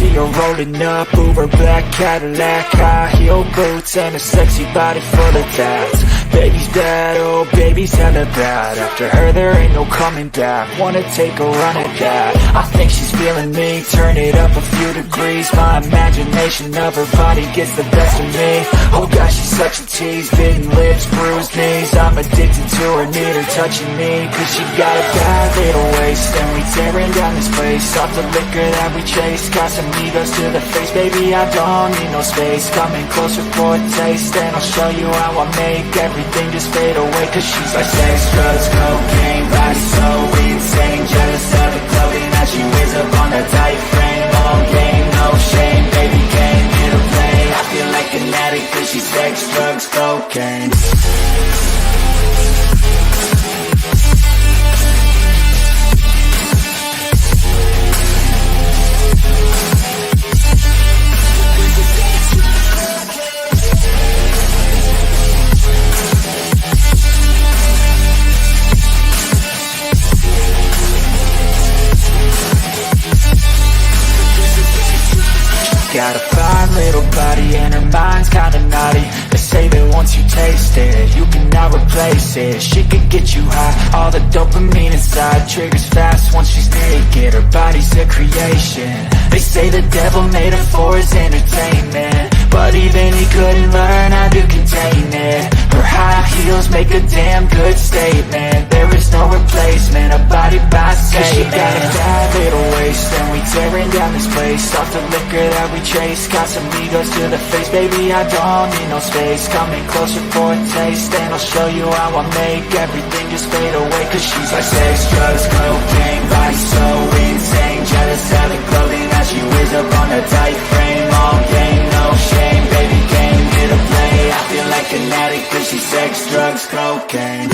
see her rolling up, Uber black Cadillac, high heel boots, and a sexy body full of tats. Baby's bad, oh baby's hella bad. After her there ain't no coming back. Wanna take a run at that. I think she's feeling me, turn it up a few degrees. My imagination of her body gets the best of me. Oh gosh, she's such a tease, bitten lips, bruised knees. I'm addicted to her, need her touching me, cause she got a bad little waist. And we tearing down this place, off the liquor that we chase. Got some egos to the face, baby I don't need no space. Coming closer for a taste, and I'll show you how I make everything just fade away. Cause she's like sex, drugs, cocaine, body so insane. Jealous of the clothing that she wears up on a tight frame. All game, no shame, baby came here to play. I feel like an addict cause she's sex, drugs, cocaine. Got a fine little body and her mind's kinda naughty. They say that once you taste it, you cannot replace it. She could get you high, all the dopamine inside triggers fast once she's naked. Her body's a creation. They say the devil made her for his entertainment, but even he couldn't learn how to contain it. Her high heels make a damn good statement. There is no replacement, a body by Satan. She got a bad little waist, and we tearing down this place. Off the liquor that we chase, got some egos to the face. Baby, I don't need no space. Coming closer for a taste, and I'll show you how I make everything just fade away. Cause she's like sex, drugs, cocaine, body so insane. Jealous of the clothing that she wears up on a tight frame. All game, no shame, baby came here to play. I feel like an addict cause she's sex, drugs, cocaine.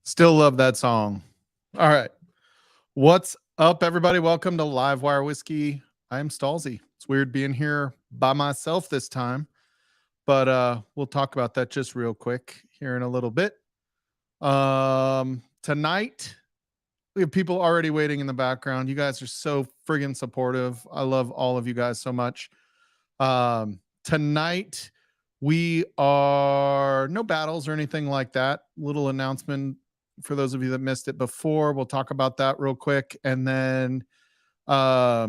Still love that song. All right. What's up, everybody? Welcome to Live Wire Whiskey. I'm Stahlzee. It's weird being here by myself this time, but we'll talk about that just real quick here in a little bit. Tonight, we have people already waiting in the background. You guys are so friggin' supportive. I love all of you guys so much. Tonight, we are no battles or anything like that. Little announcement for those of you that missed it before. We'll talk about that real quick. And then also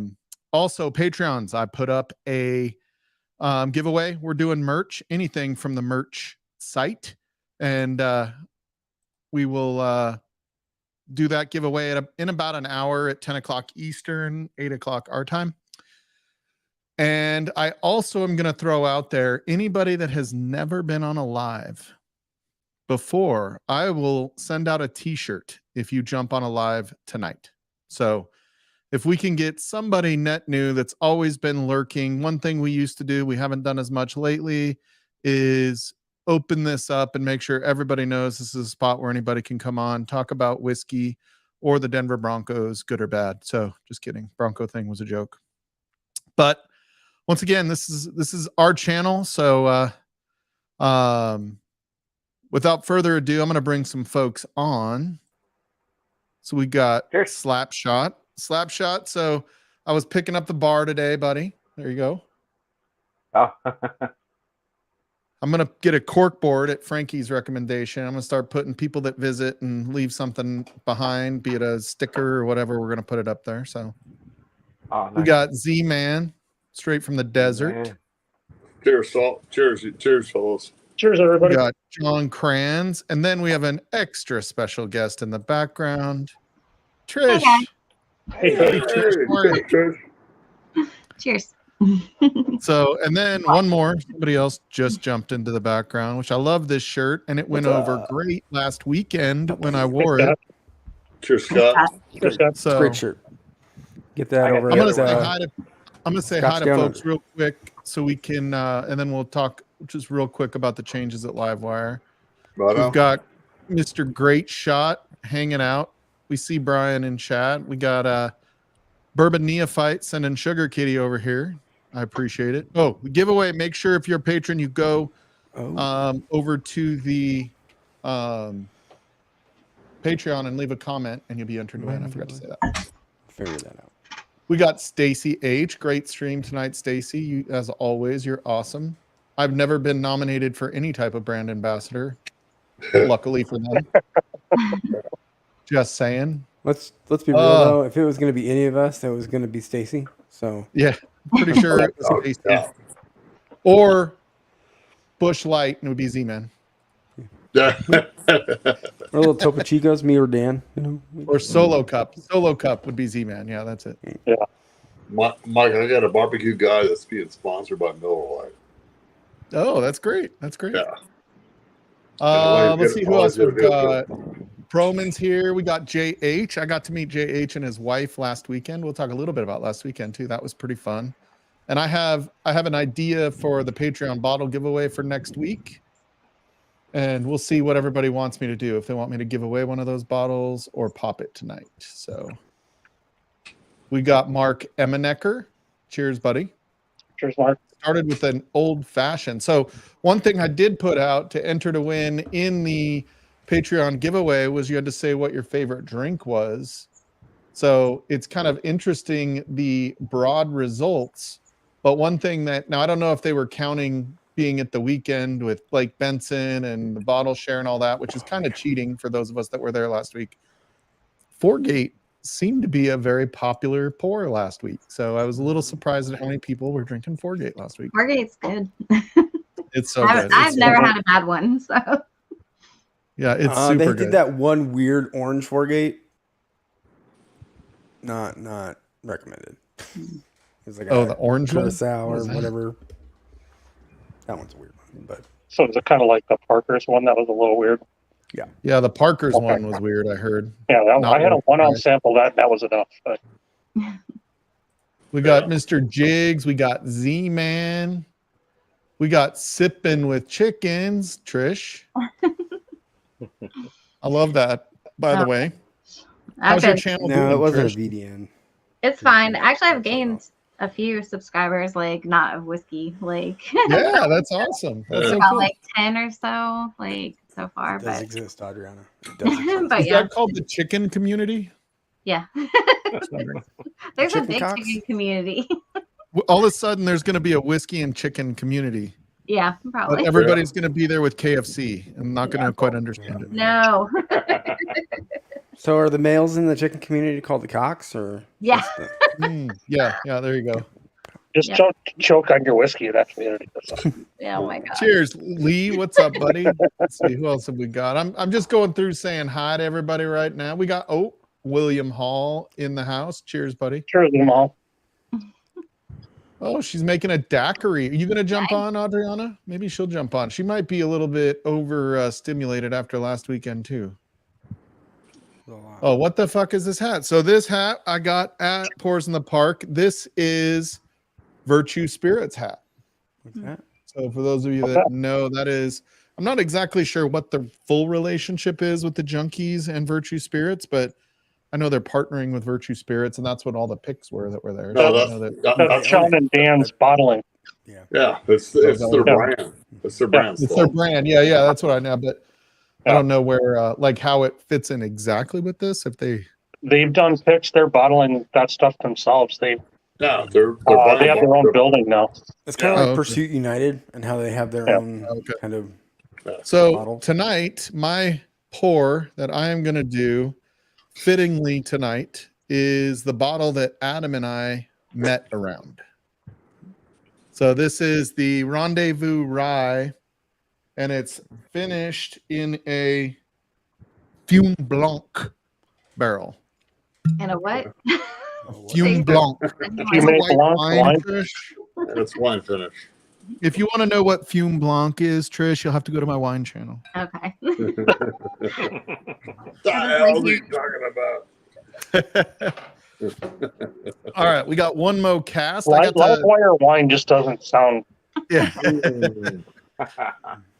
Patreons. I put up a giveaway. We're doing merch, anything from the merch site. And we will do that giveaway in about an hour at 10 o'clock Eastern, 8 o'clock our time. And I also am going to throw out there, anybody that has never been on a live before, I will send out a t-shirt if you jump on a live tonight. So if we can get somebody net new that's always been lurking, one thing we used to do, we haven't done as much lately, is open this up and make sure everybody knows this is a spot where anybody can come on, talk about whiskey or the Denver Broncos, good or bad. So just kidding. Bronco thing was a joke. But once again, this is our channel. So without further ado, I'm going to bring some folks on. So we got Slapshot. So I was picking up the bar today, buddy. There you go. Oh. I'm going to get a cork board at Frankie's recommendation. I'm going to start putting people that visit and leave something behind, be it a sticker or whatever. We're going to put it up there. So we got Z-Man straight from the desert. Man. Cheers, Salt. Cheers, fellas. Cheers, We everybody. got John Kranz. And then we have an extra special guest in the background. Trish. Hey, Hey, Trish. How are you? Cheers. Cheers. So, and then one more. Somebody else just jumped into the background, which I love this shirt. And it went over great last weekend when I wore it. Cheers, Scott. Cheers, Scott. So Great shirt. Get that over. I'm gonna at, say hi to Scotch Down folks Under. real quick so we can and then we'll talk just real quick about the changes at Livewire. Right We've on. got Mr. Great Shot hanging out. We see Brian in chat. We got Bourbon Neophyte sending Sugar Kitty over here. I appreciate it. Oh, the giveaway. Make sure if you're a patron, you go over to the Patreon and leave a comment and you'll be entered to win. I forgot to say that. Figure that out. We got Stacy H. Great stream tonight, Stacy. You, as always, you're awesome. I've never been nominated for any type of brand ambassador. Luckily for them. Just saying. Let's be real though. If it was going to be any of us, that was going to be Stacy. So Yeah, pretty sure it was Stacy. Yeah. Or Bush Light, and it would be Z-Man. Yeah. a little Topo Chicos, me or Dan. You know. Or Solo Cup. Solo Cup would be Z-Man. Yeah, that's it. Mike, I got a barbecue guy that's being sponsored by Miller Lite. Oh, that's great. That's great. Yeah. Let's see who else we've got. Proman's here. We got JH. I got to meet JH and his wife last weekend. We'll talk a little bit about last weekend too. That was pretty fun. And I have an idea for the Patreon bottle giveaway for next week. And we'll see what everybody wants me to do. If they want me to give away one of those bottles or pop it tonight. So we got Mark Emenecker. Cheers, buddy. Cheers, Mark. Started with an old fashioned. So one thing I did put out to enter to win in the Patreon giveaway was you had to say what your favorite drink was. So it's kind of interesting, the broad results. But one thing that, now I don't know if they were counting being at the weekend with Blake Benson and the bottle share and all that, which is kind of cheating for those of us that were there last week. Fourgate seemed to be a very popular pour last week. So I was a little surprised at how many people were drinking Fourgate last week. Fourgate's good. It's so good. I've It's never so good. had a bad one. So Yeah, it's super they good. did that one weird orange Fourgate. Not recommended. It's like The orange one? curacao What or is that? whatever. That one's a weird one, but So is it kind of like the Parker's one that was a little weird? Yeah, the Parker's Okay. one was weird, I heard. Yeah, Not I had a worth one-ounce it. sample that was enough. But We got Mr. Jigs. We got Z-Man. We got Sippin' with Chickens, Trish. I love that, by the way. How's your okay, channel no, doing, it wasn't Trish? a VDN. it's fine. Actually, I've gained a few subscribers, like not of whiskey, like Yeah, that's awesome. That's so about cool. like 10 or so, like so far. It does But exist, Adriana. It does exist. but Is yeah, that called the chicken community? yeah. Just wondering. There's a Chicken big cocks? chicken community. All of a sudden, there's going to be a whiskey and chicken community. Yeah, But probably. everybody's going to be there with KFC. I'm not going to quite understand it. No. So are the males in the chicken community called the cocks, or Yeah. just the- Yeah, there you go. just Yeah. don't choke on your whiskey in that community. Yeah, oh my god. Cheers, Lee. What's up, buddy? Let's see who else have we got. I'm just going through saying hi to everybody right now. We got William Hall in the house. Cheers, buddy. Cheers, them all. Oh, she's making a daiquiri. Are you going to jump on, Adriana? Maybe she'll jump on. She might be a little bit over stimulated after last weekend too. Oh, what the fuck is this hat? So this hat I got at Pours in the Park. This is Virtue Spirits hat. What's that? So for those of you that know, that is, I'm not exactly sure what the full relationship is with the Junkies and Virtue Spirits, but I know they're partnering with Virtue Spirits, and that's what all the pics were that were there. No, So I know that- That's Sean and Dan's bottling. Yeah, it's their brand. It's their brand. it's their brand. Yeah, that's what I know, but I don't know where, like how it fits in exactly with this. If they, They've done picks. They're bottling that stuff themselves. No, they're They buying have their own building now. It's kind of Yeah. like Oh, okay. Pursuit United and how they have their Yeah. own Okay. kind of So model. tonight, my pour that I am going to do fittingly tonight is the bottle that Adam and I met around. So this is the Rendezvous Rye, and it's finished in a Fume Blanc barrel. And a what? Fume Blanc. Fume It's a Fume white Blanc, wine, wine. Trish. It's wine finish. If you want to know what Fume Blanc is, Trish, you'll have to go to my wine channel. Okay. What the hell are you talking about? All right, we got one mo cast. I got Live to, wire wine just doesn't sound. yeah,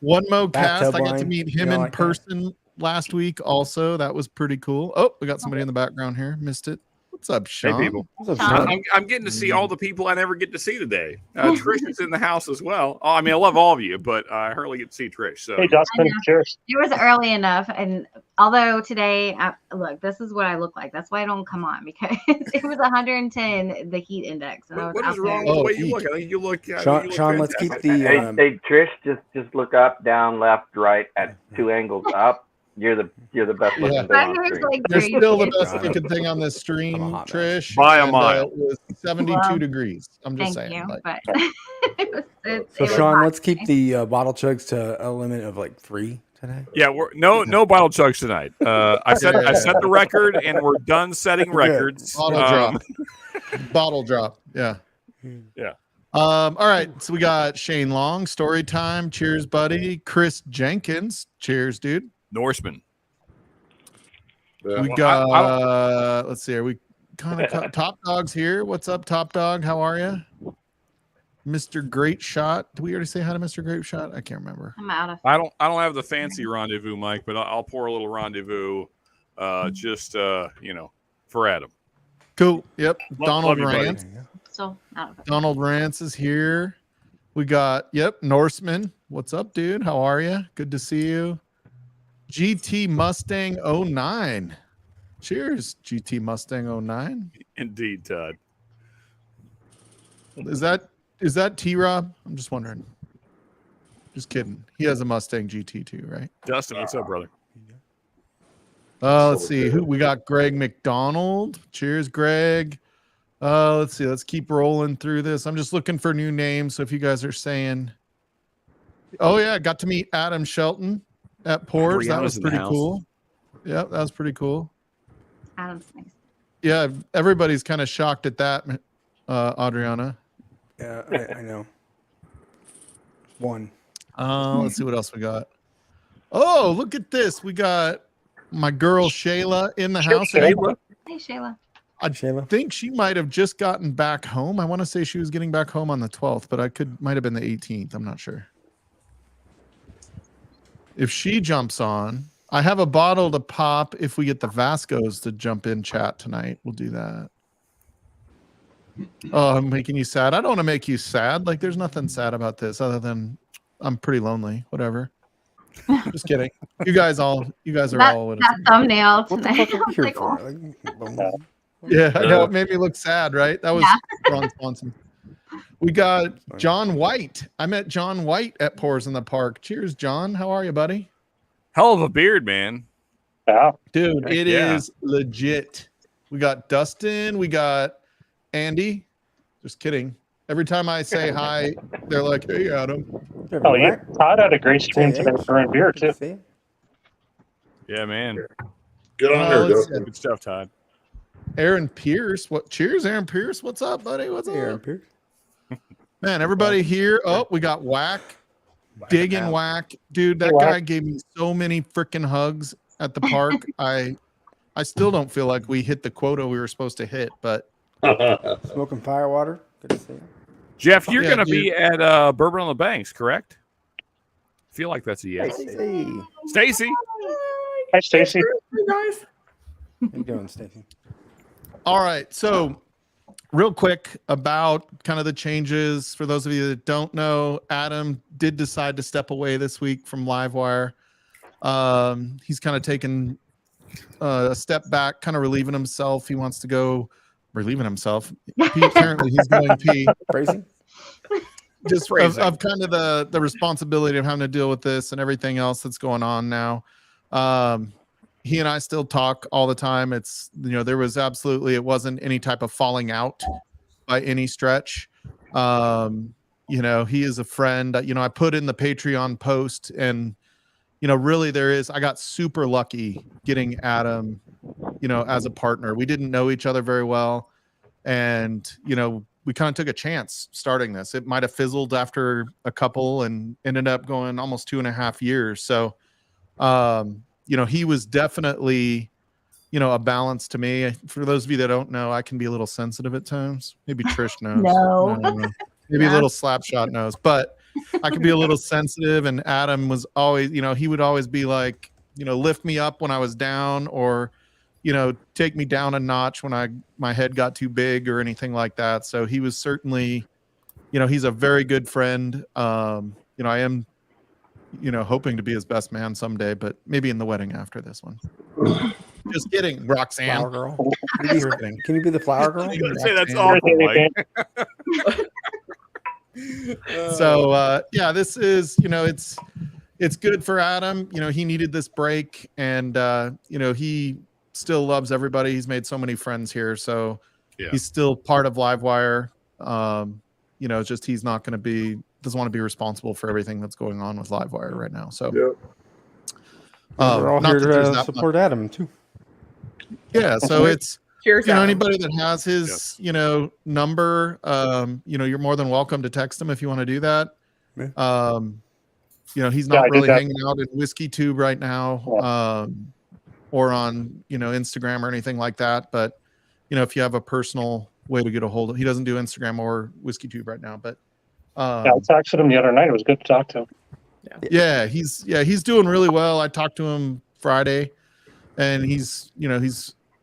one mo Bathtub cast. I got to wine, meet you him know, in like that. person last week. Also, that was pretty cool. Oh, we got somebody in the background here. Missed it. What's up, Sean? people. What's up, Sean? Sean? I'm getting to see all the people I never get to see today. Trish is in the house as well. Oh, I mean, I love all of you, but I hardly get to see Trish. So Hey, Dustin, cheers. It was early enough, and although today, look, this is what I look like. That's why I don't come on, because it was 110 the heat index, and I was what out is wrong there. with the way you look? I think you look. Sean, let's keep the. Hey, Trish, just look up, down, left, right at 2 angles up. You're the best looking Yeah. thing My on hair's screen. like You're very still the thick. best looking thing on this stream, I'm a hot mess. Trish. By a and, mile. it was 72 Well, degrees. I'm just Thank saying. you, like- but it So was Sean, hot let's keep today. the bottle chugs to a limit of like 3 today. Yeah, we're no bottle chugs tonight. I set the record, and we're done setting records. Bottle drop. Bottle drop. Yeah. Yeah. All right. So we got Shane Long, story time. Cheers, buddy. Chris Jenkins. Cheers, dude. Norseman. Yeah. We Well, got let's see, are we kind of Top Dog's here? What's up, Top Dog? How are you? Mr. Great Shot. Did we already say hi to Mr. Great Shot? I can't remember. I'm out of. I don't have the fancy rendezvous, Mike, but I'll pour a little rendezvous, just for Adam. Cool. Yep. Love Donald you, buddy. Rance. So out of it. Donald Rance is here. We got, Norseman. What's up, dude? How are you? Good to see you. GT Mustang 09. Cheers, GT Mustang 09. Indeed, Todd. Is that T-Rob? I'm just wondering. Just kidding. He has a Mustang GT too, right? Dustin, what's up, brother? Let's see who we got. Greg McDonald. Cheers, Greg. Let's see. Let's keep rolling through this. I'm just looking for new names. So if you guys are saying, oh yeah, got to meet Adam Shelton at Pours. That was Adriana's in the pretty house. cool. Yeah, that was pretty cool. Adam's nice. Yeah, everybody's kind of shocked at that, Adriana. Yeah, I know. 1. Let's see what else we got. Oh, look at this. We got my girl Shayla in the house. Shayla. Hey, Shayla. I Shayla? think she might have just gotten back home. I want to say she was getting back home on the 12th, but might have been the 18th. I'm not sure. If she jumps on, I have a bottle to pop if we get the Vascos to jump in chat tonight. We'll do that. Oh, I'm making you sad. I don't want to make you sad. Like, there's nothing sad about this other than I'm pretty lonely. Whatever. Just kidding. You guys are all. That thumbnail What the tonight. fuck are I we was here like, for? oh. Yeah, I know. It made me look sad, right? That was Ron Swanson. We got John White. I met John White at Pours in the Park. Cheers, John. How are you, buddy? Hell of a beard, man. Yeah. Dude, Heck it yeah. is legit. We got Dustin. We got Andy. Just kidding. Every time I say hi, they're like, hey, Adam. Oh, yeah. Todd had a great stream today for a beer, too. Yeah, man. Get on there, let's Dustin. Good stuff, Todd. Aaron Pierce. Cheers, Aaron Pierce. What's up, buddy? What's Aaron up? Pierce. Man, everybody here. Oh, we got Whack. Digging Whack. Dude, that Hey, Whack. guy gave me so many freaking hugs at the park. I still don't feel like we hit the quota we were supposed to hit, but Smoking firewater. Good to see you. Jeff, you're Yeah, going to be at Bourbon on the Banks, correct? Feel like that's a yes. Hey, Stacy. Hi, Stacy. how you doing, Stacy? all right. So real quick about kind of the changes. For those of you that don't know, Adam did decide to step away this week from Livewire. He's kind of taken a step back, kind of relieving himself. He wants to go relieving himself. Apparently he's going pee. Phrasing. Just of kind of the responsibility of having to deal with this and everything else that's going on now. He and I still talk all the time. It's, there was it wasn't any type of falling out by any stretch. He is a friend. I put in the Patreon post, and really I got super lucky getting Adam, as a partner. We didn't know each other very well, and we kind of took a chance starting this. It might have fizzled after a couple and ended up going almost 2.5 years. So he was definitely a balance to me. For those of you that don't know, I can be a little sensitive at times. Maybe Trish knows. No. Maybe a little Slapshot knows, but I could be a little sensitive. And Adam was always, he would always be like, lift me up when I was down, or, take me down a notch when my head got too big or anything like that. So he was certainly, he's a very good friend. I am, hoping to be his best man someday, but maybe in the wedding after this one. Just kidding, Roxanne. Flower girl. Can you be the flower girl? You gotta say that's awful, Mike. So this is, it's good for Adam. He needed this break, and he still loves everybody. He's made so many friends here, so he's still part of Livewire. It's just he's not going to doesn't want to be responsible for everything that's going on with Livewire right now. So we're all here to support Adam too. Yeah, so it's Cheers, Adam. Anybody that has his number, you're more than welcome to text him if you want to do that. He's not really hanging out in Whiskey Tube right now, or on Instagram or anything like that. But if you have a personal way to get a hold of, he doesn't do Instagram or Whiskey Tube right now. But I texted him the other night. It was good to talk to him. He's doing really well. I talked to him Friday, and he's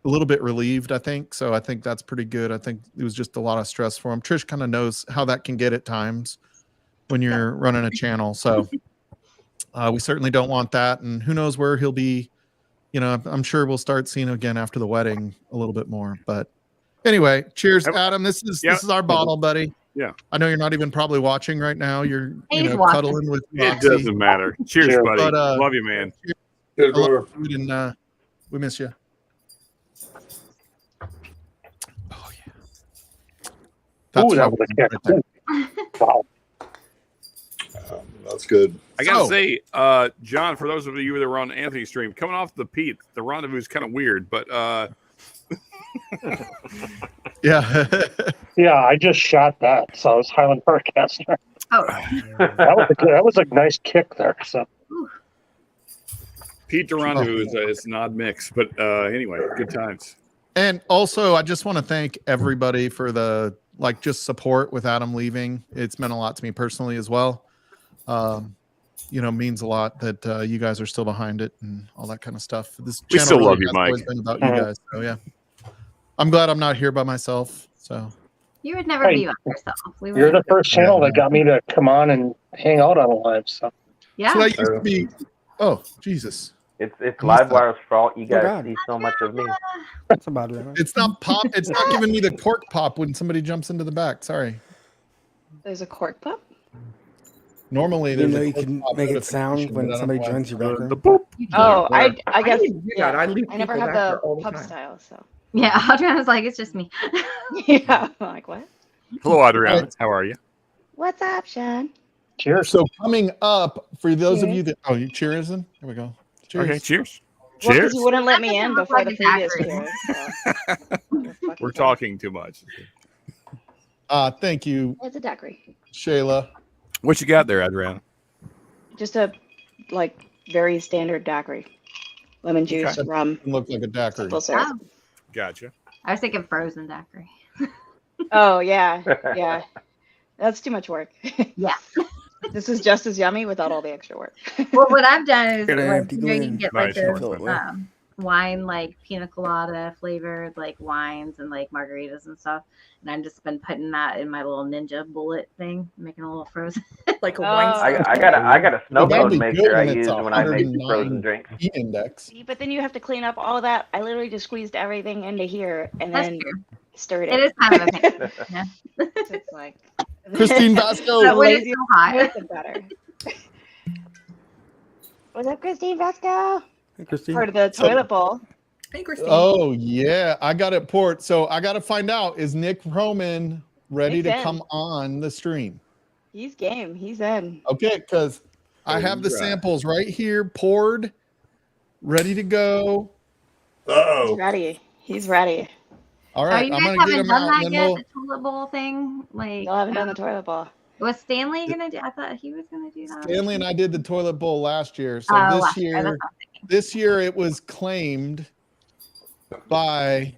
a little bit relieved, I think. So I think that's pretty good. I think it was just a lot of stress for him. Trish kind of knows how that can get at times when you're running a channel. So we certainly don't want that. And who knows where he'll be. I'm sure we'll start seeing him again after the wedding a little bit more. But anyway, cheers, Adam. This is our bottle, buddy. Yeah. I know you're not even probably watching right now. You're cuddling with Roxy. It doesn't matter. Cheers, buddy. But, love you, man. We miss you. That was a kick. Wow. That's good. I gotta say, John, for those of you that were on Anthony's stream, coming off the Pete, the rendezvous is kind of weird, but yeah, I just shot that, so I was Highland Parkcaster. Oh, that was a nice kick there. So Pete the rendezvous is an odd mix, but anyway, good times. And also, I just want to thank everybody for the just support with Adam leaving. It's meant a lot to me personally as well. Means a lot that you guys are still behind it and all that kind of stuff. This we channel still really love you, Mike. Always been about you guys. So yeah, I'm glad I'm not here by myself. So you would never be by yourself. You're the first channel that got me to come on and hang out on a live. So yeah, so that used to be. Oh Jesus. It's Livewire's fault. You guys see so much of me. That's about it. It's not pop. It's not giving me the cork pop when somebody jumps into the back. Sorry. There's a cork pop? Normally, you can make it sound when somebody joins your background. Oh, I guess. I never have the pub style, so. Yeah, Adriana's like, it's just me. Yeah, I'm like, what? Hello, Adriana. How are you? What's up, Sean? Cheers. So coming up, for those of you that you cheers in. Here we go. Cheers. Okay, cheers. Well, Cheers. you wouldn't let me in before the previous year. So. We're talking too much. Thank you. It's a daiquiri. Shayla. What you got there, Adriana? Just a very standard daiquiri. Lemon juice, rum. It looks like a daiquiri. Oh. Gotcha. I was thinking frozen daiquiri. Oh yeah. That's too much work. Yeah. This is just as yummy without all the extra work. Well, what I've done is you can get Nice. those wine, pina colada flavored wines and margaritas and stuff. And I've just been putting that in my little Ninja bullet thing, making a little frozen. Like a wine. I got a snow cone mixer I use when I make frozen drinks. Index. But then you have to clean up all that. I literally just squeezed everything into here, and That's then true. Stirred It it. is kind of a pain. Yeah. It's like Christine Vasco. But when it's lazy so hot. with the butter. What's up, Christine Vasco? Hey, Christine. Part of the toilet bowl. Hey, Christine. Oh yeah, I got it poured. So I got to find out, is Nick Roman ready Nick's to in. come on the stream? He's game. He's in. Okay, because I have the samples right here, poured, ready to go. He's Uh-oh. ready. He's ready. All Oh, right, you I'm guys gonna get haven't him done out, that and then yet? we'll. The toilet bowl thing? Like, Y'all haven't done the toilet bowl. was Stanley gonna do? I thought he was gonna do that. Stanley and I did the toilet bowl last year. So Oh, this last year, year, that's what I'm this year it was claimed by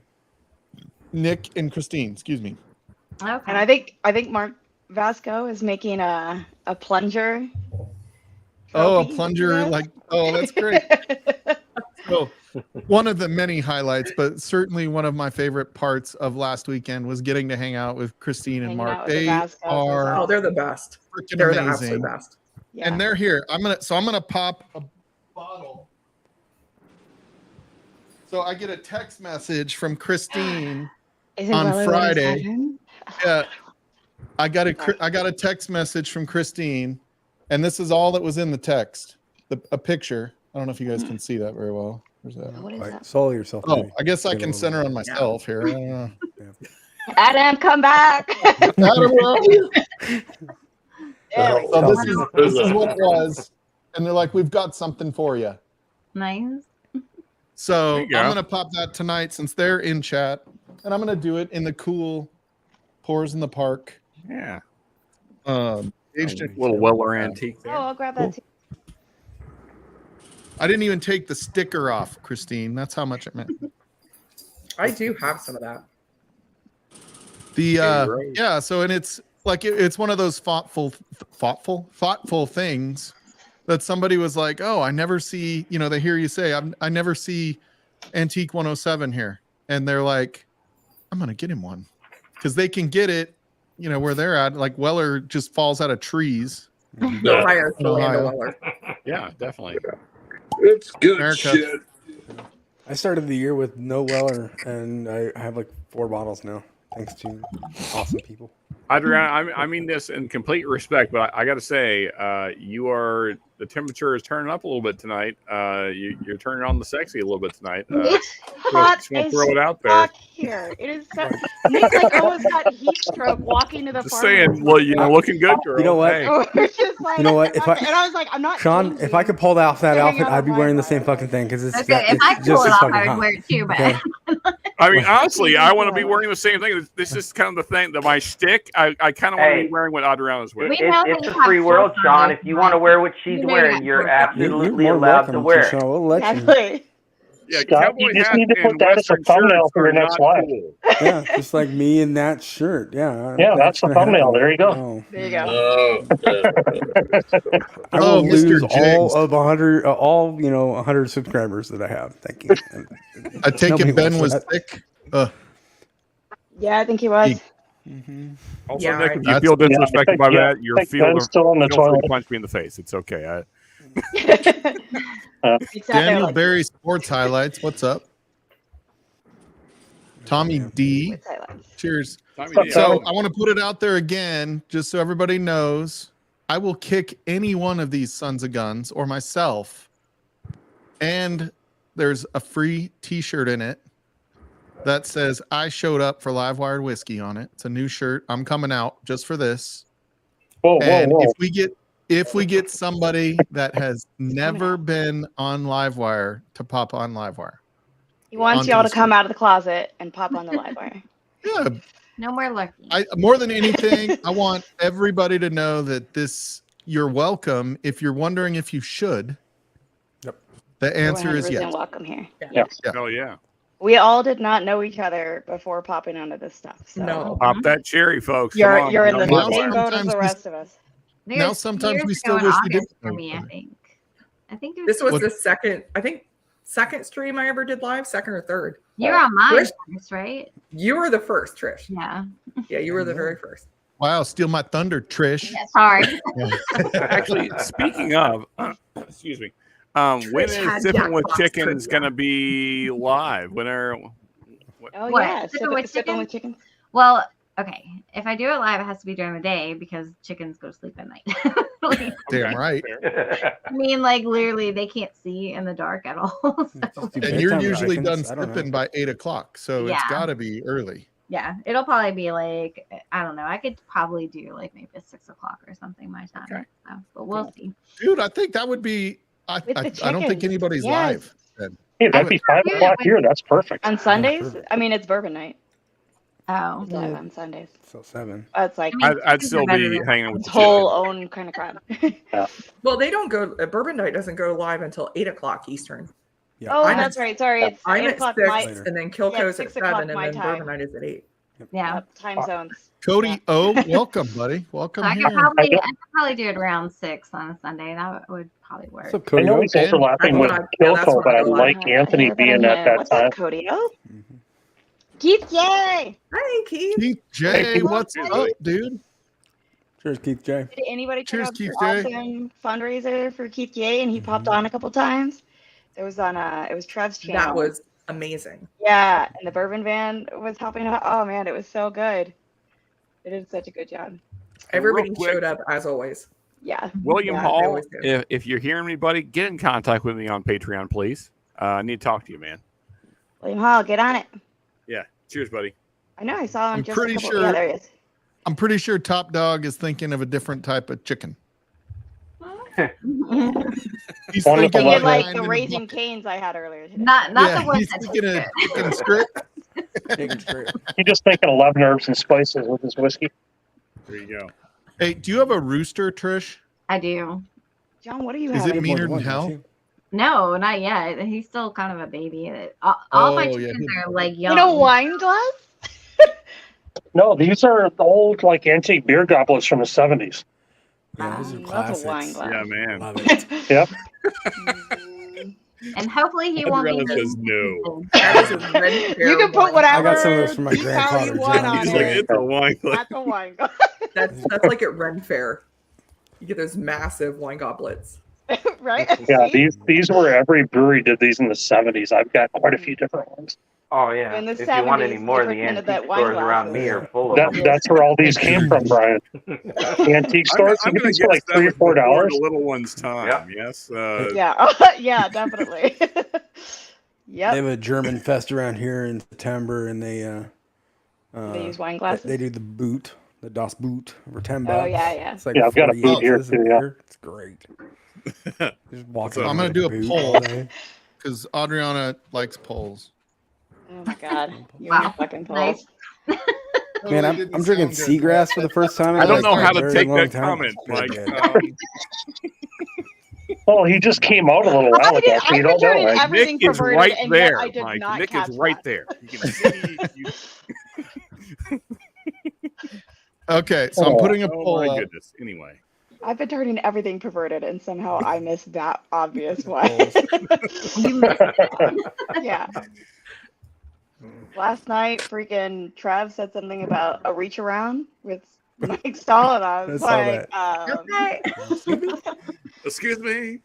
Nick and Christine. Excuse me. thinking. Okay. And I think Mark Vasco is making a plunger. Oh, a trophy. plunger! Like, oh, that's great. So, one of the many highlights, but certainly one of my favorite parts of last weekend was getting to hang out with Christine and Hanging Mark. out with the They Vascos was are Oh, they're the best. freaking They're the absolute amazing, best. Yeah. and they're here. I'm gonna pop a bottle. So I get a text message from Christine. Isn't on Weller Friday. 107? Yeah, I got a text message from Christine, and this is all that was in the text. A picture. I don't know if you guys can see that very well. Where's that? What is Right. that? Solo yourself. Oh, maybe. I guess I Get a can little center bit. on myself here. I don't know. Adam, come back. Adam, love you. There we So go. this is what it was, and they're like, "We've got something for you." Nice. So There you go. I'm gonna pop that tonight since they're in chat, and I'm gonna do it in the cool pours in the park. Yeah. Aged A little Weller antique Oh, there. I'll grab that too. I didn't even take the sticker off, Christine. That's how much it meant. I do have some of that. The Right. yeah, so and it's like it's one of those thoughtful things that somebody was like, "Oh, I never see," they hear you say, I never see Antique 107 here." And they're like, "I'm going to get him one." Cuz they can get it, where they're at, like Weller just falls out of trees. The fire In Ohio. Weller. Yeah, definitely. It's good America. shit. I started the year with no Weller, and I have like 4 bottles now, thanks to awesome people. Adriana, I mean this in complete respect, but I got to say, the temperature is turning up a little bit tonight. You're turning on the sexy a little bit tonight. It's hot just wanna as throw it out there. fuck here. It is so. Nick like almost got heat stroke walking to the Just farm. saying, well, looking good, girl. You know what? Hey. It's just like, You know what? and I was like, I'm not. Sean, if I could pull off that Hanging outfit, out I'd be on wearing the Wi-Fi. same fucking thing because it's, Okay, if it's I pull just it as off, fucking I would hot. wear it too. But Okay. I mean, honestly, I want to be wearing the same thing. This is kind of the thing that my shtick. I kind of want to Hey. be wearing what Adriana's wearing. We know It's that a you have free world, shorts Sean. on, If you want to wear what she's You know wearing, you you're have You're absolutely more allowed welcome to wear it. Sean. We'll let you. Exactly. Yeah, Scott, cowboy you just hats need to put and that as a Western thumbnail shirts for your are next not live. cool. Yeah, just like me in that shirt. Yeah. Yeah, that's the gonna happen. thumbnail. There you go. Oh. There you go. I will Oh, lose Mr. all Jigs. of 100, 100 subscribers that I have. Thank you. And I take nobody it Ben wants was that. thick. Yeah, I think he was. Also, Yeah, Nick, I- if you feel disrespected by that, you're Ben's still in the feel free toilet. to punch me in the face. It's okay. Except Daniel like, Berry Sports Highlights. What's up? Tommy D. with highlights. Cheers. Tommy, So I want to put it out there again, just so everybody knows. I will kick any one of these sons of guns or myself. And there's a free t-shirt in it that says I showed up for Live Wired Whiskey on it. It's a new shirt. I'm coming out just for this. Whoa, And whoa, whoa. if we get somebody that has never been on Livewire to pop on Livewire. He wants Onto y'all the to come out of the closet and pop on the live wire. Yeah, no more lurking. more than anything, I want everybody to know that you're welcome. If you're wondering if you should, Yep. The answer is 100% yes. welcome here. Yeah. Hell yeah. We all did not know each other before popping onto this stuff. So No. Pop that cherry, folks. Come you're on. you're in the Now same boat as sometimes the we- rest of us. Now sometimes years we ago still in wish we August did for know me. each I other. think. I think it This was What- the second stream I ever did live, second or third. you're on mine, Trish- first, right? You were the first, Trish. Yeah. Yeah, you were the very first. Wow, steal my thunder, Trish. That's hard. Actually, speaking of, excuse me, when Trish is had Sipping with jackpots Chickens trivia. going to be live? When are Oh What? yeah, Sipping with sipping chicken? with chicken. Well, okay. If I do it live, it has to be during the day because chickens go to sleep at night. Like, Damn right. I mean, like literally, they can't see in the dark at all. So, And you're usually done sipping by 8 o'clock, so it's Yeah. got to be early. yeah, it'll probably be like I don't know. I could probably do like maybe 6 o'clock or something my time. Okay. So, but we'll see. Dude, I think that would be. I With the don't think chickens, anybody's yes. live. Then. Hey, that'd be 5 o'clock here. That's perfect. On Sundays, perfect. I mean, it's bourbon night. Oh, It's live on Sundays. So 7. It's like I mean, I'd still be hanging with its the whole chicken. own kind of crowd. Well, they don't go. Bourbon night doesn't go live until 8 o'clock Eastern. Yeah. Oh, I'm that's at- right. Sorry, it's I'm 8 at o'clock 6, my. and then Kilco's at 6 o'clock 7, and my then time. Bourbon night is at 8. yeah. Time zones. Cody, Yeah. oh, welcome, buddy. Welcome I here. could probably do it around 6 on a Sunday. That would probably work. What's up, I Cody? know he's And- overlapping with that's Kilco, when but I I go like live. Anthony being at that What's time. up, Cody? Oh, Mhm. Keith, yay! Hi, Keith. Keith J, Hey, Keith. what's Cheers, up, buddy. dude? Cheers, Keith J. Did anybody check Cheers, out Keith the J. awesome fundraiser for Keith J? And he popped on a couple times. It was on it was Trev's channel. That was amazing. Yeah, and the bourbon van was helping out. Oh man, it was so good. They did such a good job. Everybody quick. showed up as always. Yeah. William Yeah, they Hall, always do. if you're hearing me, buddy, get in contact with me on Patreon, please. I need to talk to you, man. William Hall, get on it. Yeah. Cheers, buddy. I know I saw him I'm just pretty a couple. sure- Yeah, there he is. I'm pretty sure Top Dog is thinking of a different type of chicken. He's One with the thinking Thinking like mine the in a Raisin bucket. Canes I had earlier today. not Yeah, the one he's that thinking of chicken strip. Chicken straight. He's just thinking 11 herbs and spices with his whiskey. There you go. Hey, do you have a rooster, Trish? I do. John, what are you Is having? it meaner than hell? No, not yet. He's still kind of a baby. All my Oh, yeah, chickens he- are like In young. a wine glass? No, these are the old like antique beer goblets from the 70s. Yeah, these are Lots classics. of wine glass. Yeah, man. Love it. Yep. And hopefully he won't be. Adriana says no. That is a red You can put wine. whatever I got some of those from my decal grandfather, you want John. on He's like, it. it's a wine glass. That's a wine glass. That's like at Ren Fair. You get those massive wine goblets. Right? Yeah, See? these were every brewery did these in the 70s. I've got quite a few different ones. Oh yeah. In the If you want 70s, any more, the different than antique that wine stores around glasses. me are full of That, them. that's where all these came from, Brian. The antique stores. You I'm get gonna these for like guess that $3 was or before $4. the little one's time. Yeah. Yes. Yeah. Yeah, definitely. They Yep. have a German fest around here in September, and they use wine glasses. They do the boot, the Das Boot for $10. Oh, yeah, yeah. It's like Yeah, I've got a 40 boot here, ounces of too, yeah. beer. It's great. Just walking So I'm around gonna with do a boot poll. all day. Because Adriana likes polls. Oh my god. You Wow. and your fucking polls. Nice. Man, I'm drinking seagrass for the first time. in I don't like know a how to very take long that time. comment, It's pretty Mike. good. Well, he just came out a little while I ago, did- so you I've don't been know. turning Right? everything Nick is perverted, right and yet there, I did Mike. not Nick catch is right that. there. You can see. Okay, so I'm putting a Oh poll my up. goodness. Anyway. I've been turning everything perverted, and somehow I missed that obvious one. Yeah. Last night, freaking Trav said something about a reach around with Mike Stahl, and I was I saw like, Okay. Excuse me.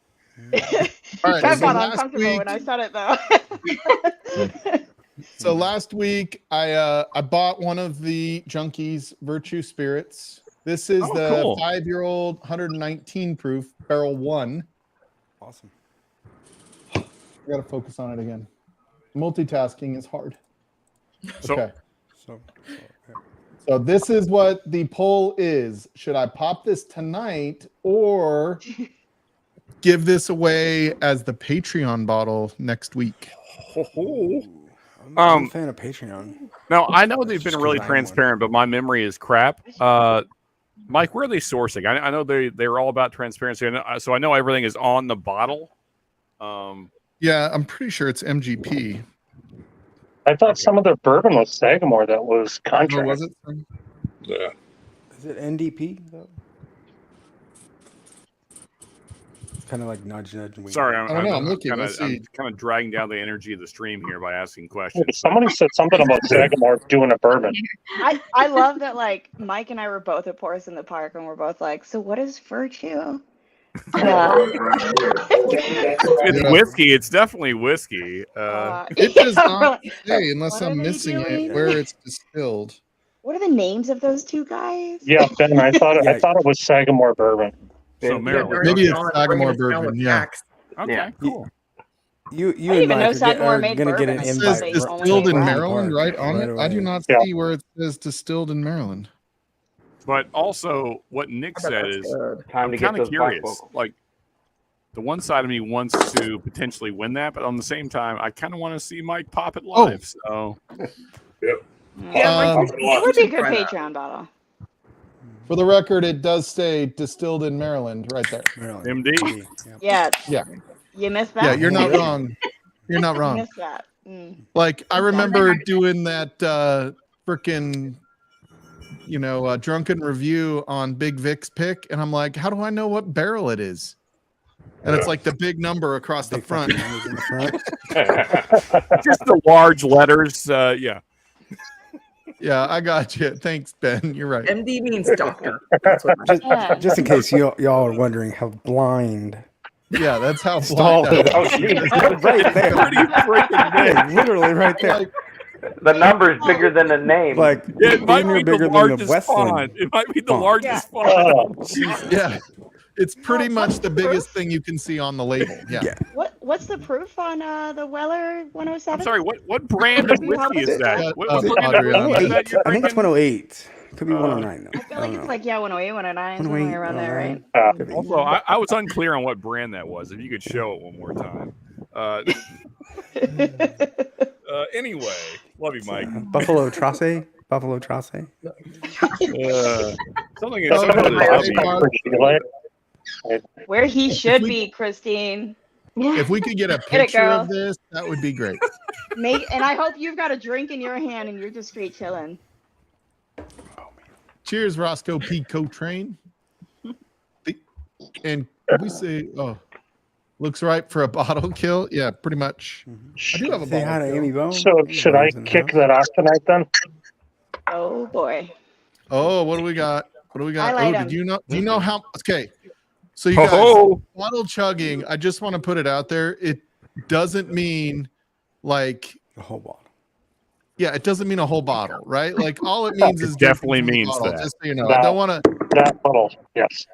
All right, Trav so got last uncomfortable week, when I said it, though. so last week I bought one of the Junkies Virtue Spirits. This is Oh, the cool. 5-year-old 119 proof barrel 1. Awesome. I gotta focus on it again. Multitasking is hard. So Okay. So So this is what the poll is. Should I pop this tonight or give this away as the Patreon bottle next week? I'm a fan of Patreon. now I know they've been Just really 'cause I'm one. transparent, but my memory is crap. Mike, where are they sourcing? I know they're all about transparency, so I know everything is on the bottle. Yeah, I'm pretty sure it's MGP. I thought some of their bourbon was Sagamore that was Or contract. was it? Yeah. Is it NDP though? It's kind of like nudge, nudge, wink. Sorry, I don't know. I'm looking. Let's see. kind of dragging down the energy of the stream here by asking questions. Somebody said something about Sagamore doing a bourbon. I love that, like, Mike and I were both at Porous in the Park, and we're both like, so what is virtue? It's whiskey. It's definitely whiskey. It does not really? say, unless What are I'm they missing doing? it, where it's distilled. What are the names of those two guys? Yeah, Ben, I thought Yeah. it was Sagamore bourbon. So Yeah, Maryland. Maybe it's John Sagamore bringing us down bourbon, with yeah. facts. Okay, Yeah. cool. You I didn't and even know Mike are, Sagamore made gonna get an bourbon. It invite. says They r- only distilled made in rum. Maryland, right on Right it. I do away. not Yeah. see where it says distilled in Maryland. But also, what Nick I bet said that's is, good. Time I'm to get kind of those black curious. vocals. Like, the one side of me wants to potentially win that, but on the same time, I kind of want to see Mike pop it live. So, Yeah, Um, Mike, It would be a good try that. Patreon bottle. For the record, it does say distilled in Maryland right there. Maryland. MD. Yeah. Yeah. Yeah. You missed that? Yeah, you're not Really? wrong. You're not You wrong. missed that. Mm. Like I It's remember definitely doing that freaking drunken review on Big Vic's pick, and I'm like, how do I know what barrel it is? And it's like the big number across the Big front. fucking numbers in the front. just the large letters. Yeah. Yeah, I got you. Thanks, Ben. You're right. MD means doctor. That's what Just, Yeah. just in case y'all are wondering how blind. Yeah, that's how Stall blind I is. was. Right there. Pretty freaking big. Yeah, literally right there. Like, The number's bigger than the name. Like It might damn near be the bigger than the largest Westland. font. It might be the font. largest font. Oh, yeah, it's pretty much the biggest thing you can see on the label. Yeah. Yeah. What's the proof on the Weller 107? I'm sorry. What brand of whiskey is that? What brand of Adrian, whiskey is that you're I think it's drinking? 108. Could be 109 though. I feel like it's like 108, 109, something 108, around there, right? Could be. Also, I was unclear on what brand that was. If you could show it one more time. Anyway, love you, Mike. Buffalo Trace. Buffalo Trace. Something Oh, Where he should we- be, Christine. If we could get a Get it, picture girl. of this, that would be great. And I hope you've got a drink in your hand and you're just straight chilling. Cheers, Roscoe P. Cotrain. And we say, looks right for a bottle kill. Yeah, pretty much. I do have a Say hi to bottle Amy kill. Bone. so should I kick that off tonight then? Oh boy. Oh, what do we got? What do we got? Highlight Oh, 'em. do you know how? Okay, so you guys, bottle chugging. I just want to put it out there. It doesn't mean like The whole bottle. yeah, it doesn't mean a whole bottle, right? Like all it means is definitely drinking means from the bottle, that. Just so you know, I don't want to. That bottle, yes.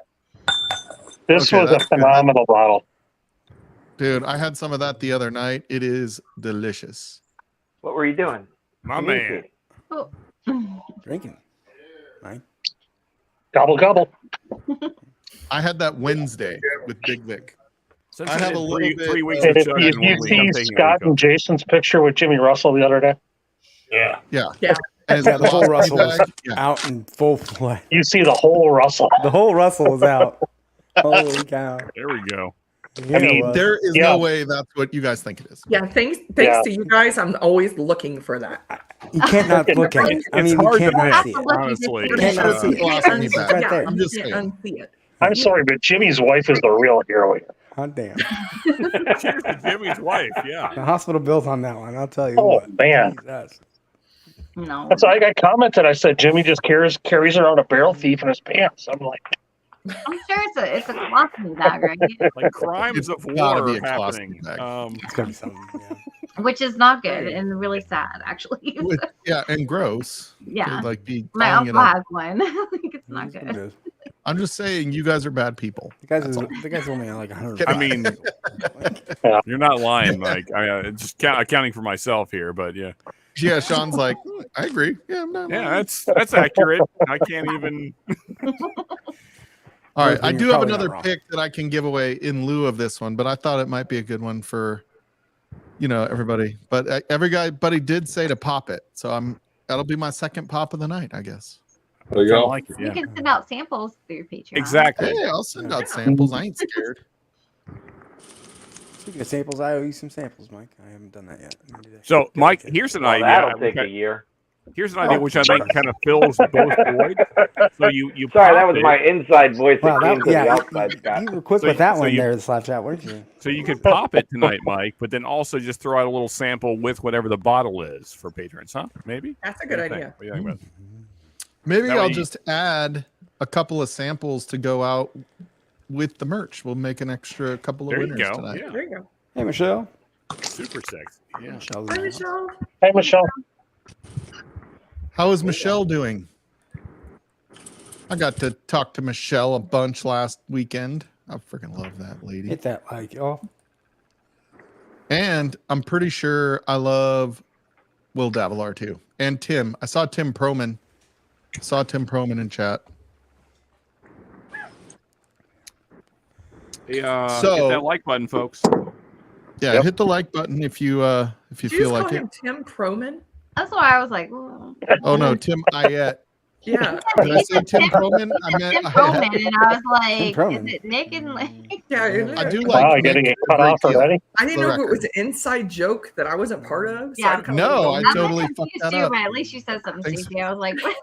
This Okay, was a that's good. phenomenal bottle. Dude, I had some of that the other night. It is delicious. What were you doing? My man. Drinking. Right? Gobble gobble. I had that Wednesday with Big Vic. Since I I have did a little three bit weeks of- of If chugging you, in 1 week, I'm see taking a Scott week and off. Jason's picture with Jimmy Russell the other day, Yeah. Yeah. And his Yeah, the whole glossy Russell is bag. Yeah. out in full play. you see the whole Russell. The whole Russell is out. Holy cow. There we go. Yeah, mean, well, There is Yeah. no way that's what you guys think it is. Yeah, thanks Yeah. to you guys. I'm always looking for that. you can't not look at it. I It's mean, you hard to can't not miss, see it. honestly. You can't not see it. Glossy It's bag. right there. I'm just you saying. can't unsee it. I'm sorry, but Jimmy's wife is the real hero here. Hot damn. Cheers to Jimmy's wife. Yeah. The hospital bills on that one. I'll tell you Oh, what. man. Jesus. No. That's why I got commented. I said Jimmy just carries around a barrel thief in his pants. I'm like, I'm sure it's a colostomy bag, right? Like crimes It's of gotta war be a happening. colostomy bag. It's gotta be something. Yeah. Which is not good and really sad, actually. With- yeah, and gross. Yeah. To, like be My tying it uncle up. has one. Like it's not good. Good. I'm just saying, you guys are bad people. The guys, That's all. the guys only like 100. I mean, you're not lying, Mike. Just accounting for myself here, but yeah. Yeah, Sean's like, I agree. Yeah, I'm not. Yeah, that's accurate. I can't even. All right, I You're do have probably not another wrong. pick that I can give away in lieu of this one, but I thought it might be a good one for, everybody. But everybody did say to pop it, so that'll be my second pop of the night, I guess. There you Kinda go. like it, You yeah. can send out samples through your Patreon. Exactly. Hey, I'll send out samples. I ain't scared. Speaking of samples, I owe you some samples, Mike. I haven't done that yet. Let me do that. So, Mike, here's an Well, idea. that'll take a year. Here's an idea which I think kind of fills both voids. So you Sorry, pop that was it, my inside voice Wow, that came to the outside, you Scott. were quick So with you- that so one you- there, the slap chat, weren't you? So you could pop it tonight, Mike, but then also just throw out a little sample with whatever the bottle is for patrons, huh? Maybe? That's a good What do you idea. think? What do you think about it? Maybe That way I'll you- just add a couple of samples to go out with the merch. We'll make an extra couple of There you winners go. tonight. Yeah. There you go. Hey, Michelle. Super sexy. Yeah. Michelle's Hi, in the house. Michelle. Hey, Michelle. How is Michelle doing? I got to talk to Michelle a bunch last weekend. I freaking love that lady. Hit that like, y'all. And I'm pretty sure I love Will Davilar too. And Tim. I saw Tim Proman. In chat. Hey, So- hit that like button, folks. Yeah, Yep. hit the like button if you Did you feel just like call it. him Tim Proman? That's why I was like, "Ooh." Oh no, Tim Ayet. Yeah. Did I say Tim Proman? I meant Tim Roman, and I was like, Proman. is it Nick and like? Yeah. I do Wow, like you're getting Nick it a cut great off deal. already. I didn't the know if it record. was an inside joke that I wasn't part of. So Yeah. I kinda No, like, I I'm totally confused fucked that too, up. but at least you said something, Thanks. Stacey. I was like, what?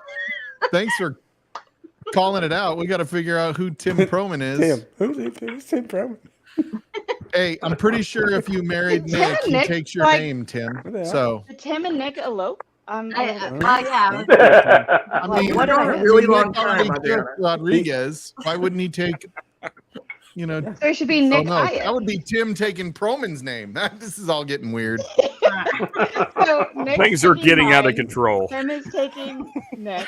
Thanks for calling it out. We got to figure out who Tim Proman is. Tim. Who's Tim Proman? Hey, I'm pretty sure if you married Tim Nick, he Nick, takes your like- name, Tim. What the hell? So, Did Tim and Nick elope? I Yeah. mean, What did I a miss? really Nick long already time, took Adriana. Rodriguez. Why wouldn't he take, you know? So it should be Oh Nick no, Ayat. that would be Tim taking Proman's name. This is all getting weird. So Nick's Things are taking getting out of mine, control. Tim is taking Nick.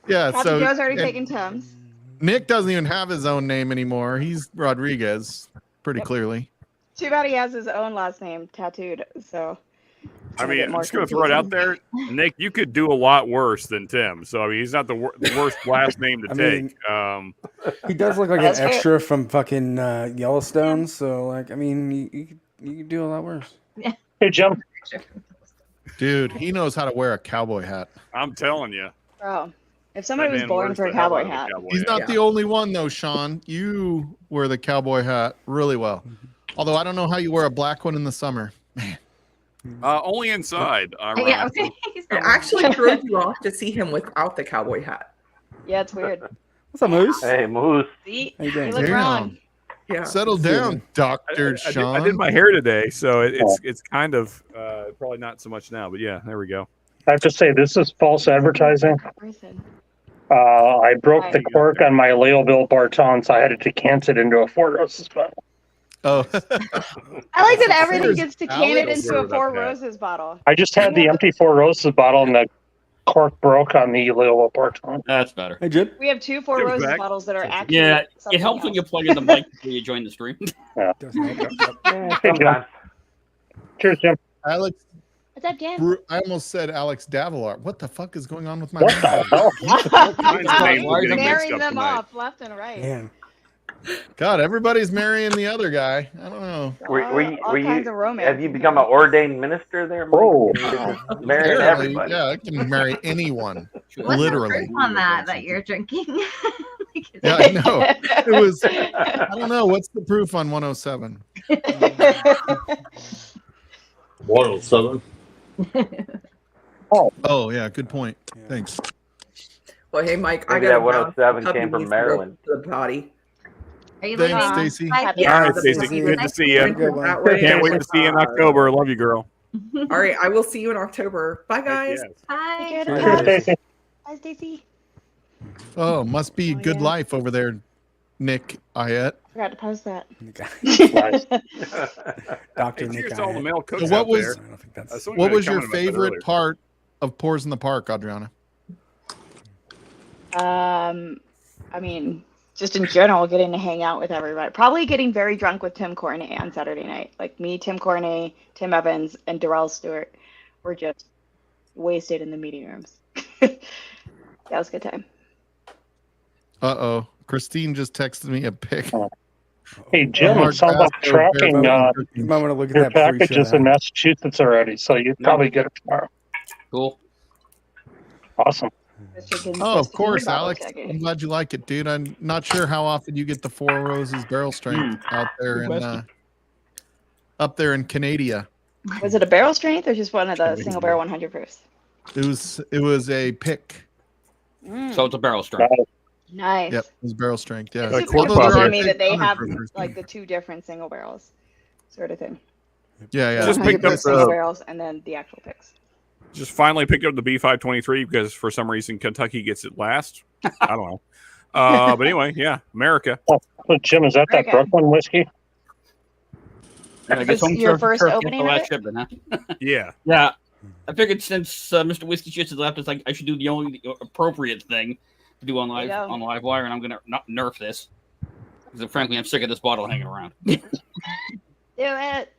Yeah, Captain so Joe's already and taking Tim's. Nick doesn't even have his own name anymore. He's Rodriguez, pretty clearly. Too bad he has his own last name tattooed. So I mean, get I'm more just going to throw it out there. Nick, you could do a lot worse than Tim. So, I mean, he's not the worst last name to I take. mean, He does look like That's an fair. extra from fucking Yellowstone. So, like, I mean, you could do a lot worse. Hey, Jim. Dude, he knows how to wear a cowboy hat. I'm telling you. bro, if somebody That was man born wears for a the hell cowboy out of a hat, cowboy He's hat. not the only one though, Sean. You wear the cowboy hat really well. Although I don't know how you wear a black one in the summer. Only inside. Yeah, ironically. okay. He's It not actually throws you off to see him without the cowboy hat. yeah, it's weird. What's up, Moose? Hey, Moose. See, How you doing? you look Damn. wrong. Yeah. Settle See you, down, man. Dr. I Sean. did my hair today, so it's kind of probably not so much now, but yeah, there we go. I have to say, this is false advertising. Person. I broke the Hi. cork on my Leoville Barton, so I had to decant it into a Four Roses bottle. Oh, I like that everything There's gets decanted Alex into a with that Four hat. Roses bottle. I just had the empty Four Roses bottle, and the cork broke on the Leoville Barton. That's better. Hey, Jib. We have two Four Jim's Roses back. bottles that are actually Yeah, something it helps when you else. plug in the mic before you join the stream. Yeah, Hey, Jim. sometimes. Cheers, Jim. Alex. What's up, Jim? I almost said Alex Davilar. What the fuck is going on with my What the hell? Kinds of names are getting mixed Marrying up them tonight. off left and right. Man. God, everybody's marrying the other guy. I don't know. All kinds of romance. Have you become an ordained minister there, Mike? Oh. You're marrying Apparently, everybody. yeah, I can marry anyone. What's Literally. the proof on that you're drinking? Like, is Yeah, I know. It was, I don't know. What's the proof on 107? 107. Oh, yeah, good point. Thanks. Well, hey, Mike, I Maybe got that 107 puppy came from needs to go Maryland. to the potty. Are you Thanks, leaving? Stacy. Bye. Yeah, All right, the Stacey, puppy good to needs see you. to go that way. Can't wait to see you in October. Love you, girl. All right, I will see you in October. Bye, guys. Yes. Bye. Cheers, Stacy. Hi, Stacy. Oh, must be Oh, good yeah. life over there, Nick Ayet. Forgot to post that. Nice. Dr. Hey, Nick. cheers to all the Ayat. male cooks So what out was- there. I don't think that's. Someone What made a was your comment about that favorite earlier. part of Pours in the Park, Adriana? I mean, just in general, getting to hang out with everybody. Probably getting very drunk with Tim Corney on Saturday night. Like me, Tim Corney, Tim Evans, and Darrell Stewart were just wasted in the meeting rooms. That was a good time. Uh-oh. Christine just texted me a pic. Hey, Jim, Mark it sounds like Basco, tracking You might want to look at your that before you package show is in that. Massachusetts already, so you probably get it tomorrow. Cool. Awesome. Oh, of course, Alex. I'm glad you like it, dude. I'm not sure how often you get the Four Roses barrel strength out there in up there in Canada. Was it a barrel strength or just one of the single barrel 100 proofs? It was a pick. So it's a barrel strength. Nice. Yep, it was barrel strength. Yeah. It's Like super cork confusing pop, to me that they 100 have proofers. like the two different single barrels, sort of thing. Yeah. Just 100 picked up proof single the- barrels and then the actual picks. Just finally picked up the B523 because for some reason Kentucky gets it last. I don't know. But anyway, yeah, America. Oh, Jim, is that America. Brooklyn whiskey? I guess This is your first opening of it? Shipment, huh? Yeah. Yeah. I figured since Mr. Whiskey Shits has left, it's like I should do the only appropriate thing to do on There you go. live wire, and I'm gonna not nerf this because frankly I'm sick of this bottle hanging around. Do it.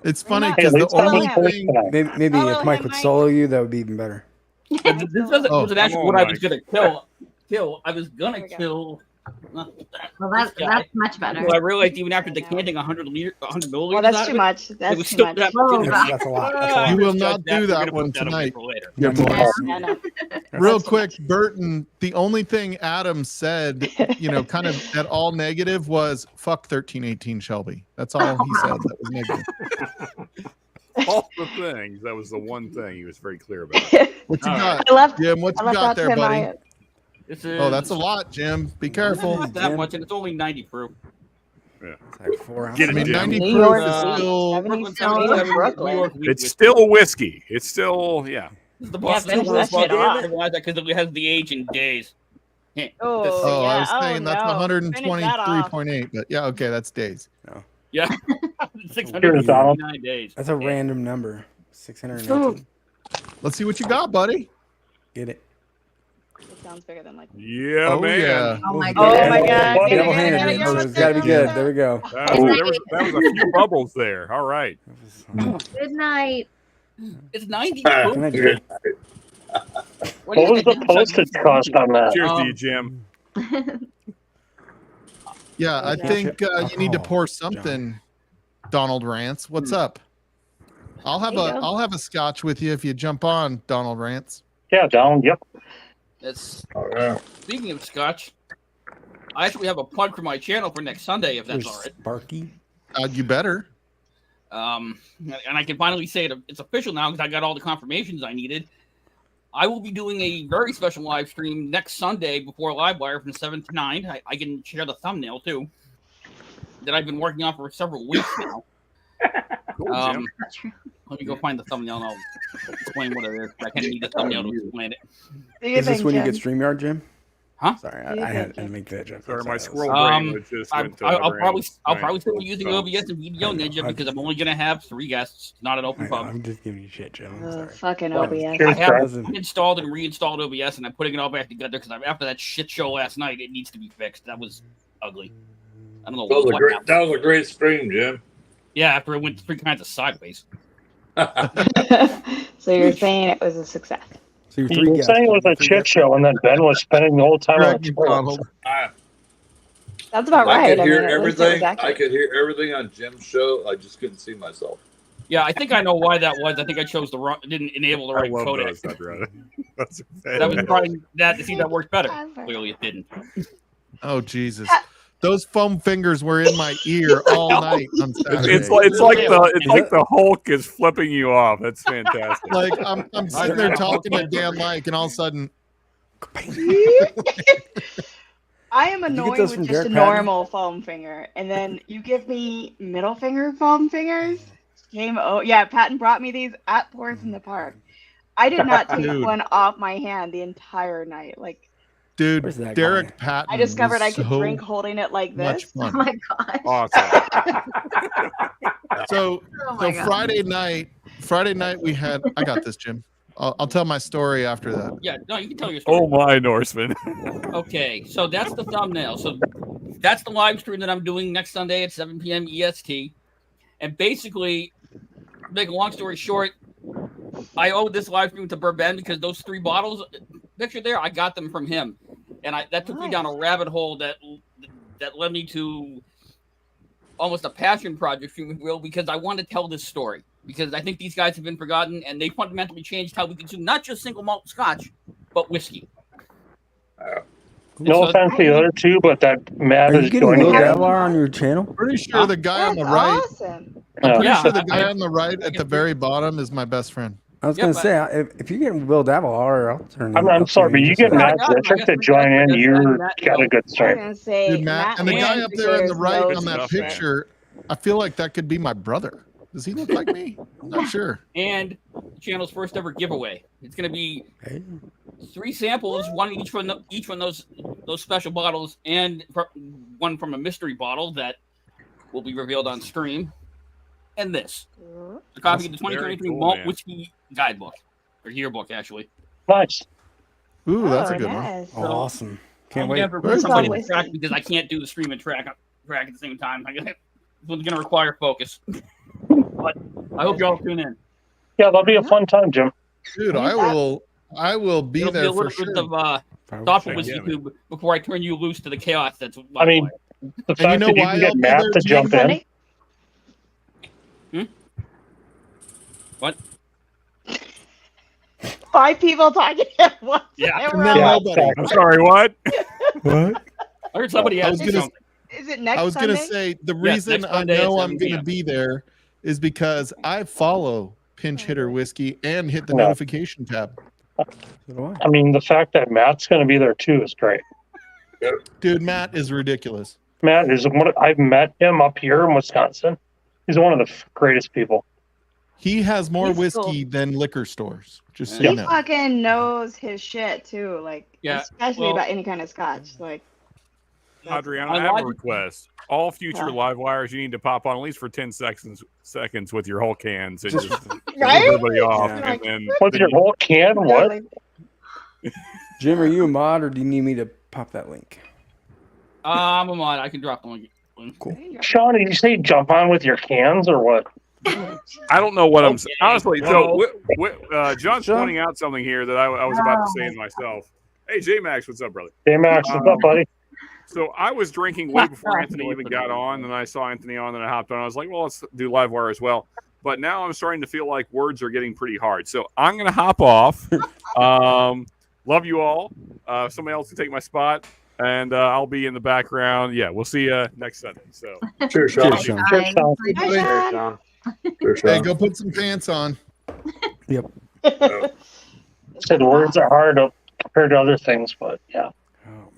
It's Why funny not? because Hey, the let's have only him first thing. tonight. Maybe Follow if Mike him, would Mike. solo you, that would be even better. But this wasn't Oh, wasn't actually come what on, I was Mike. gonna kill. I was gonna There we go. kill. Well, this guy. that's much better. Well, I realized even after I know. decanting 100 milliliters Well, out that's of too it, much. it That's was too still much. that. Whoa, That's a lot. That's a lot. You will misjudged not do We're that gonna one put away tonight. for later. Yeah, That's boys. Yeah, no. Real That's too quick, much. Burton, the only thing Adam said, kind of at all negative was fuck 1318 Shelby. That's all he said that was negative. All the things. That was the one thing he was very clear about. What you All got, I left. Jim? What I you left got out there, Tim buddy? Hyatt. This is, Oh, that's a lot, Jim. Be careful. Not that much, and it's only 90 proof. It's like 4 ounces. Get I it, mean, Jim. 90 New proof York is City. still. 77 Brooklyn. It's still whiskey. It's still, yeah. This is the Yeah, Boston finish that Screw shit off. I realize that because it has the age in days. Oh, Oh, yeah. I was saying that's no. Finish that off. 123.8, but yeah, okay, that's days. Yeah. Here's Donald. 659 days. That's a random number. 619. Let's see what you got, buddy. Get it. It sounds bigger than like. Yeah, Oh, man. yeah. Oh my Oh god. my god. Double handed. So it's got to be good. There we go. That was a few bubbles there. All right. Good night. It's 90 Can proof. I drink? What do you What was think? the postage cost on that? Cheers to you, Jim. Yeah, I Okay. think you need to Oh, pour something. Donald Rance, what's up? I'll have There you go. I'll have a scotch with you if you jump on, Donald Rance. Yeah, Donald. Yep. That's, Oh, yeah. speaking of scotch, I actually have a plug for my channel for next Sunday, if that's all right. Sparky. You better. And I can finally say it's official now because I got all the confirmations I needed. I will be doing a very special live stream next Sunday before Livewire from 7 to 9. I can share the thumbnail too that I've been working on for several weeks now. Cool, Jim. Let me go find the thumbnail and I'll explain what it is. I kind of need the thumbnail to explain it. Do you Is this think, when you Jim? get StreamYard, Jim? Huh? Sorry, Do you I had think- to make that joke. Sorry, my Sorry, squirrel Um, brain was just I'll went to probably Right. still be using OBS and Video Ninja because I'm only gonna have 3 guests, not an open I know, pub. I'm just giving you shit, Jim. I'm sorry. Fucking What? OBS. I Here's have Brad. Doesn't- installed and reinstalled OBS, and I'm putting it all back together because after that shit show last night, it needs to be fixed. That was ugly. I don't know what happened. That was a great stream, Jim. Yeah, after it went 3 kinds of sideways. So you're saying it was a success? So you're You 3 were guests. saying it was a Three shit guests. show, and then Ben was spending the whole time on Correct, the toilet. Donald. That's about I right. could I hear mean, at least it was everything. I accurate. could hear everything on Jim's show. I just couldn't see myself. Yeah, I think I know why that was. I think I chose the wrong, didn't enable the I right love codec. those. I'd rather. That's That was probably that to see that worked better. Ever. Clearly, it didn't. Oh Jesus. Those foam fingers were in my ear all night on Saturday. It's like the Hulk is flipping you off. That's fantastic. Like I'm sitting there talking to Dan Mike, and all of a sudden, I am you get annoyed those with from just a Derek Patton? normal foam finger, and then you give me middle finger foam fingers. Yeah, Patton brought me these at Forest in the Park. I did not take Dude. one off my hand the entire night. Like dude, Where's that Derek guy? Patton. I discovered I was could so drink holding it like much this. Oh fun. my gosh. Awesome. So, Oh my so God. Friday night we had. I got this, Jim. I'll tell my story after that. Yeah, no, you can tell your story. Oh my, Norseman. Okay, so that's the thumbnail. So that's the live stream that I'm doing next Sunday at 7 p.m. EST. And basically, to make a long story short, I owe this live stream to Bourbon because those 3 bottles pictured there, I got them from him. And that took me down a rabbit hole that led me to almost a passion project, if you will, because I want to tell this story. Because I think these guys have been forgotten, and they fundamentally changed how we consume not just single malt scotch, but whiskey. No So- offense to the other 2, but that Matt Are you is getting joining Will us. Davar on your channel? Pretty sure the guy on That's the right. awesome. Pretty Yeah, sure the I- guy on the right at the very bottom is my best friend. I was Yeah, gonna but- say if you're getting Will Davar, I'll turn. I'm sorry, but you get Yeah, Matt I got- Richard I to got- join in. I You got- got a good I was start. gonna say Dude, Matt, and the guy up there on the right on that picture, I feel like that could be my brother. Does he look like me? I'm not sure. And the channel's first ever giveaway. It's going to be 3 samples, one each one of those special bottles, and one from a mystery bottle that will be revealed on stream. And this, a copy of the 2023 Malt Whiskey Guidebook or Yearbook, actually. Nice. Ooh, that's a good one. Oh, awesome! Can't I'm wait. gonna put somebody to track because I can't do the stream and track at the same time. It's going to require focus. But I hope you all tune in. Yeah, that'll be a fun time, Jim. Dude, I will be It'll there be a for little sure. bit of thoughtful with YouTube before I turn you loose to the chaos that's. I mean, the fact that you can get Matt to jump in. What? 5 people talking at once. Yeah. And we're all like, I'm sorry, what? What? I heard somebody ask you something. Is it next I was Sunday? going to say the Yes, reason next I Monday at know 7 I'm going to p.m. be there is because I follow Pinch Hitter Whiskey and hit the No. notification tab. I mean, the fact that Matt's going to be there too is great. Dude, Matt is ridiculous. Matt is I've met him up here in Wisconsin. He's one of the greatest people. He has more He's whiskey cool. than liquor stores. Just so you He know. fucking knows his shit too, like especially about any kind of scotch. Like Adriana, I have a request. All future live wires, you need to pop on at least for 10 seconds with your whole cans and just Right? everybody off. Yeah. And then With your whole can? What? Jim, are you a mod or do you need me to pop that link? I'm a mod. I can drop the link. Cool. Sean, did you say jump on with your cans or what? I don't know what I'm saying. Honestly, so No. John's pointing out something here that I was about to say in myself. Hey, J-Max, what's up, brother? Hey, Max, what's up, buddy? So I was drinking way before Anthony even got on, and I saw Anthony on, and I hopped on. I was like, well, let's do Livewire as well. But now I'm starting to feel like words are getting pretty hard. So I'm going to hop off. Love you all. Somebody else can take my spot, and I'll be in the background. Yeah, we'll see you next Sunday. So Cheers, Sean. Cheers, Sean. Cheers, Sean. Cheers, Sean. Cheers, Hey, Sean. go put some pants on. Yep. Said words are hard compared to other things, but yeah.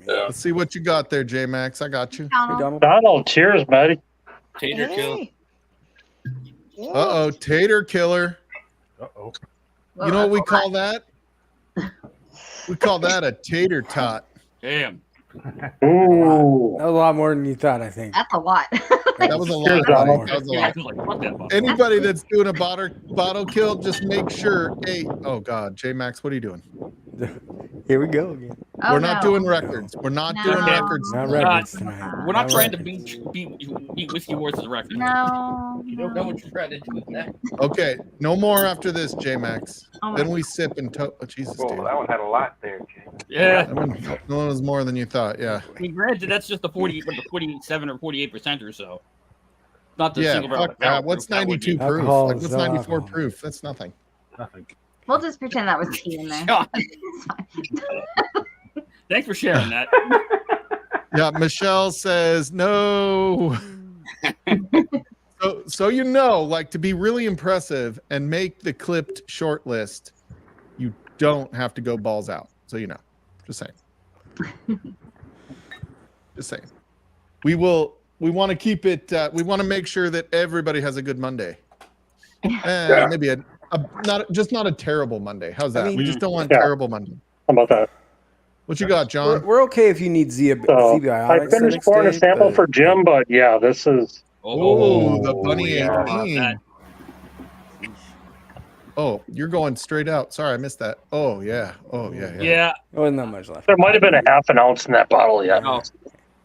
Let's see what you got there, J Max. I got you. Donald, cheers, buddy. Tater kill. Uh-oh, tater killer. Uh-oh. You know what we call that? We call that a tater tot. Damn. Ooh. That was a lot more than you thought, I think. That's a lot. That was a lot. Cheers, Donald. That was a Yeah, I lot. was like, fuck that bottle. Anybody that's doing a bottle kill, just make sure. Hey, oh God, J Max, what are you doing? Here we go again. Oh, We're not no. doing records. We're not No. doing records. Not tonight. records tonight. We're not trying to records. beat Whiskey Wars' record. No. You don't know what you're trying to do with that. Okay, no more after this, J Max. Oh my Then we sip and oh, Jesus, Well, dude. that one had a lot there, Jay. Yeah. That one was more than you thought. Yeah. I mean, granted, that's just the 47 or 48% or so. Not the Yeah. single Fuck barrel. that. What's That would 92 be- proof? Alcohol Like, is what's no 94 alcohol. proof? That's nothing. Nothing. We'll just pretend that was tea in there. God. It's fine. Thanks for sharing that. Yeah, Michelle says no. So you know, like to be really impressive and make the clipped short list, you don't have to go balls out. So you know, just saying. Just saying. We want to keep it. We want to make sure that everybody has a good Monday. Maybe not a terrible Monday. How's that? I mean- We just don't want Yeah. terrible Monday. How about that? What you got, John? We're okay if you need So, I ZBiotics. finished pouring a sample for Jim, but yeah, this is. Oh, the bunny yeah. 18. Oh, you're going straight out. Sorry, I missed that. Oh yeah. Oh yeah. Yeah. Yeah. There wasn't that much left. There might have been a half an ounce in that bottle yet. Oh.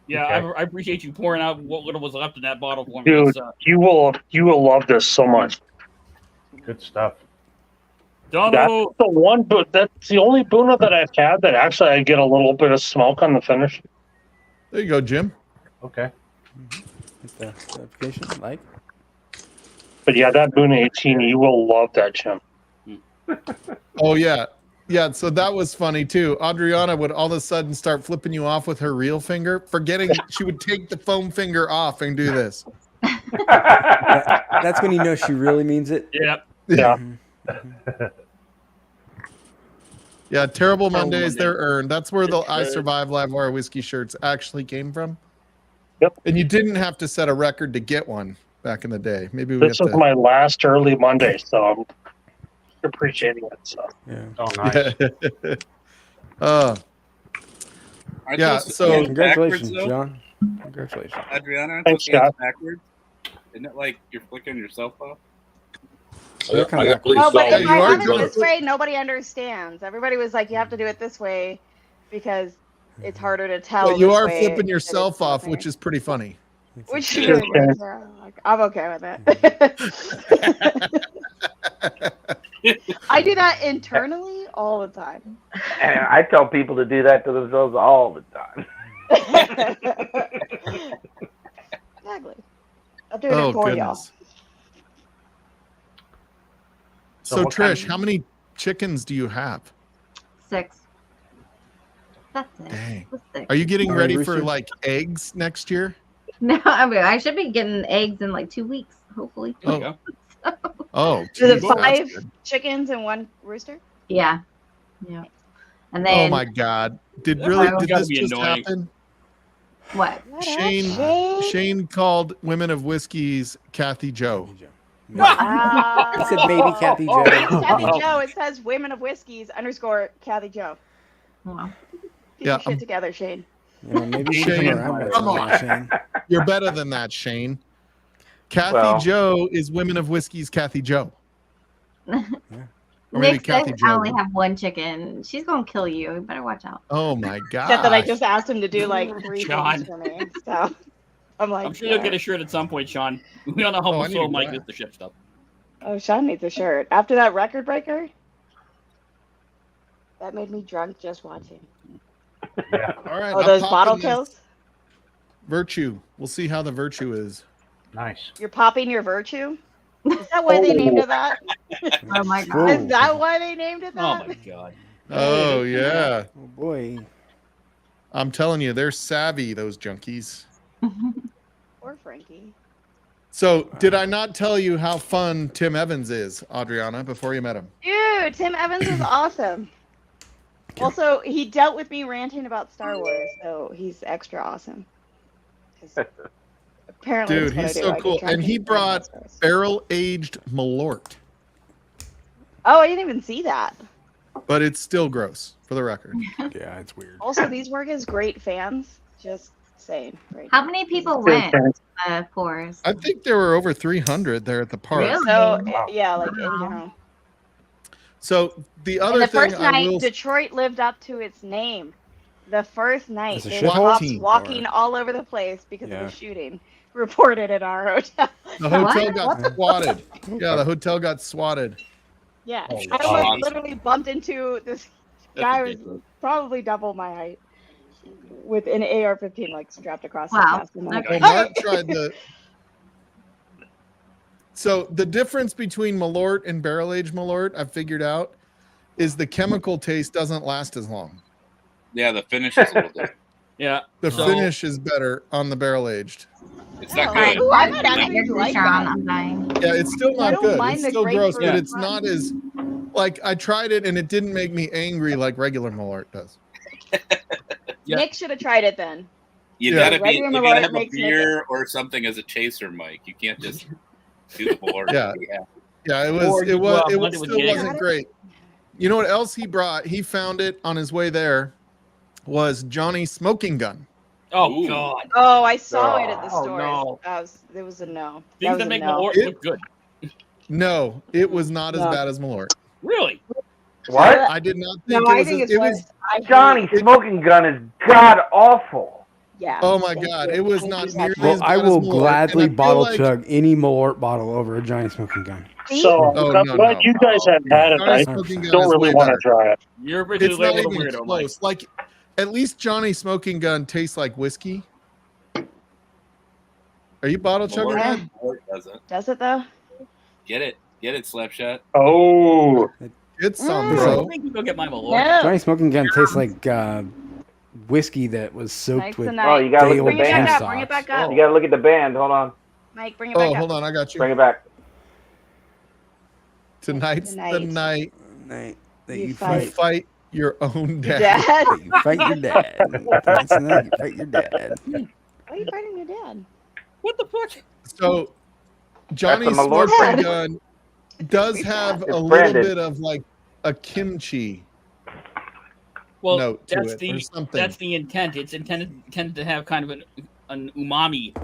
Yeah, Okay. I appreciate you pouring out what little was left in that bottle for me. Dude, It's, you will love this so much. Good stuff. That's Donald. the one, but that's the only Buna that I've had that actually I get a little bit of smoke on the finish. There you go, Jim. Okay. Hit the notification, like. But yeah, that Buna 18, you will love that, Jim. Oh yeah. Yeah, so that was funny too. Adriana would all of a sudden start flipping you off with her real finger, forgetting she would take the foam finger off and do this. That's when you know she really means it. Yeah. Yeah. Yeah, terrible Mondays, they're earned. That's where the I Survive Live Wire whiskey shirts actually came from. Yep. And you didn't have to set a record to get one. back in the day. Maybe we This have is to. my last early Monday, so I'm appreciating it. So. Yeah. Oh, nice. Aren't Yeah, those so- hands Congratulations, backwards, though? John. Congratulations. Adriana, aren't Thanks, those hands Scott. backwards? Isn't it like you're flicking yourself off? They're kinda I got pretty Oh, but solid. if you I are have it doing this it. way, nobody understands. Everybody was like, you have to do it this way because it's harder to tell. But you this are way flipping that yourself it's not off, there. which is pretty funny. Which Cheers, you Ken. I'm okay with it. I do that internally all the time. And I tell people to do that to themselves all the time. Exactly. I'm doing Oh it for goodness. So So what kind Trish, how many chickens do you have? 6. That's it. Dang. That's 6. Are you getting All right, ready for Rooster. like eggs next year? No, I mean I should be getting eggs in like 2 weeks, hopefully. There you go. Oh, Is geez, it that's 5 good. chickens and 1 rooster? Yeah. Yeah. And Oh then my God! Did That really? part's Did gotta this be just annoying. happen? what? What Shane- up, Shane? Shane called Women of Whiskey's Kathy Joe. He said maybe Kathy Joe. Kathy Joe. It says Women of Whiskeys _ Kathy Joe. Wow. Get Yeah, your shit together, Shane. You know, maybe Shane, come on, Shane. You're better than that, Shane. Kathy Well- Joe is Women of Whiskey's Kathy Joe. Or maybe Nick says Kathy I Joe. only have 1 chicken. She's gonna kill you. You better watch out. Oh my Except that I God! just asked him to do like 3 John. things for me. So I'm like, I'm sure you'll get a shirt at some point, Sean. We don't know how Oh, I much need slow to Mike go is to ship stuff. Oh, Sean needs a shirt. After that record breaker, that made me drunk just watching. All right. Oh, I'm those popping bottle this kills? Virtue. We'll see how the virtue is. Nice. You're popping your virtue? Is that why they named it that? Oh my Whoa. god. Is that why they named it Oh that? my god. Oh yeah. Oh boy. I'm telling you, they're savvy, those junkies. Or Frankie. So, did I not tell you how fun Tim Evans is, Adriana, before you met him? Dude, Tim Evans is awesome. Also, he dealt with me ranting about Star Wars, so he's extra awesome. 'Cause apparently, Dude, that's what I he's do. so I get cool. drunk And he rant about brought Star Wars. barrel-aged Malort, Oh, I didn't even see that. but it's still gross, for the record. Yeah, it's weird. Also, these work as great fans. Just saying. Right How now. many people Cheers, went? Ken. Pours. I think there were over 300 there at the park. Really? So yeah, like in Wow. general. So the And other the thing first I night, will Detroit lived up to its name. The first night, It's a they shithole cops team. walking all over the place because Yeah. of the shooting reported at our hotel. the hotel What? got swatted. Yeah, the hotel got swatted. Yeah, Oh, I wow. almost literally bumped into this guy who was ridiculous. probably double my height with an AR-15 like strapped across Wow. his chest. I'm like, Okay. Well, Mark tried the. So the difference between Malort and barrel-aged Malort, I've figured out, is the chemical taste doesn't last as long. Yeah, the finish is a little different. Yeah. The So- finish is better on the barrel-aged. It's not Oh, good. ooh, I might Get actually your like Sean, that. I'm dying. Yeah, it's still I not don't good. mind It's the still gross, but grapefruit it's one. not as like I tried it and it didn't make me angry like regular Malort does. Yeah. Nick should have tried it then. You Yeah. gotta Regular you Malort gotta have a makes me beer or something as a chaser, Mike. You can't just do the board. Yeah. Yeah, it was Or it you, was it blend it with still Jaeger. wasn't great. You know what else he brought? He found it on his way there was Johnny Smoking Gun. Oh Ooh. god. Oh, I saw it at the Oh, store. no. It was a no. Things was that a make no. Malort It- look good. No, it was not as No. bad as Malort. Really? What? I did not think No, it I was. think it's It worse. was. I Johnny hate- Smoking Gun is god awful. Yeah. Oh my thank God! you. It was Thank not you, nearly Zach. as Well, bad I will as Malort, gladly and I feel bottle like chug any Malort bottle over a Johnny Smoking Gun. See? So Oh, I'm no, glad no. you guys have had it. Johnny I Smoking Gun don't is really way want to better. try it. You're officially It's not labeled a even weirdo, Mike. close. Like, at least Johnny Smoking Gun tastes like whiskey. Are you bottle chugging Yeah. that? Malort doesn't. Does it though? Get it, Slapshot. Oh, It's some, Mm. I bro. think you go get my Malort. No. Johnny Smoking Gun tastes like whiskey that was soaked Nice with tonight. Oh, you gotta day look old at Bring the it back band. up. Bring it back up. You gotta look at the band. Hold on. Mike, bring it back Oh, up. hold on, I got you. Bring it back. Tonight's the Tonight. night that You you you fight. fight your own Your dad. dad. that you fight your dad. That's the night you fight your dad. Why are you fighting your dad? What the fuck? So Johnny's Malort smoking brand. gun does have It's a little branded. bit of like a kimchi Well, note to that's it the or something. that's the intent. It's intended to have kind of an umami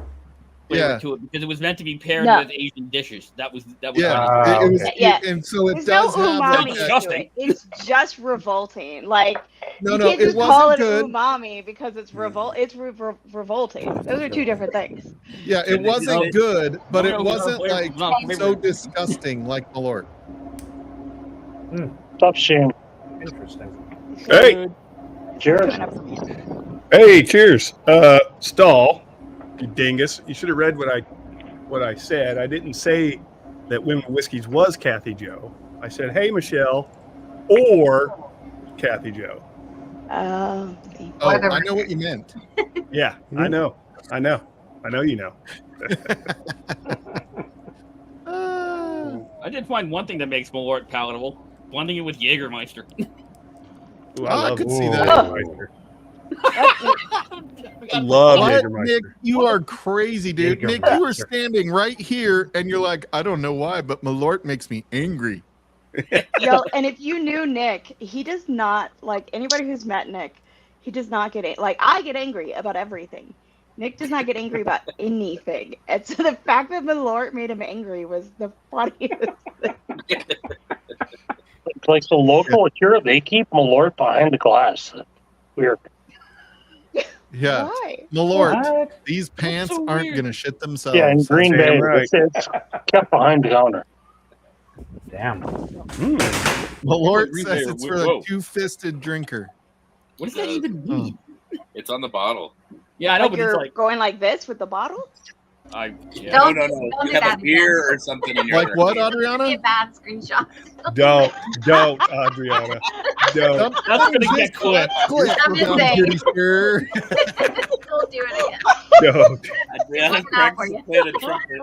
flavor Yeah. to it because it was meant to be paired No. with Asian dishes. That was Yeah, what it was, Yeah. and so it There's does no have umami like to that. disgusting. it. It's just revolting. Like No, you no, can't it just call wasn't it good. umami because it's revolting. Those are two different things. Yeah, it wasn't good, but it No, wasn't flavor- like not so flavor. disgusting like Malort. Tough shame. Interesting. Hey. Cheers. Hey, cheers. Stahl, you dingus. You should have read what I said. I didn't say that Women Whiskeys was Kathy Joe. I said, hey, Michelle, or Kathy Joe. Okay. Oh, I know what you meant. Yeah, I know. I know you know. I did find one thing that makes Malort palatable: blending it with Jägermeister. Ooh, I could see that. Jägermeister. I love What, Jägermeister. Nick? You are crazy, dude. Nick, you were standing right here, and you're like, I don't know why, but Malort makes me angry. Yo, and if you knew Nick, he does not like anybody who's met Nick. He does not get like I get angry about everything. Nick does not get angry about anything, and so the fact that Malort made him angry was the funniest thing. Like so local here, they keep Malort behind the glass. Weird. Yeah. Why? Malort, What? these pants so aren't weird. going to shit themselves. Yeah, in Green damn Bay, right. it's kept behind the counter. Damn. Malort Green says Bay, it's for whoa. a two-fisted drinker. What does that even mean? It's on the bottle. Yeah, I know, Like but you're it's like going like this with the bottle? yeah. Don't- No. don't You do have that a beer again. or something in your Like other what, hand. Be a Adriana? bad screenshot. Don't, Adriana. Don't. That's gonna get clipped. I'm just I'm saying. pretty sure. Don't do it again. Don't. Adriana Looking out for Craig's you. played a trumpet.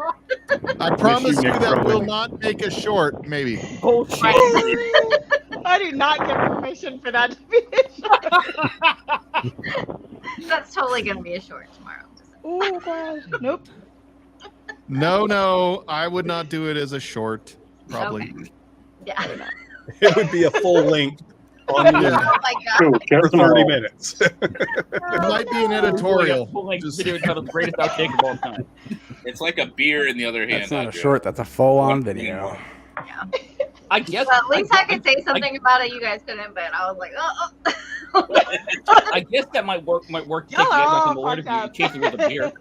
I promise you Nick that Croman. will not make a short, maybe. Bullshit. I do not get permission for that to be a short. That's totally gonna be a short tomorrow. Oh gosh. Nope. No, I would not do it as a short, probably. Yeah. It would be a full length on the Yeah. Oh my god. Dude, get for them 30 all. minutes. It might be an editorial. Full-length Just- video titled "The Greatest Outtake of All Time." It's like a beer in the other hand. That's not a Adriana. short. That's a full-on One video. Yeah. I guess. Well, at least I could say something about it. You guys couldn't, but I was like, I guess that might work. Might work to Y'all take the are edge all off the Malort if fucked you up. chase it with a beer.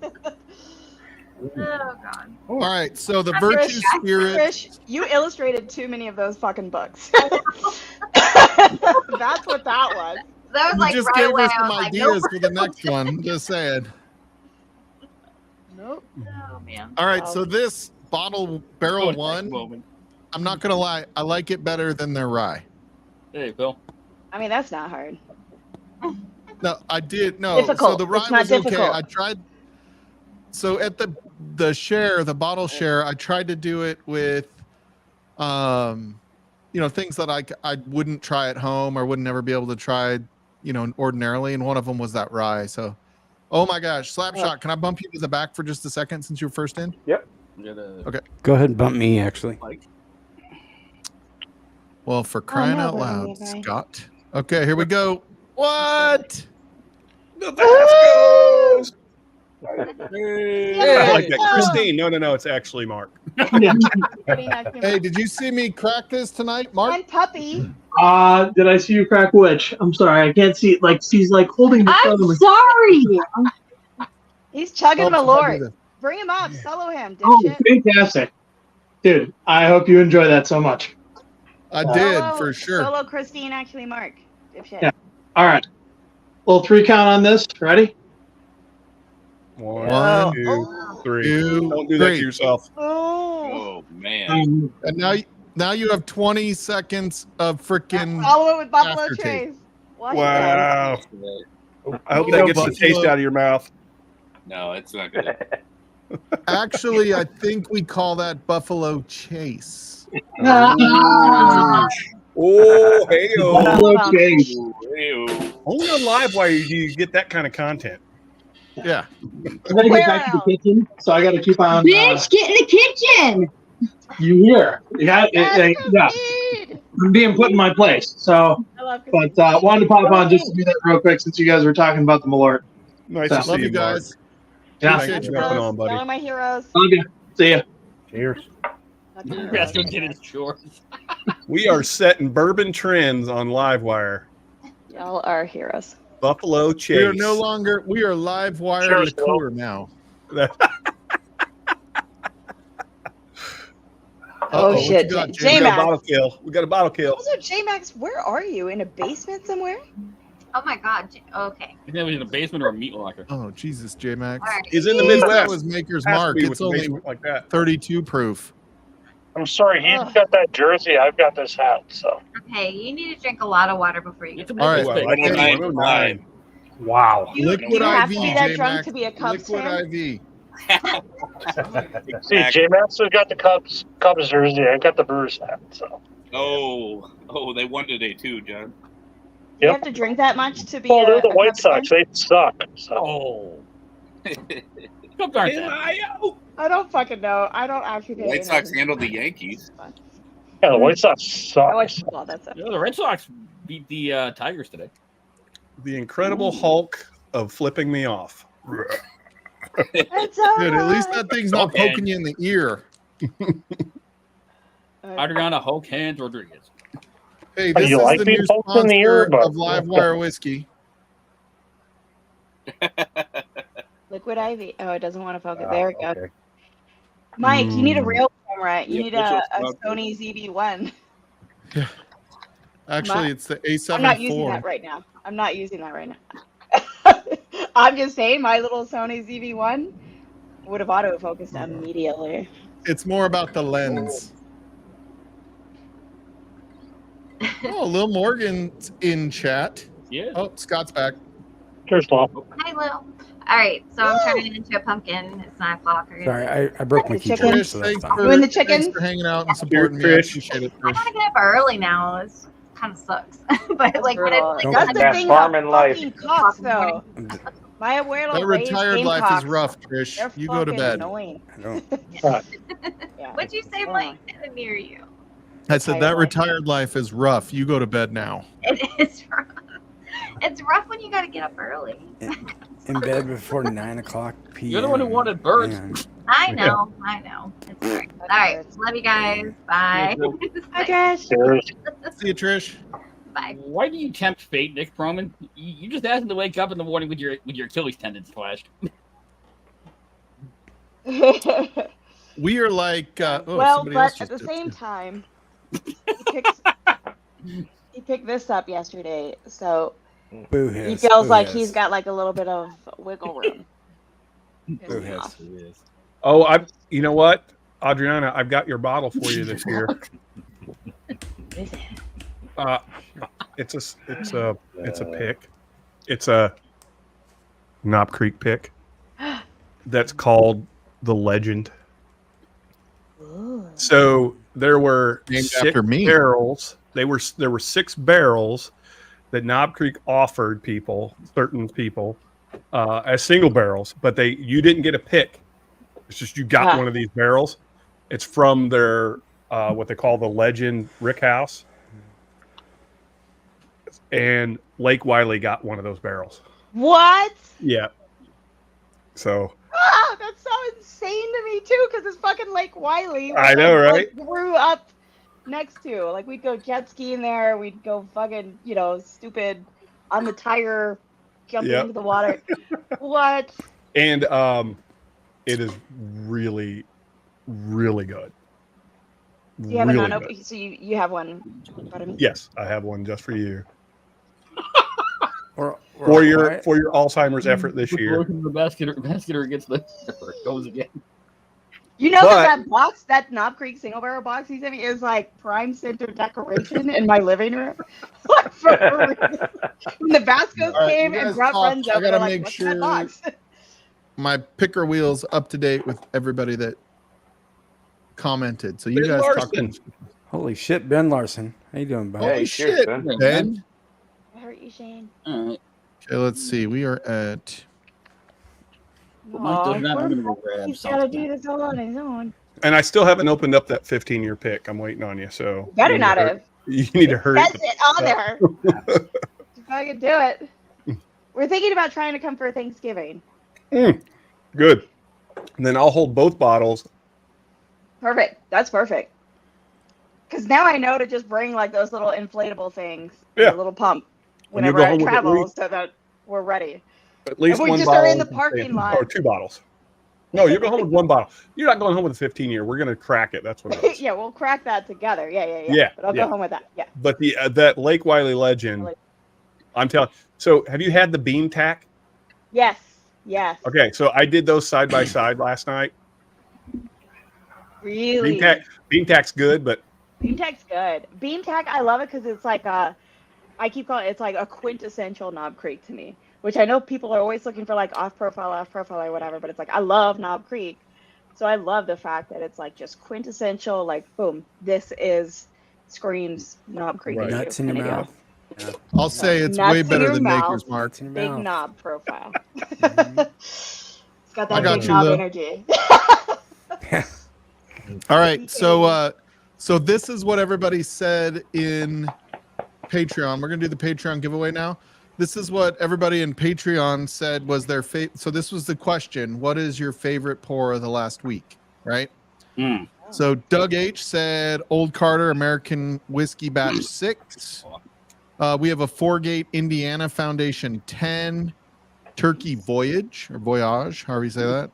oh god. All right, so the Chris, virtue spirit. Trish, you illustrated too many of those fucking books. That's what that was. That was You like just right gave away. us I some was like, ideas nope. for the next one. Just saying. Nope. Oh man. All right, so this bottle barrel one, Moment. I'm not gonna lie, I like it better than their rye. Hey, Bill. I mean, that's not hard. No, I did no. So Difficult. the rye It's not was okay. difficult. I tried. So at the share, the bottle share, I tried to do it with, things that I wouldn't try at home or would never be able to try, ordinarily. And one of them was that rye. So, oh my gosh, Slapshot, can I bump you to the back for just a second since you're first in? Yep. Okay. Go ahead and bump me, actually. Well, for crying no, out but loud, anyway. Scott. Okay, here we go. What? The Vascos! Yeah, I like that. no. Christine. No, it's actually Mark. Hey, did you see me crack this tonight, Mark? And puppy. Did I see you crack which? I'm sorry, I can't see it. Like she's like holding the I'm phone. sorry. He's chugging Oh, Malort. Bring him up. Solo him. Oh, Dipshit. fantastic, dude! I hope you enjoy that so much. I did, Solo- for sure. Solo Christine, actually, Mark. Dipshit. Yeah. All right, little 3 count on this. Ready? 1, Oh. 2, 3. Two, Don't do that to three. yourself. Oh. Oh man. And now you have 20 seconds of freaking. Follow it with Buffalo aftertaste. Trace. Watch Wow. I hope No, that gets the Buffalo. taste out of your mouth. No, it's not good. Actually, I think we call that Buffalo Chase. Oh, hey, Buffalo Chase. Ew. only on live wire do you get that kind of content. Yeah. I gotta get back to the kitchen, so I gotta keep on. Bitch, get in the kitchen. You hear? Yeah. I'm being put in my place. So, but wanted to pop on just to do that real quick since you guys were talking about the Malort. Nice So, to see Love you you guys. Yeah. Appreciate you jumping on, buddy. Y'all are my heroes. Okay. See ya. Cheers. That's gonna get his chores. We are setting bourbon trends on Livewire. Y'all are heroes. Buffalo Chase. We are no longer. We are live wire Cheers, liqueur now. Oh, what shit. you got, Jay? We got a J-Max. bottle kill. We got a bottle kill. Also, J-Max, where are you? In a basement somewhere? Oh my god. Okay. Isn't that in the basement or a meat locker? Oh Jesus, J Max. All right. He's in the That Midwest. was Maker's Has to Mark. be It's with a only basement like that. 32 proof. I'm sorry, he's got that jersey. I've got this hat. So Okay, you need to drink a lot of water before you get to All right. Ooh, I like that. 109. Wow. You have to be that J drunk Max. to be a Cubs Liquid fan? IV. see, J-Max has got the Cubs jersey. I got the Brewers hat. So Oh, they won today too, John. You have to drink that much to be well, they're a the White Cubs fan? Sox. They suck. So Oh. Cubs aren't that. I don't fucking know. I don't actually pay White Sox attention. handled the Yankees. yeah, the White Sox suck. I like football. That's it. Yeah, the Red Sox beat the Tigers today. The Incredible Hulk of flipping me off. It's all Dude, at least right. that thing's not Okay. poking you in the ear. Adriana Hulk Hands Rodriguez. Hey, Oh, this you is like the being new poked in the ear, sponsor but- of Livewire Whiskey. Liquid IV. Oh, it doesn't want to focus. There we go. Okay. Mike, you need a real camera. You Yeah, need this a looks good. Sony ZV-1. Actually, it's the A7 I'm not using IV. that right now. I'm not using that right now. I'm just saying my little Sony ZV-1 would have autofocused immediately. It's more about the lens. Oh, Lil Morgan's in chat. Yeah. Oh, Scott's back. Cheers, Paul. Hi, Lil. All right, so I'm turning it into a pumpkin. It's 9 o'clock. Sorry, I broke my The keyboard. chicken. So that's Thanks fine. for, Doing the chicken? thanks for hanging out and supporting me. I Trish. appreciate it, I Trish. gotta get up early now. It's kind of sucks, but like when it's like Don't That's the That thing about farming life. fucking cops, though. My abuelo That raised retired life gamecocks. is rough, Trish. They're You go to fucking bed. Annoying. I don't. Yeah. What'd you say, Mike? I didn't hear you. I said that Retired life. retired life is rough. You go to bed now. It is rough. It's rough when you gotta get up early. In bed before 9 o'clock p.m. You're the one who wanted birds. Man. I know. It's all right. All right, love you guys. Bye. Hi, guys. Cheers. See you, Trish. Bye. Why do you tempt fate, Nick Proman? You just asked him to wake up in the morning with your Achilles tendon splashed. We are like, oh, well, somebody else but at just the did same too. time, he picked this up yesterday, so Boo he hiss. feels Boo like hiss. he's got like a little bit of wiggle room. Boo hiss. Oh, you know what, Adriana, I've got your bottle for you this year. It's a pick. It's a Knob Creek pick. That's called the Legend. So there were Named 6 after me. barrels. There were 6 barrels that Knob Creek offered certain people, as single barrels, but you didn't get a pick. It's just you got one of these barrels. It's from their what they call the Legend Rick House, and Lake Wiley got one of those barrels. What? Yeah. So Ah, that's so insane to me too, because it's fucking Lake Wiley. I know, right? Grew up next to. Like we'd go jet skiing there. We'd go fucking, stupid on the tire, jumping Yep. into the water. What? and it is really, really good. Do you have Really a non-open? good. So you have one in front of me? Yes, I have one just for you. Or For your Alzheimer's effort this year. The basket gets the goes again. You know But- that box, that Knob Creek single barrel box he sent me is like prime center decoration in my living room. For real. When the Vascos All right, came you and guys brought talk. friends I over, gotta they're like, make what's sure- that box? My picker wheel's up to date with everybody that commented. So you Ben guys Larson. talk. Holy shit, Ben Larson. How you doing, bud? Holy shit, Ben. I hurt you, Shane. All right. Okay, let's see. We are at Mike does not. I'm gonna go grab He's got to something. do this all on his own. And I still haven't opened up that 15-year pick. I'm waiting on you. So Better you need not to hurry- have. You need to hurry. That's it on there. If I could do it. We're thinking about trying to come for Thanksgiving. Good. And then I'll hold both bottles. Perfect. That's perfect. Because now I know to just bring like those little inflatable things, Yeah. the little pump, And you'll whenever go I home with at travel, least- so that we're ready. At least And we one just bottle. are in the and parking lot. Or 2 bottles. No, you're going home with 1 bottle. You're not going home with a 15-year. We're going to crack it. That's what it is. Yeah, we'll crack that together. Yeah. Yeah, But I'll yeah. go home with that. Yeah. But the that Lake Wiley Legend, I'm telling. So have you had the bean tack? Yes. Yes. Okay, so I did those side by side last night. Really. Bean tack's good, but Bean tack's good. Bean tack, I love it because it's like I keep calling it, it's like a quintessential Knob Creek to me. Which I know people are always looking for like off profile or whatever, but it's like I love Knob Creek. So I love the fact that it's like just quintessential, like boom, this screams Knob Creek. Right. Nuts in your mouth. Yeah. I'll say it's Nuts way in better your than mouth, Maker's Mark. Big knob profile. It's got that I got big you, knob Lou. energy. All right, so this is what everybody said in Patreon. We're gonna do the Patreon giveaway now. This is what everybody in Patreon said was their favorite. So this was the question: what is your favorite pour of the last week? Right. So Doug H said Old Carter American Whiskey Batch 6. We have a 4-Gate Indiana Foundation 10 Turkey Voyage or Voyage, however you say that.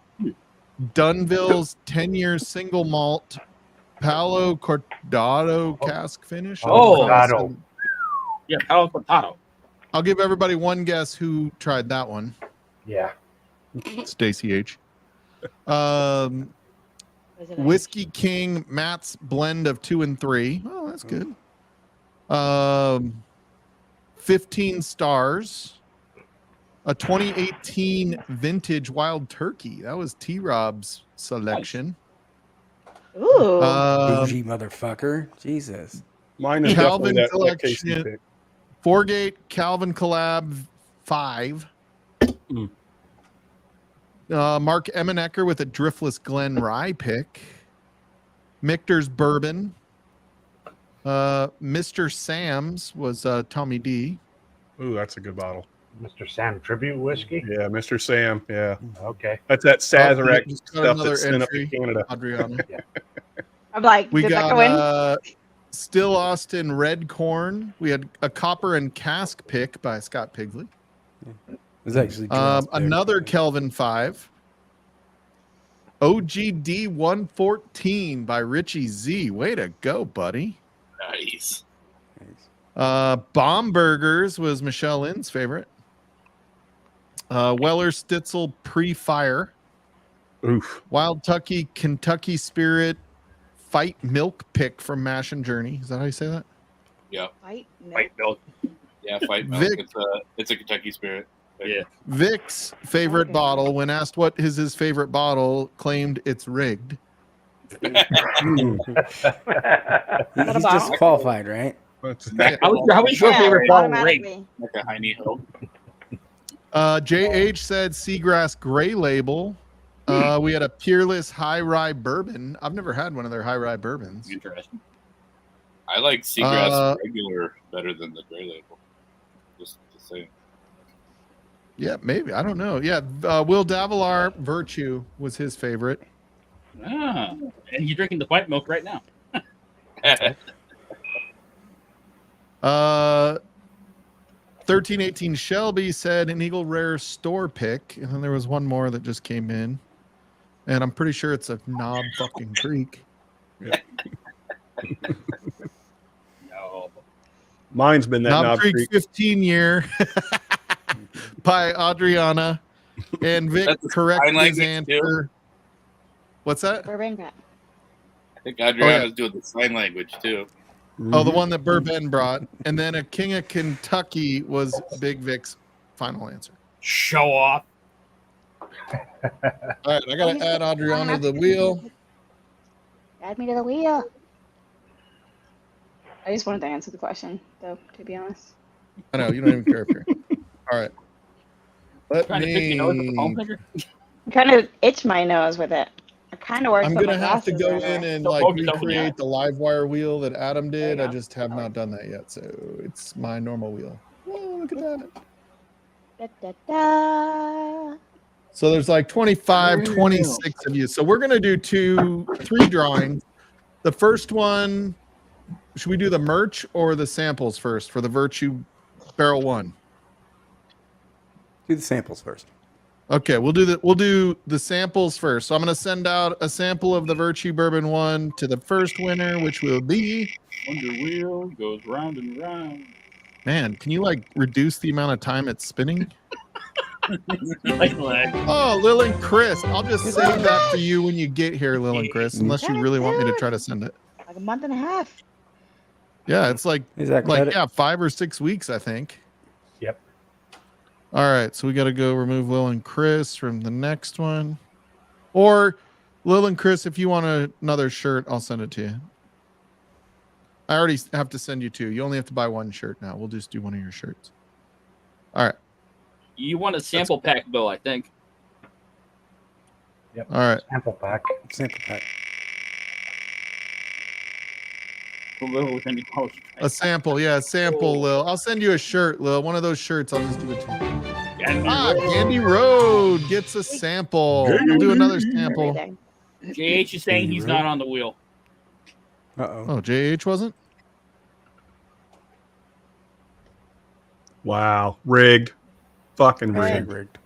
Dunville's 10-year single malt Palo Cortado cask finish. Cortado. Yeah, Palo Cortado. I'll give everybody one guess who tried that one. Yeah. Stacy H. Whiskey King Matt's blend of 2 and 3. Oh, that's good. 15 stars. A 2018 vintage wild turkey. That was T-Rob's selection. Ooh. Bougie motherfucker. Jesus. Mine is Calvin definitely that Casey collection. pick. 4-Gate Calvin Collab 5. Mark Emmenecker with a Driftless Glen Rye pick. Michter's Bourbon. Mr. Sam's was Tommy D. Ooh, that's a good bottle. Mr. Sam Tribute Whiskey? Yeah, Mr. Sam. Yeah. Okay. That's that Sazerac just got stuff another that's sent up to entry, Canada. Adriana. I'm like, We did that go got in? Still Austin Red Corn. We had a Copper and Cask pick by Scott Pigley. It's actually another Kelvin 5. OGD 114 by Richie Z. Way to go, buddy. Nice. Bomb Burgers was Michelle Lynn's favorite. Weller Stitzel Pre-Fire. Oof. Wild Tucky Kentucky Spirit Fight Milk pick from Mash and Journey. Is that how you say that? Yeah. Fight milk. Yeah, fight milk. Vic. It's a Kentucky Spirit. Yeah. Vic's favorite bottle, when asked what is his favorite bottle, claimed it's rigged. He's disqualified, right? How was your favorite bottle rigged? Like a Heine Hill. JH said Seagrass Gray Label. We had a Peerless High Rye Bourbon. I've never had one of their High Rye bourbons. Interesting. I like Seagrass regular better than the Gray Label. Just to say. Yeah, maybe. I don't know. Yeah, Will Davilar Virtue was his favorite. Ah, and you're drinking the white milk right now. 1318 Shelby said an Eagle Rare store pick, and then there was one more that just came in, and I'm pretty sure it's a Knob fucking Creek. Yeah. No. Mine's been that Knob Creek 15 year by Adriana, and Vic That's a correct sign his language, answer. too. What's that? Bourbon Cat. I think Adriana's doing the sign language too. Oh, the one that Bourbon brought, and then a King of Kentucky was Big Vic's final answer. Show off. All right, I gotta add Adriana to the wheel. Add me to the wheel. I just wanted to answer the question, though, to be honest. I know you don't even care if you're. All right. Let Trying to pick your nose with the foam me. picker? Kind of itch my nose with it. I kind of work. I'm gonna have to go in and like recreate the live wire wheel that Adam did. I just have not done that yet, so it's my normal wheel. Whoa, look at that. Da, da, da. So there's like 25, 26 of you. So we're gonna do 3 drawings. The first one, should we do the merch or the samples first for the Virtue Barrel 1? Do the samples first. Okay, we'll do the samples first. So I'm going to send out a sample of the Virtue Bourbon 1 to the first winner, which will be Wonder Wheel goes round and round. Man, can you like reduce the amount of time it's spinning? Like lag. Oh, Lil and Chris. I'll just save that for you when you get here, Lil and Chris, unless you really want me to try to send it. Like a month and a half. Yeah, it's like credit? 5 or 6 weeks, I think. Yep. All right, so we got to go remove Lil and Chris from the next one. Or Lil and Chris, if you want another shirt, I'll send it to you. I already have to send you 2. You only have to buy 1 shirt now. We'll just do one of your shirts. All right. You want a sample pack, Bill, I think. Yep. All right. Sample pack. Sample pack. A sample, yeah, a sample, Lil. I'll send you a shirt, Lil. One of those shirts, I'll just do it to you. Candy Road gets a sample. We'll do another sample. JH is saying he's not on the wheel. Uh-oh. Oh, JH wasn't? Wow. Rigged. Fucking rigged. Rigged.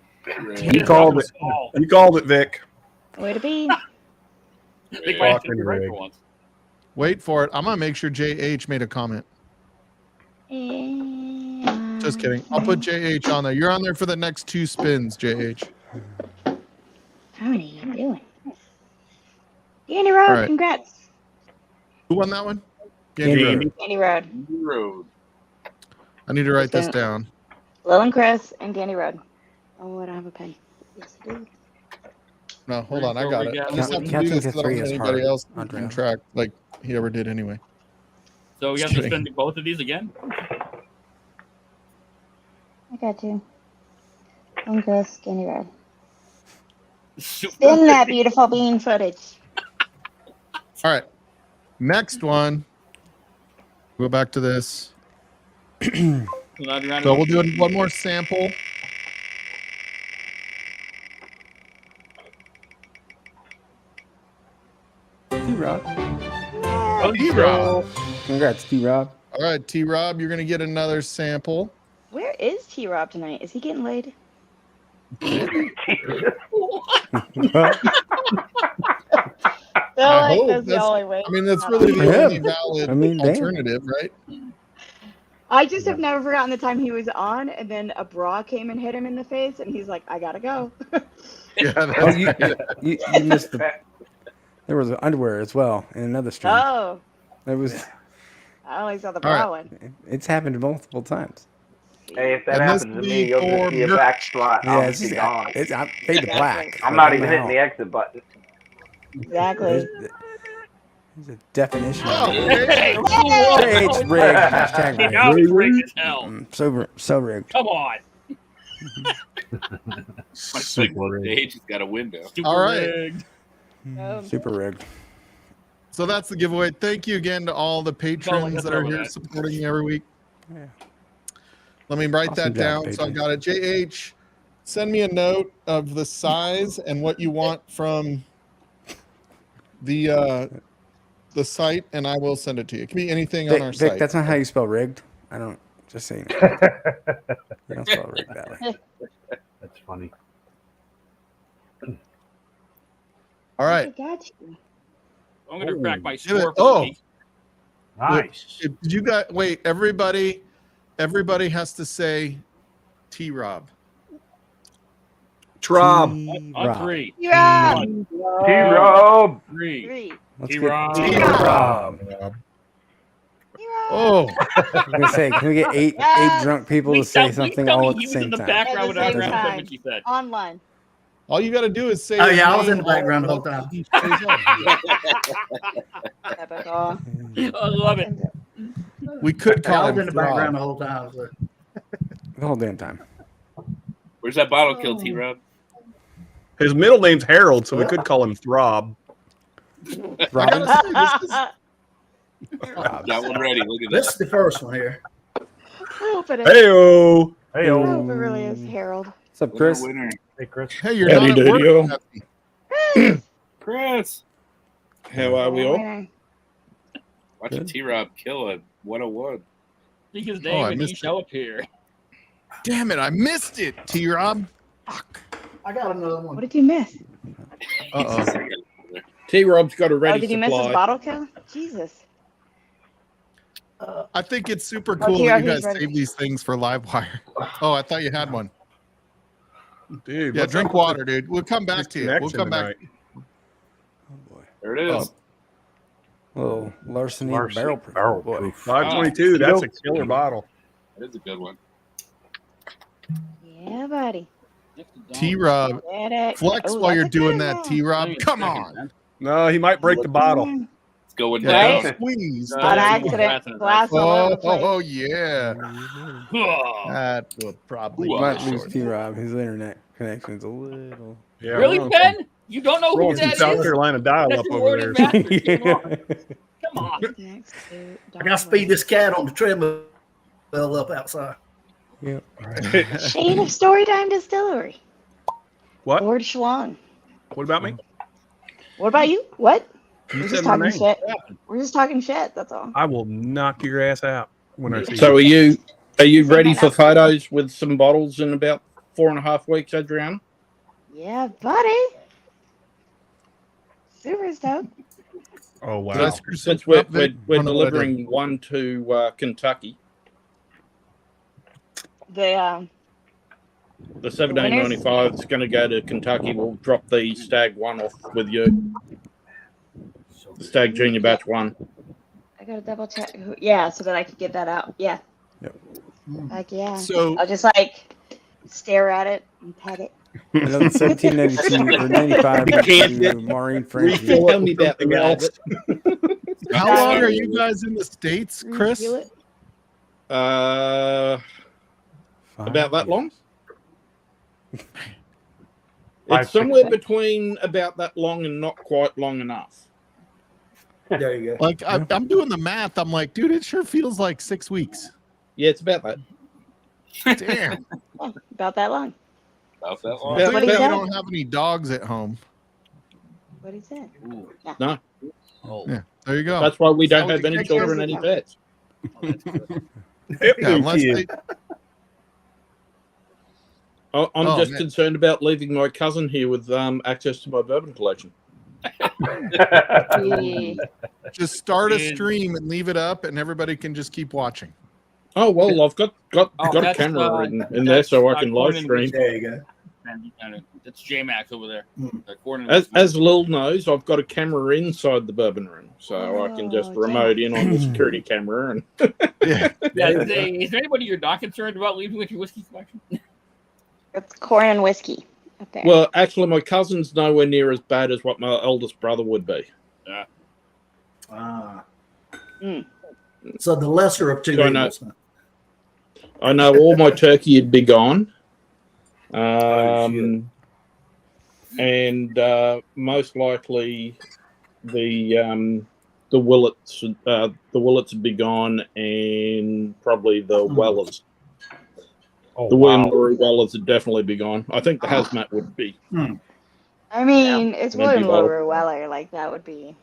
You called it. You called it, Vic. Way to be. Fucking rigged. Wait for it. I'm going to make sure JH made a comment. Just kidding. I'll put JH on there. You're on there for the next 2 spins, JH. How many are you doing? Danny Road, right. congrats. Who won that one? Danny Road. Road. I need to write this down. Lil and Chris and Danny Road. Oh, I don't have a pen. Yes, I do. No, hold on. I got it. I just have to do Counting this to so three is anybody hard, else Andrea. can track like he ever did anyway. So we have to spend both of these again? I got you. Lil and Chris, Danny Road. Spin that beautiful bean footage. All right. Next one. Go back to this. So we'll do one more sample. T-Rob. Oh, T-Rob. Congrats, T-Rob. All right, T-Rob, you're going to get another sample. Where is T-Rob tonight? Is he getting laid? I like hope that's the that's- only way. I mean, that's really the Yeah. only valid I mean, damn. alternative, right? I just have never forgotten the time he was on, and then a bra came and hit him in the face, and he's like, "I gotta go." Yeah, Oh, you missed the. There was underwear as well in another stream. Oh, There was. I only saw the All bra right. one. It's happened multiple times. Hey, if that And this happens to me, you'll just see a for back slot. Yeah, I'll it's be just, gone. it's I fade to black. I'm not even hitting the exit button. Exactly. There's a definition. Oh, of it. Hey, It's rigged. Hashtag Hey, rigged. now it's rigged as hell. So rigged. Come on. Much like one stage has got a window. All right. Rigged. Super rigged. So that's the giveaway. Thank you again to all the patrons that are here supporting me every week. Yeah. Let me write Awesome that job, down. So I patrons. got it. JH, send me a note of the size and what you want from the site, and I will send it to you. It can be anything on our Vic, site. that's not how you spell rigged. I don't. Just saying. You don't spell rigged that way. That's funny. All right. I got you. I'm going to crack my Give it- score. oh. Nice. Did you got wait? Everybody has to say T-Rob. Trob. On 3. T-Rob. T-Rob. 3. 3. Let's T-Rob. get T-Rob. Oh, I was gonna say, can we get eight drunk people to say something all at the same time? background At the without same rapping time. what she said. Online. all you got to do is say. Oh, his yeah, I was name in the background the all whole time. he says on. Typical. I love it. We could I call was him in the background the Rob. whole time. So. The whole damn time. Where's that bottle kill, T-Rob? His middle name's Harold, so we could call him Throb. Robin? Got one ready. Look at This this. is the first one here. I hope it is. Heyo. I hope it really is Harold. What's up, Chris? Winner. Hey, Chris. Hey, you're Howdy not at doody, yo. work. Chris. How are we all? Winner. Watching T-Rob kill a 101. Think his Oh, I name and he missed show up here. Damn it, I missed it, T-Rob. Fuck. I got another What one. did you miss? Uh-oh. T-Rob's got a Oh, ready did you miss his supply. bottle kill? Jesus. I think it's super cool T-Rob, that you he's guys ready. save these things for Livewire. Oh, I thought you had one. Dude, Yeah, what's drink up with water, dude. We'll come back this to you. We'll connection come back. tonight? There it is. Little larceny Larceny barrel proof. barrel Boy. proof. 522. That's a killer bottle. That is a good one. Yeah, buddy. T-Rob, Get it. flex Oh, while you're that's a doing good that, one. T-Rob. Come on. No, he might break the bottle. It's going Yeah, down. don't squeeze. On On accident. Glass all over the place. Oh, yeah. That would probably We be might short. lose T-Rob. His internet connection's a little. Yeah, Really, we're Ben? You don't know who rolling some that South is? Carolina dial That's up the over Lord there. Ambassador. Come on. Next to I got to speed this cat on the treadmill up outside. Yep. Shane of Storytime Distillery. What? Lord Schwan. What about me? What about you? What? You We're said just my talking name. shit. We're just talking shit. That's all. I will knock your ass out when I see So you. are you ready for photos with some bottles in about 4.5 weeks, Adriana? Yeah, buddy. Super stoked. Oh wow! Did I screw Since something up, we're Vic? Oh, no, I delivering one to Kentucky, The the 1795 is going to go to Kentucky. We'll drop the Stag 1 off with you. The Stag Junior Batch 1. I gotta double check. Yeah, so that I could get that out. Yeah. Yep. Like yeah. So- I'll just like stare at it and pet it. Another 1792 or 95 You can't to Maureen French. Tell me about the else. How long are you guys in the States, Chris? Refuel it. About that long? Five, It's somewhere 6. between about that long and not quite long enough. There you go. Like, I'm doing the math. I'm like, dude, it sure feels like 6 weeks. Yeah, it's about that. Damn. Yeah, about that long. About that long. Yeah, Clearly, he you said? don't have any dogs at home. What he said. Yeah. No, Yeah, there you go. that's why we don't So have we any can children, take any care pets. Yeah, unless they, I'm Oh, just man. concerned about leaving my cousin here with access to my bourbon collection. just start a stream and leave it up, and everybody can just keep watching. Oh well, I've got a that's, camera in there so I can live stream. There you go. That's J-Max over there. As Lil knows, I've got a camera inside the bourbon room, so I can just Oh, remote in on the security camera. And Yeah. Is there anybody you're not concerned about leaving with your whiskey collection? It's corn and whiskey up there. well, actually, my cousin's nowhere near as bad as what my eldest brother would be. Yeah. Ah. Mm. So the lesser of two So I know- evils. Huh? I know all my turkey would be gone. Oh, And most likely the Willets would be gone, and probably the Wellers. Oh, The wow. William Wellers would definitely be gone. I think the hazmat would be. I mean, it's Maybe William both. LaRue Weller. Like that would be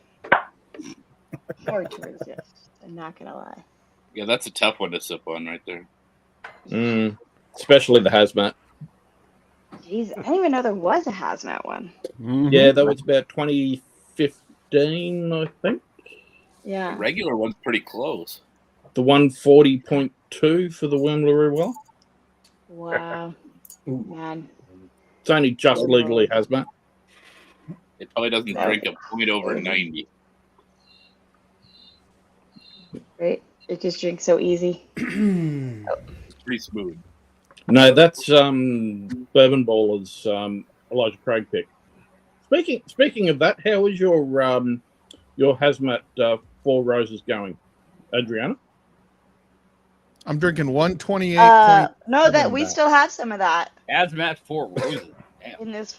hard to resist. I'm not gonna lie. Yeah, that's a tough one to sip on right there. Especially the hazmat. Jeez, I didn't even know there was a hazmat one. Yeah, that was about 2015, I think. Yeah. The regular one's pretty close. The 140.2 for the William LaRue well. Wow. Man. It's only just legally hazmat. It probably doesn't drink a point over 90. Right? It just drinks so easy. It's pretty smooth. No, that's Bourbon Baller's Elijah Craig pick. Speaking of that, how is your hazmat Four Roses going, Adriana? I'm drinking 128. No, that we still have some of that. Hazmat 4 Roses. in this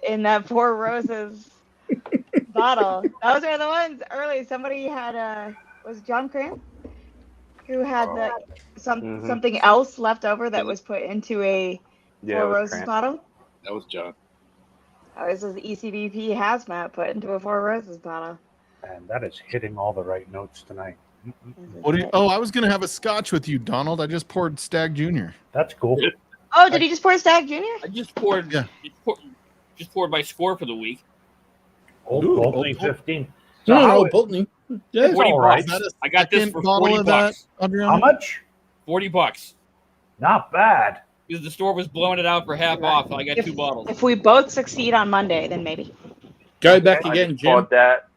in that Four Roses bottle. Those are the ones early. Somebody had was it John Cram who had something else left over that was put into a Four Roses bottle. That was John. Oh, this is ECBP hazmat put into a Four Roses bottle. And that is hitting all the right notes tonight. What do you? Oh, I was gonna have a scotch with you, Donald. I just poured Stag Junior. That's cool. Oh, did he just pour Stag Junior? I just poured. Yeah. Just poured my score for the week. Old Ooh, Pulteney Old 15. No, Pulteney. Yeah, 40 all right. bucks. I got this for Bottle 40 of that, bucks. Adriana? How much? $40. Not bad. Because the store was blowing it out for half off. So I got 2 bottles. If we both succeed on Monday, then maybe. Go back again, Jim. Bought that.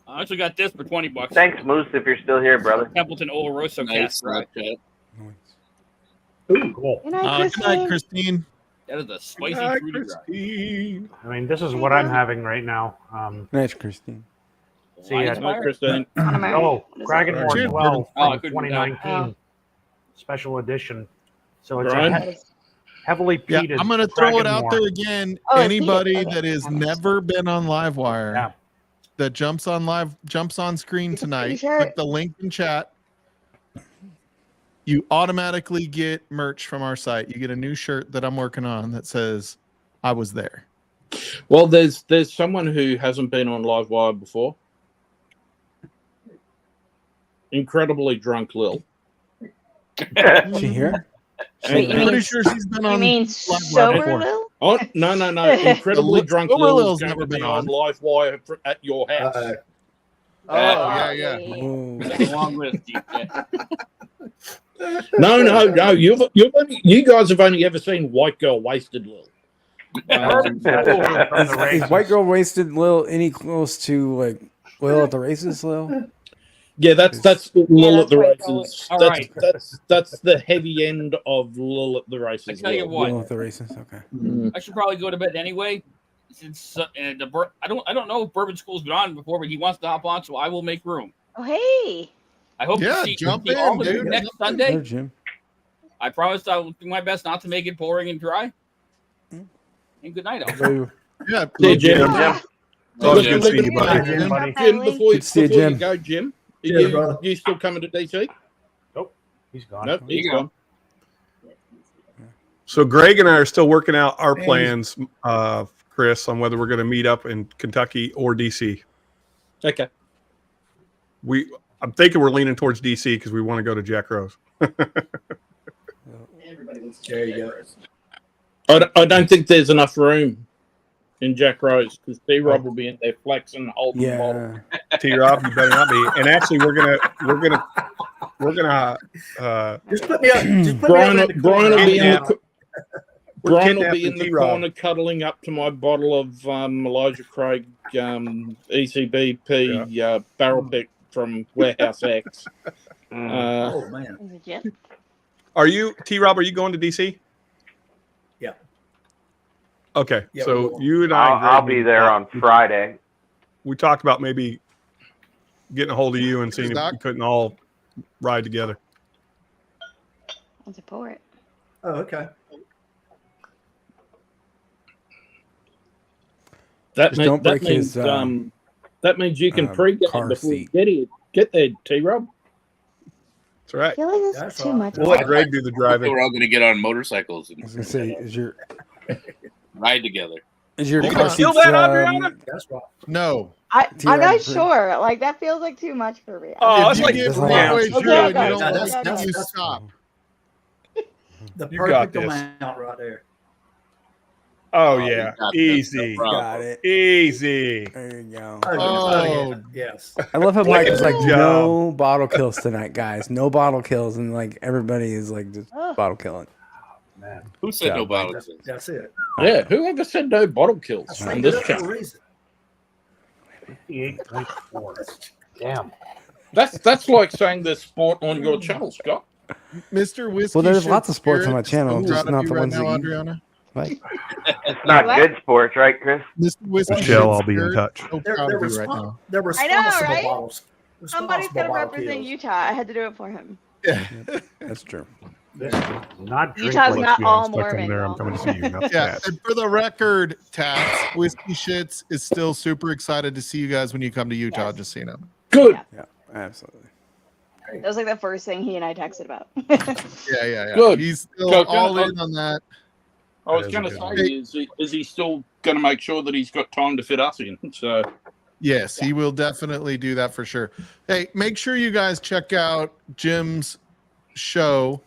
I also got this for $20. Thanks, Moose, if you're still here, brother. Templeton Oloroso Nice, cast. Right. Ooh, cool. Good night, Good night, Christine. That is a spicy Hi, fruity dry. Christine. I mean, this is what I'm having right now. Nice, Christine. See ya. Lion's Fire? Christine. Oh, Kragenmore Cheers, 12 Oh, I from couldn't 2019 special edition. So it's Brian? heavily Yeah, peated. I'm gonna throw it out Kragenmore. there again. Oh, it's Anybody heated. Okay. that has never been on Livewire Yeah. that jumps on screen tonight, T-shirt. click the link in chat. You automatically get merch from our site. You get a new shirt that I'm working on that says "I was there." Well, there's someone who hasn't been on Livewire before. Incredibly drunk Lil. She here? Wait, I'm pretty sure she's been You on. mean Livewire sober before. Lil? Oh no! Incredibly drunk Sober Lil Lil's is going never to be been on on. Livewire at your house. Oh yeah, yeah. Ooh. That's a long list. Yeah. No. You guys have only ever seen White Girl Wasted Lil. Is White Girl Wasted Lil any close to like Lil at the races, Lil? Yeah, that's Lil at the that's White Girl. races. All That's, right. that's the heavy end of Lil at the I races. tell you Lil. what, Lil at the races, okay. I should probably go to bed anyway. Since I don't know if Bourbon School's been on before, but he wants to hop on, so I will make room. Oh, hey. I hope Yeah, to see jump all in, of you dude. next There, Sunday. Jim. I promised I will do my best not to make it pouring and dry. And good night, all. Hello. Yeah, Yeah, Jim. It's always good seeing you, Hi, buddy. Jim, buddy. Jim, before Good to see you, you Jim. go, Jim, Yeah, brother. you still coming to DC? Nope, he's gone. Nope, he's you go. gone. So Greg and I are still working out our plans, Chris, on whether we're going to meet up in Kentucky or DC. Okay. I'm thinking we're leaning towards DC because we want to go to Jack Rose. There you go. I don't think there's enough room in Jack Rose because T-Rob will be in there flexing, holding the bottle. Yeah. T-Rob, you better not be. And actually, we're gonna Just put me up. Just put Brian me up in the corner. will be in Yeah. the Brian will be kidnapping in the T-Rob. corner cuddling up to my bottle of Elijah Craig ECBP barrel pick from Warehouse X. Oh man. Is it Jim? Are you T-Rob? Are you going to DC? Yeah. Okay, Yeah, so we'll- you and I. and Greg I'll be there on Friday. We talked about maybe getting a hold of you and seeing if we couldn't all ride together. Let's pour it. Oh, okay. That, Just don't break means his, that means you can pre-game car before seat. you get there, T-Rob. That's right. I feel like this That's is too all. much. We'll let Greg do the I think driving. we're all going to get on motorcycles I was and gonna say, is your ride together. Hold car on. seat? Feel that, Adriana? That's right. No. I'm T-Rob not for- sure. Like that feels like too much for me. Oh, If it's you like get Just like- halfway Okay, through and you okay, don't okay, like okay. it, you stop. The You got perfect this. amount right there. Oh you yeah, got this, easy, no problem. Got it. easy. There you go. Oh. Yes. I love how Mike was like, Good no bottle kills tonight, guys. No bottle kills, and like everybody is like just Oh. bottle killing. Man. Who said no Yeah, bottles? That's it. Yeah, whoever said no bottle kills That's on right. this That's the channel? reason. 58.4. Damn. That's like saying there's sport on your channel, Scott. Mr. Whiskey. Well, there's Ship lots of sports on my Spirit, channel, so just proud of not you the right ones now, that you Adriana. like. It's not What? good sports, right, Chris? Mr. Whiskey. Michelle, Ship I'll be in Spirit, touch. So They're, proud they're, of you right respon- now. they're I know, responsible right? bottles. Somebody's Responsible gonna bottle represent kills. Utah. I had to do it for him. That's true. Not drink. Utah's Let's not be all honest, I come Mormon. there, I'm y'all. coming to see you. Not Yeah, that. and for the record, Tats, Whiskey Shits is still super excited to see you guys when you come to Utah. Yes. Just so you know. Good. Yeah, absolutely. That was like the first thing he and I texted about. Yeah. Good. He's still So, all in on that. I was That is going a to good say, is he still going to make sure that he's got time to fit us in? So, Yes, he will definitely do that for sure. Hey, make sure you guys check out Jim's show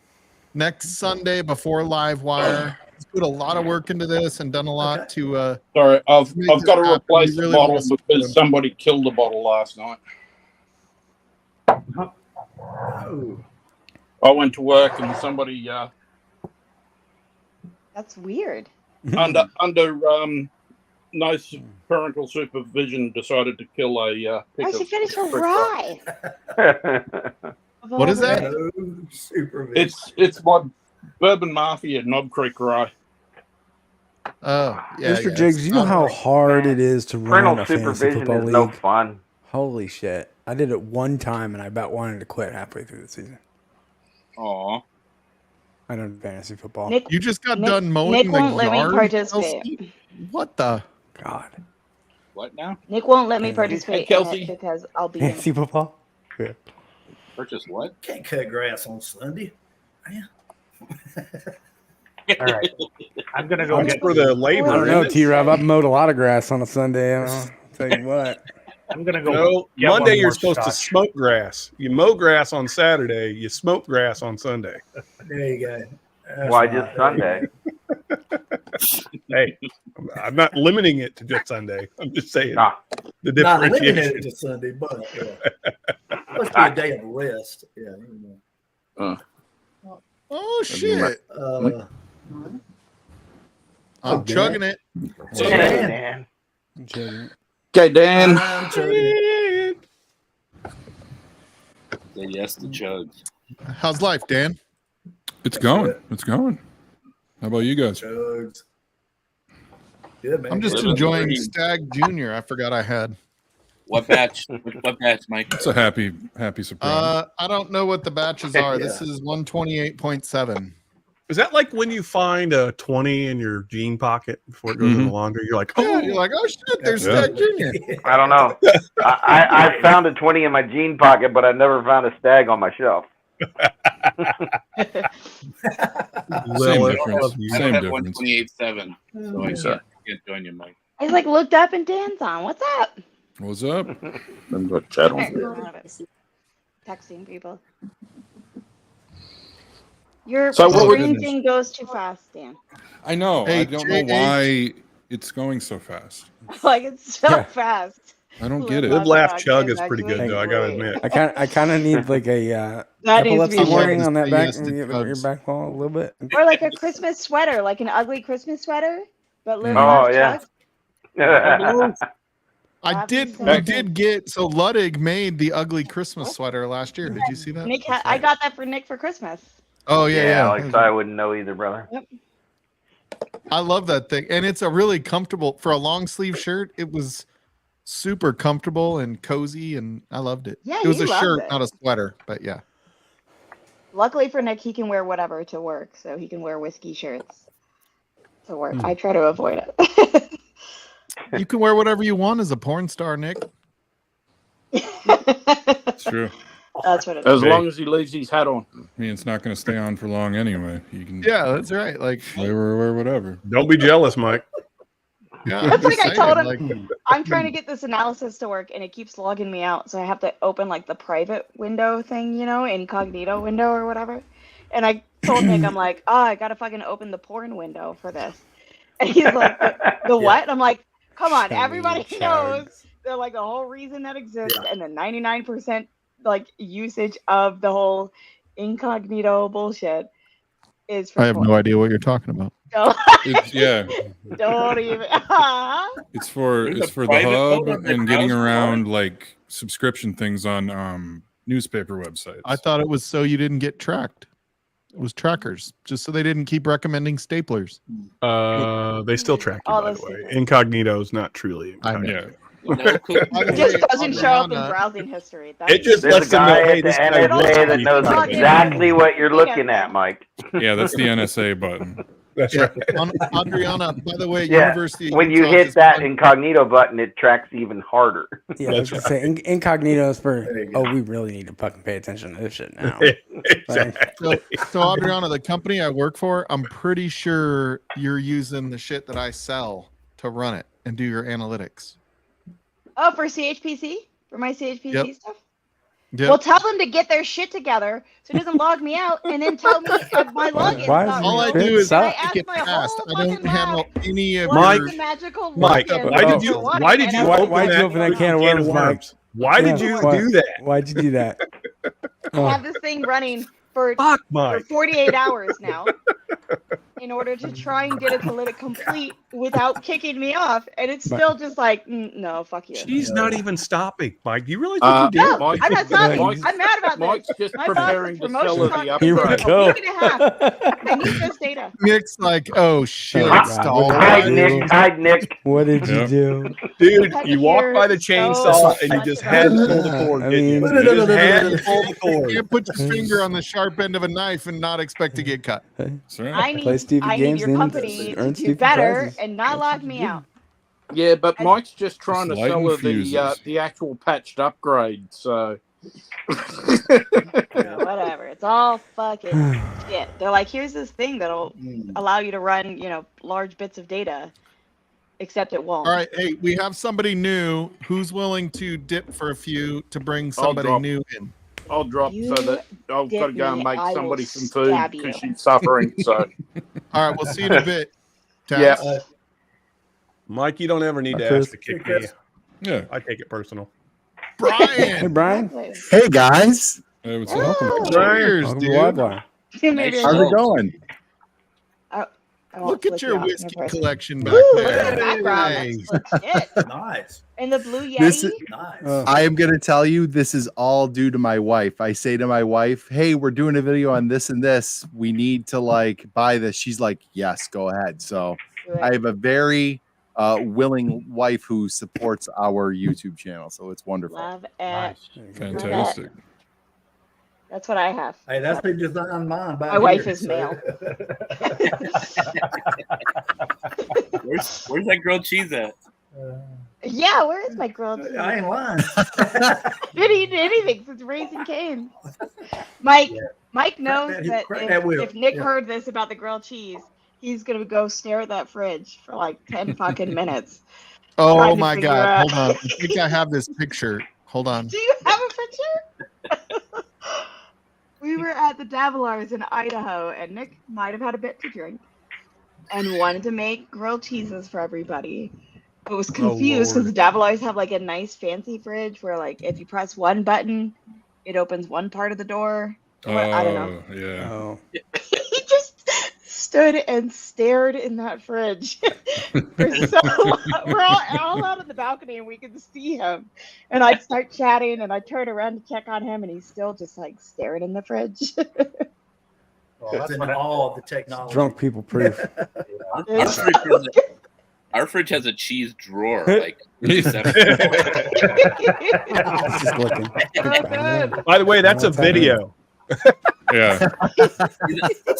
next Sunday before Live Wire. He's put a lot of work into this and done a lot to. sorry, I've make got to this happen. replace We the really wanna bottle support because him. somebody killed the bottle last night. Oh. I went to work and somebody That's weird. under nice parental supervision decided to kill a Why pick she of finish her brick rye? What is that? No supervision. It's my Bourbon Mafia Knob Creek rye. Oh, yeah. Mr. Jigs, you know how hard it is to run Parental a fantasy supervision football is no league? fun. Holy shit. I did it one time and I about wanted to quit halfway through the season. Aw. I don't do fantasy football. Nick, You just got Nick- done mowing Nick the won't let me yard, participate. Kelsey? What the? God. What now? Nick won't let me Hey, participate in Kelsey. it because I'll be in. Fantasy football? Yeah. Purchase what? Can't cut grass on Sunday. Yeah. All right. I'm gonna go That's get. for the labor. I don't know, isn't it? T-Rob. I've mowed a lot of grass on a Sunday. I'll tell you what. I'm gonna go. No, get Monday one you're more supposed to scotch. smoke grass. You mow grass on Saturday. You smoke grass on Sunday. There you go. That's Why right. just Sunday? Hey, I'm not limiting it to just Sunday. I'm just saying Nah. the Not limited differentiation. to Sunday, but supposed to be a day of rest. Yeah. You Oh shit! know. I'm chugging it. So, Hey, man. I'm chugging it. okay, Dan. I'm chugging it. Say yes to chugs. How's life, Dan? It's going. It's going. How about you guys? Chugs. Good, man. I'm just Living the enjoying dream. Stag Junior. I forgot I had. What batch? What batch, Mike? It's a happy surprise. I don't know what the batches are. This is 128.7. Is that like when you find a 20 in your jean pocket before it goes in the laundry? You're like, Yeah, oh, you're like, oh shit, there's Yeah. Stag Junior. I don't know. I found a 20 in my jean pocket, but I never found a stag on my shelf. Same Lilith, difference. love you. I Same don't have difference. 128.7, so I can't join you, Mike. I like looked up and Dan's on. What's up? What's up? I'm going to chat Alright, texting people. Your So what would- screen thing goes too fast, Dan. I know. Hey, I don't know JH. why it's going so fast. Like it's so Yeah. fast. I don't get it. Good laugh chug It's is pretty good, actually though. I gotta great. admit. I kind of need like a That needs to epilepsy be warning shared. on that back, Yes, it your does. back wall a little bit. Or like a Christmas sweater, like an ugly Christmas sweater, but Mm. live Oh, yeah. I That'd did. be so We good. did get. So Ludwig made the ugly Christmas sweater last year. Did you see that? Nick, I got that for Nick for Christmas. Oh yeah, yeah. Alex, I wouldn't know either, brother. I love that thing, and it's a really comfortable for a long sleeve shirt. It was super comfortable and cozy, and I loved it. Yeah, it was you a loved shirt, it. not a sweater, but yeah. Luckily for Nick, he can wear whatever to work, so he can wear whiskey shirts to work. Hmm. I try to avoid it. You can wear whatever you want as a porn star, Nick. It's true. That's what it As is. long as he leaves his hat on. I mean, it's not going to stay on for long anyway. You can Yeah, that's right. Like, wear whatever. Don't be jealous, Mike. yeah, That's I'm like just I told him. saying, like, I'm trying to get this analysis to work, and it keeps logging me out. So I have to open like the private window thing, you know, incognito window or whatever. And I told Nick, I'm like, oh, I gotta fucking open the porn window for this. And he's like, the what? I'm like, come on, everybody knows that like the whole reason that exists, and the 99% like usage of the whole incognito bullshit is for I have porn. no idea what you're talking about. Don't, It's, yeah, don't even. it's for There's it's a for the private hub mode that and getting allows around like subscription things on newspaper websites. I thought it was so you didn't get tracked. It was trackers, just so they didn't keep recommending staplers. They still track you, All by those the way. things. Incognito is not truly I know. incognito. Yeah, It just doesn't show up in browsing history. It just There's lets a them guy know, hey, at the this guy NSA that knows exactly what you're looking at, Mike. Yeah, that's the NSA button. That's right. Adriana, by the way, Yeah, University of when you Utah hit is that fun- incognito button, it tracks even harder. Yeah, I was gonna say incognito is for. Oh, we really need to fucking pay attention to this shit now. So Adriana, the company I work for, I'm pretty sure you're using the shit that I sell to run it and do your analytics. Oh, for CHPC? For my CHPC stuff? Yep. Well, tell them to get their shit together so it doesn't log me out, and then tell me if my login. All I do is I make ask it my fast. whole I don't handle any of What your is the magical Mike, login why did you for what? why did you open that can of worms, Mike? Why did you do that? Why'd you do that? I have this thing running for Mike. 48 hours now in order to try and get it to let it complete without kicking me off, and it's still just like, no, fuck you. She's not even stopping, Mike. Do you realize No, what you did? I'm not stopping. I'm mad about Mike's this. just My boss preparing is to promotion sell her talk the for Here we a go. week and a half. I need this data. Nick's like, oh shit, stall. Hide Nick. What did you do? Dude, you walked by the chainsaw and you just had to pull the cord, didn't you? You just had to pull the You cord. can't put your finger on the sharp end of a knife and not expect to get cut. I need your company to do better and not lock me out. Yeah, but Mike's just trying to Lighten sell her fuses. the actual patched upgrade. So Whatever. It's all fucking shit. They're like, here's this thing that'll allow you to run, large bits of data, except it won't. All right, hey, we have somebody new who's willing to dip for a few to bring somebody drop. new in. I'll drop so that I've got to go and make I will somebody some food stab you. because she's suffering. So All right, we'll see you in a bit. yeah. Taz. Mike, you don't ever need to Chris. ask to kick me. Yeah, I take it personal. Hey, Brian. Brian. Hey guys, Hey, what's Welcome. Cheers, Welcome to dude. Wi-Fi. Maybe how's it going? I won't Look at flick your you off whiskey in person. collection back Look at the there. background. Hey. That's legit. Nice. And the blue Yeti. This is, Nice. I am going to tell you, this is all due to my wife. I say to my wife, hey, we're doing a video on this and this. We need to buy this. She's like, yes, go ahead. So I have a very willing wife who supports our YouTube channel. So it's wonderful. Love it. Fantastic. That's what I have. Hey, that's been designed mine. My wife is male. Where's that grilled cheese at? Yeah, where is my grilled cheese? I ain't lying. Didn't eat anything since Raising Cane's. Mike knows Crack that that wheel. if Nick Yeah. heard this about the grilled cheese, he's gonna go stare at that fridge for like 10 fucking minutes. Oh Trying to my figure God. out- Hold on. I think I have this picture. Hold on. Do you have a picture? We were at the Davilars in Idaho, and Nick might have had a bit to drink and wanted to make grilled cheeses for everybody. But was confused because the Davilars have a nice fancy fridge where if you press one button, it opens one part of the door. I don't know. Yeah. Oh. He just stood and stared in that fridge for so long. We're all out on the balcony and we can see him. And I'd start chatting and I'd turn around to check on him and he's still just staring in the fridge. That's in awe of the technology. Drunk people proof. Our fridge has a cheese drawer. Just looking. By the way, that's a video. Yeah.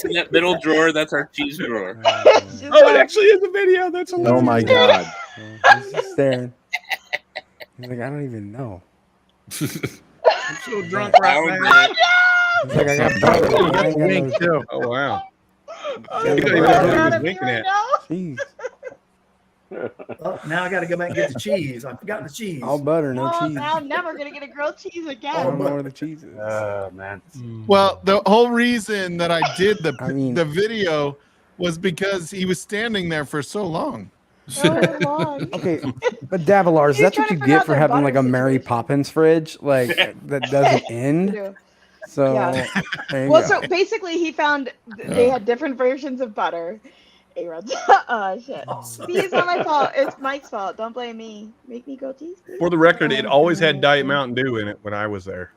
In that middle drawer, that's our cheese drawer. Oh, it actually is a video. That's hilarious. Oh my God. He's just staring. He's like, I don't even know. I'm so drunk right now. He's like, I got butter. I ain't got Wink, no- too. Oh wow. Oh, You don't even know who he was winking at. Jeez. Oh, now I got to go back and get the cheese. I forgot the cheese. All butter, no cheese. Now I'm never going to get a grilled cheese I again. don't know where the cheese is. Man. Well, the whole reason that I did the mean- the video was because he was standing there for so long. So long. Okay, but Davilars, that's trying what to you figure get out for their having butter a Mary Poppins fridge that doesn't end. So Yeah. there you Well, go. so basically, he found they had different versions of butter. A-Rod. Oh, shit. See, it's not my fault. It's Mike's fault. Don't blame me. Make me go cheese. For the record, it always had Diet Mountain Dew in it when I was there.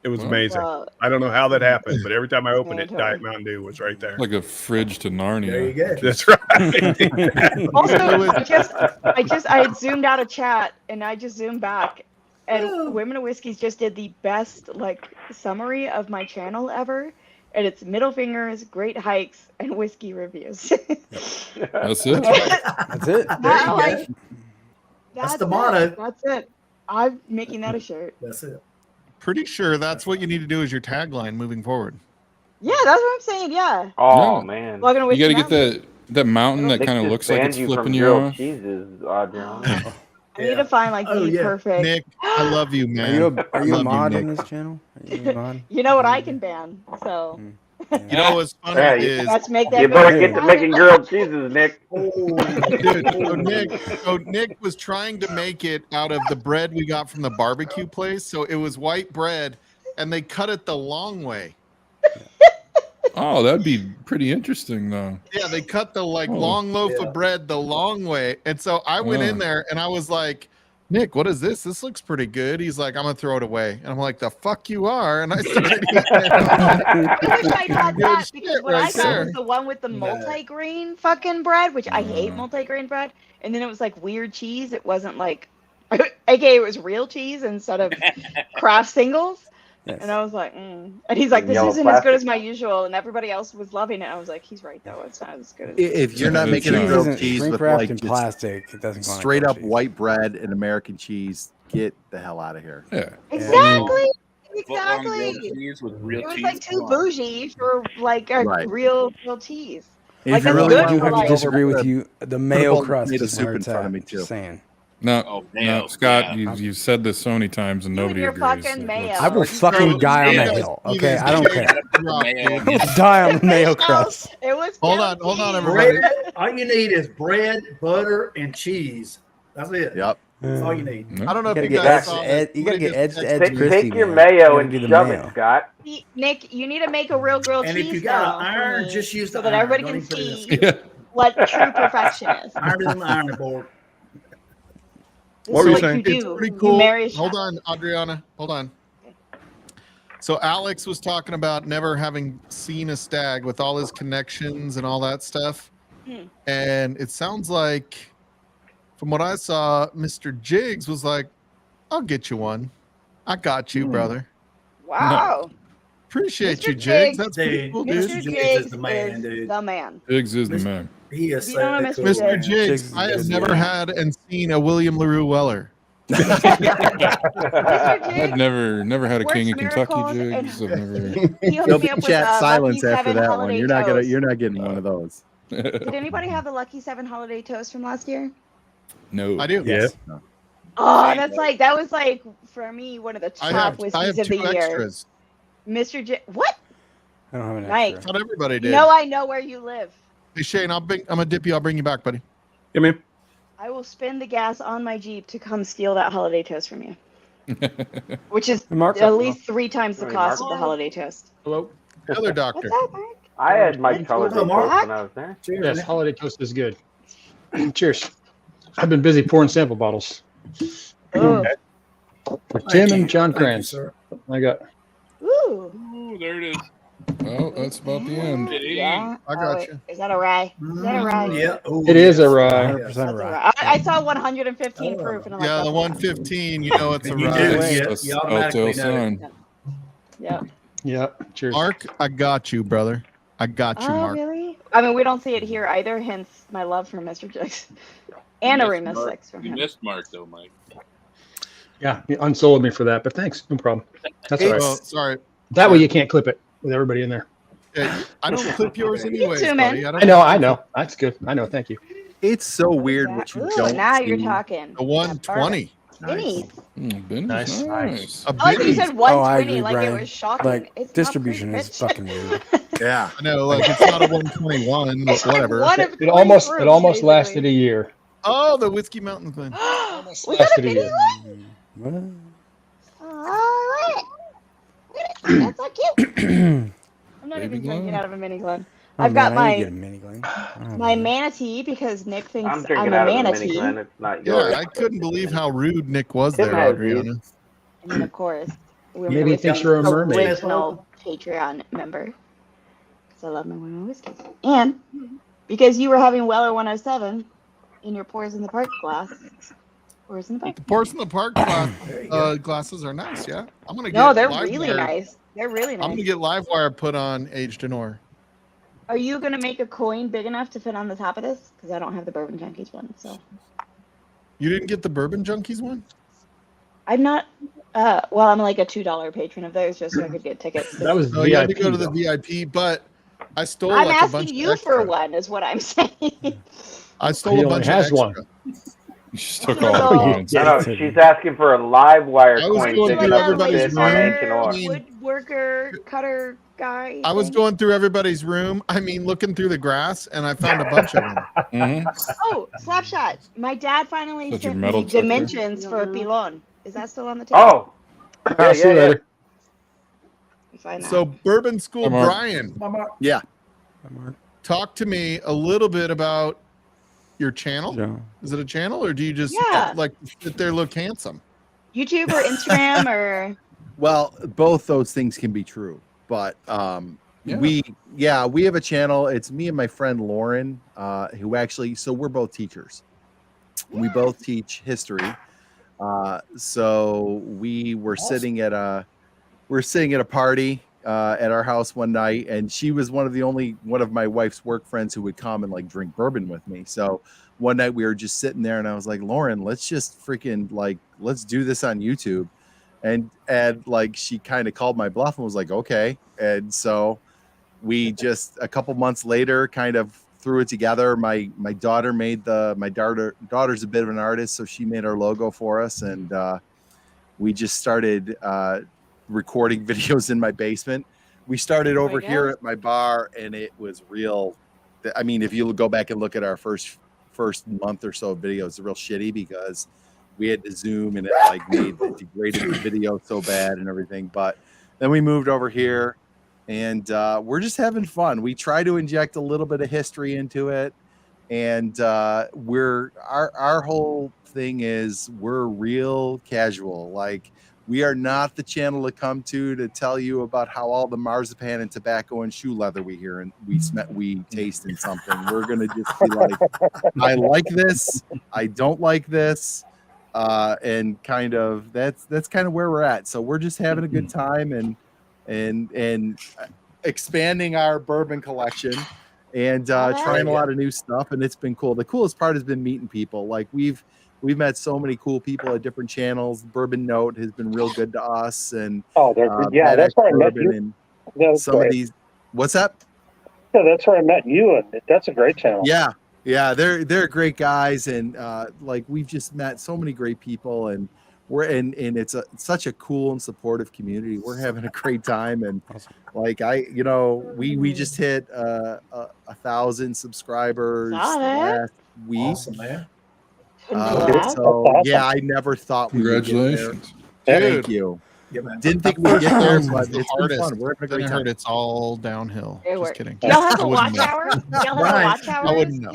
It was amazing. Well, I don't know how that happened, but every time I opened it, mandatory. Diet Mountain Dew was right there. Like a fridge to Narnia. There you go. That's right. Also, I had zoomed out of chat and I just zoomed back, and Women of Whiskeys just did the best like summary of my channel ever, and it's middle fingers, great hikes, and whiskey reviews. That's it. That's it. There you Like, go. That's the motto. That's it. I'm making that a shirt. That's it. Pretty sure that's what you need to do as your tagline moving forward. Yeah, that's what I'm saying. Yeah. Oh Yeah. man. Welcome to You Whiskey got to get Mountain. that mountain that Nick kind of just looks like banned it's you flipping from you grilled off. cheeses, Adriana. I need to find like the perfect. Nick, I love you, man. Are you I a love mod you, on Nick. this channel? Are you a mod? You know what I can ban, so You know what's funny Yeah, is let's make that. You better video get to happen. making grilled cheeses, Nick. dude, so Nick was trying to make it out of the bread we got from the barbecue place. So it was white bread, and they cut it the long way. Oh, that'd be pretty interesting, though. Yeah, they cut the Oh. long loaf of bread the long way. And so I went in there and I was like, Nick, what is this? This looks pretty good. He's like, I'm gonna throw it away. And I'm like, the fuck you are. And I started eating it. I wish I'd had that Good because shit what right I got there. was the one with the multi-grain fucking bread, which I hate multi-grain bread. And then it was like weird cheese. It wasn't like, aka it was real cheese instead of Kraft singles. Yes. And I was like, And he's like, this Yellow isn't as good plastic. as my usual. And everybody else was loving it. I was like, he's right though. It's not as good as. If you're not Cheese making a isn't grilled cheese shrink with wrapped like in just plastic, it doesn't go on a straight grilled up cheese. white bread and American cheese, get the hell out of here. Yeah. Exactly. Footlong grilled Exactly. cheese with real It was cheese. like too Come on. bougie for like a Right. real cheese. And Like, if you that's really good do for, have to like- disagree with you, the mayo bowl of crust tomato is soup where in it's front of at. me, Just too. saying. No, Oh, no, mayo, Scott, yeah. you've said this so many times and You and nobody your agrees. fucking It mayo. looks- I will fucking die on that hill. Okay, I don't care. Mayo. I will die on the mayo crust. It was Hold grilled on, cheese. everybody. Bread. All you need is bread, butter, and cheese. That's it. Yep. That's all you need. I don't know You if gotta you get guys edge saw to this. edge. You gotta get edge to edge Take, crispy. take your man. mayo You gotta and do the shove mayo. it, Scott. Nick, you need to make a real grilled And cheese. if you got an though, for iron, me, just use so the that iron. everybody Don't can even put it in see Yeah. what true perfection is. Iron is on the ironing board. This What is were you what saying? you It's do. pretty You cool. marry a Hold chef. on, Adriana. Hold on. So Alex was talking about never having seen a stag with all his connections and all that stuff. And it sounds like, from what I saw, Mr. Jiggs was like, I'll get you one. I got you, brother. Wow. Appreciate Mr. you, Jiggs. Jiggs. That's pretty Dude, cool, Mr. dude. Jiggs Jiggs is the man, is dude. the man. Biggs is the man. He is You so don't know Mr. cool. Jiggs. Mr. Jiggs, Jiggs I have is never good. had and seen a William LaRue Weller. Mr. I've Jiggs never had a works King of Kentucky miracles and Jigs. I've never. he hooked There'll me be up with chat silence Lucky after 7 that one. holiday You're not toast. getting one of those. Did anybody have the Lucky 7 holiday toast from last year? No. I do. Yeah. Oh, that was like for me one of the I top have whiskeys of two the year. extras. Mr. J. What? I don't have an Mike. extra. Not everybody did. You know I know where you live. Hey, Shane, I'm gonna dip you. I'll bring you back, buddy. Yeah, man. I will spend the gas on my Jeep to come steal that holiday toast from you. Which is Mark's at up, least 3 times the Hey, cost Mark. of the holiday toast. Hello. Other doctor. What's up, Mark? I had my colored Hello, toast Mark. when I was there. Cheers. Yes, holiday toast is good. Cheers. I've been busy pouring sample bottles Ooh. for Tim and John Thank you, Kranz. sir. I got Ooh. Ooh, there it is. Oh, that's about the end. Yeah. I got wait, you. Is that a rye? Is that a rye? Yeah. Ooh, it is a yes. rye. 100% That's a right. rye. I saw 115 proof and I'm like, Yeah, the that's 115. You know it's a And you rye. do, Right. yeah. That's You a automatically telltale know. sign. Yeah. Yeah. Cheers. Mark, I got you, brother. I got you, Oh, Mark. really? I mean, we don't see it here either, hence my love for Mr. Jiggs. And a You Remus missed Mark. 6 from You him. missed Mark though, Mike. Yeah, you unsold me for that, but thanks. No problem. That's all right. Well, sorry. That way you can't clip it with everybody in there. Yeah, I don't clip yours anyways, too, man. buddy. I know. That's good. I know. Thank you. It's so weird what you Ooh, don't now see. you're talking. The 120. Nice. Benny's Nice. nice. A I like that you Benny. said Oh, I 120, agree, like Brian. it was shocking. Like It's not distribution pretty, is bitch. fucking weird. Yeah. I know, like it's not a 121, but It's like whatever. one of It three almost proofs, lasted a year. Oh, the Whiskey Mountain Glen. Was that a Lasted a mini year. one? Alright. That's so cute. I'm not Baby even drinking Glen. out of a mini Glen. Oh, I've man, got I need to my get a mini Glen. Oh, my man. manatee because Nick thinks I'm I'm drinking a out of the mini manatee. Glen. It's not yours. Yeah, I couldn't believe how rude Nick was Tim there, has Adriana. And then of course, Women Maybe he thinks you're a mermaid. Original Patreon member. Because I love my women whiskeys. And because you were having Weller 107 in your Pours in the Park glass. Pours in the Park. The Pours in the Park glasses are nice, yeah. I'm gonna get No, they're Livewire. really nice. They're really nice. I'm gonna get Livewire put on aged in ore. Are you gonna make a coin big enough to fit on the top of this? Because I don't have the Bourbon Junkies one, so. You didn't get the Bourbon Junkies one? I'm not. Well, I'm like a $2 patron of theirs, just so I could get tickets. That was you had to go to the VIP, but I stole I'm like a bunch asking of you extra. for one, is what I'm saying. I stole a bunch of extra. one. You just took all the coins. No, she's asking for a live wire I was coin going big through enough to everybody's fit on room. Ancient Ore. Woodworker, cutter guy. I was going through everybody's room. I mean, looking through the grass, and I found a bunch of them. Oh, Slapshot. My dad finally Such a sent metal me detector. dimensions for a pilon. Is that still on the table? Oh, I'll see you later. So, Bourbon School, Hi, Mark. Brian, Yeah. talk to me a little bit about your channel. Is it a channel, or do you just like sit there, look handsome? YouTube or Instagram or? Well, both those things can be true, but we have a channel. It's me and my friend Lauren, who actually, so we're both teachers. We both teach history. So we were sitting at a party at our house one night, and she was one of my wife's work friends who would come and like drink bourbon with me. So one night we were just sitting there, and I was like, Lauren, let's just freaking let's do this on YouTube. And like she kind of called my bluff and was like, okay. And so we just a couple months later kind of threw it together. My daughter made daughter's a bit of an artist, so she made our logo for us, and we just started recording videos in my basement. We started over here at my bar, and it was real. I mean, if you go back and look at our first month or so of videos, it's real shitty because we had to zoom, and it like degraded the video so bad and everything. But then we moved over here, and we're just having fun. We try to inject a little bit of history into it, and our whole thing is we're real casual. Like, we are not the channel to come to tell you about how all the marzipan and tobacco and shoe leather we hear and we taste in something. We're gonna just be like, I like this, I don't like this. And kind of that's kind of where we're at. So we're just having a good time and expanding our bourbon collection and trying a lot of new stuff, and it's been cool. The coolest part has been meeting people. Like we've met so many cool people at different channels. Bourbon Note has been real good to us, and that's where I met you. Some of these, what's that? Yeah, that's where I met you, and that's a great channel. Yeah, they're great guys, and like we've just met so many great people, and it's such a cool and supportive community. We're having a great time, and like we just hit 1,000 subscribers last week. Awesome, man. So yeah, I never thought we would get there. Congratulations. Thank you. Didn't think we'd get there, but it's been fun. We're having a great I time. heard it's all downhill. Just kidding. Y'all have a I wouldn't watch know. hour? Y'all have a watch hour? I wouldn't know.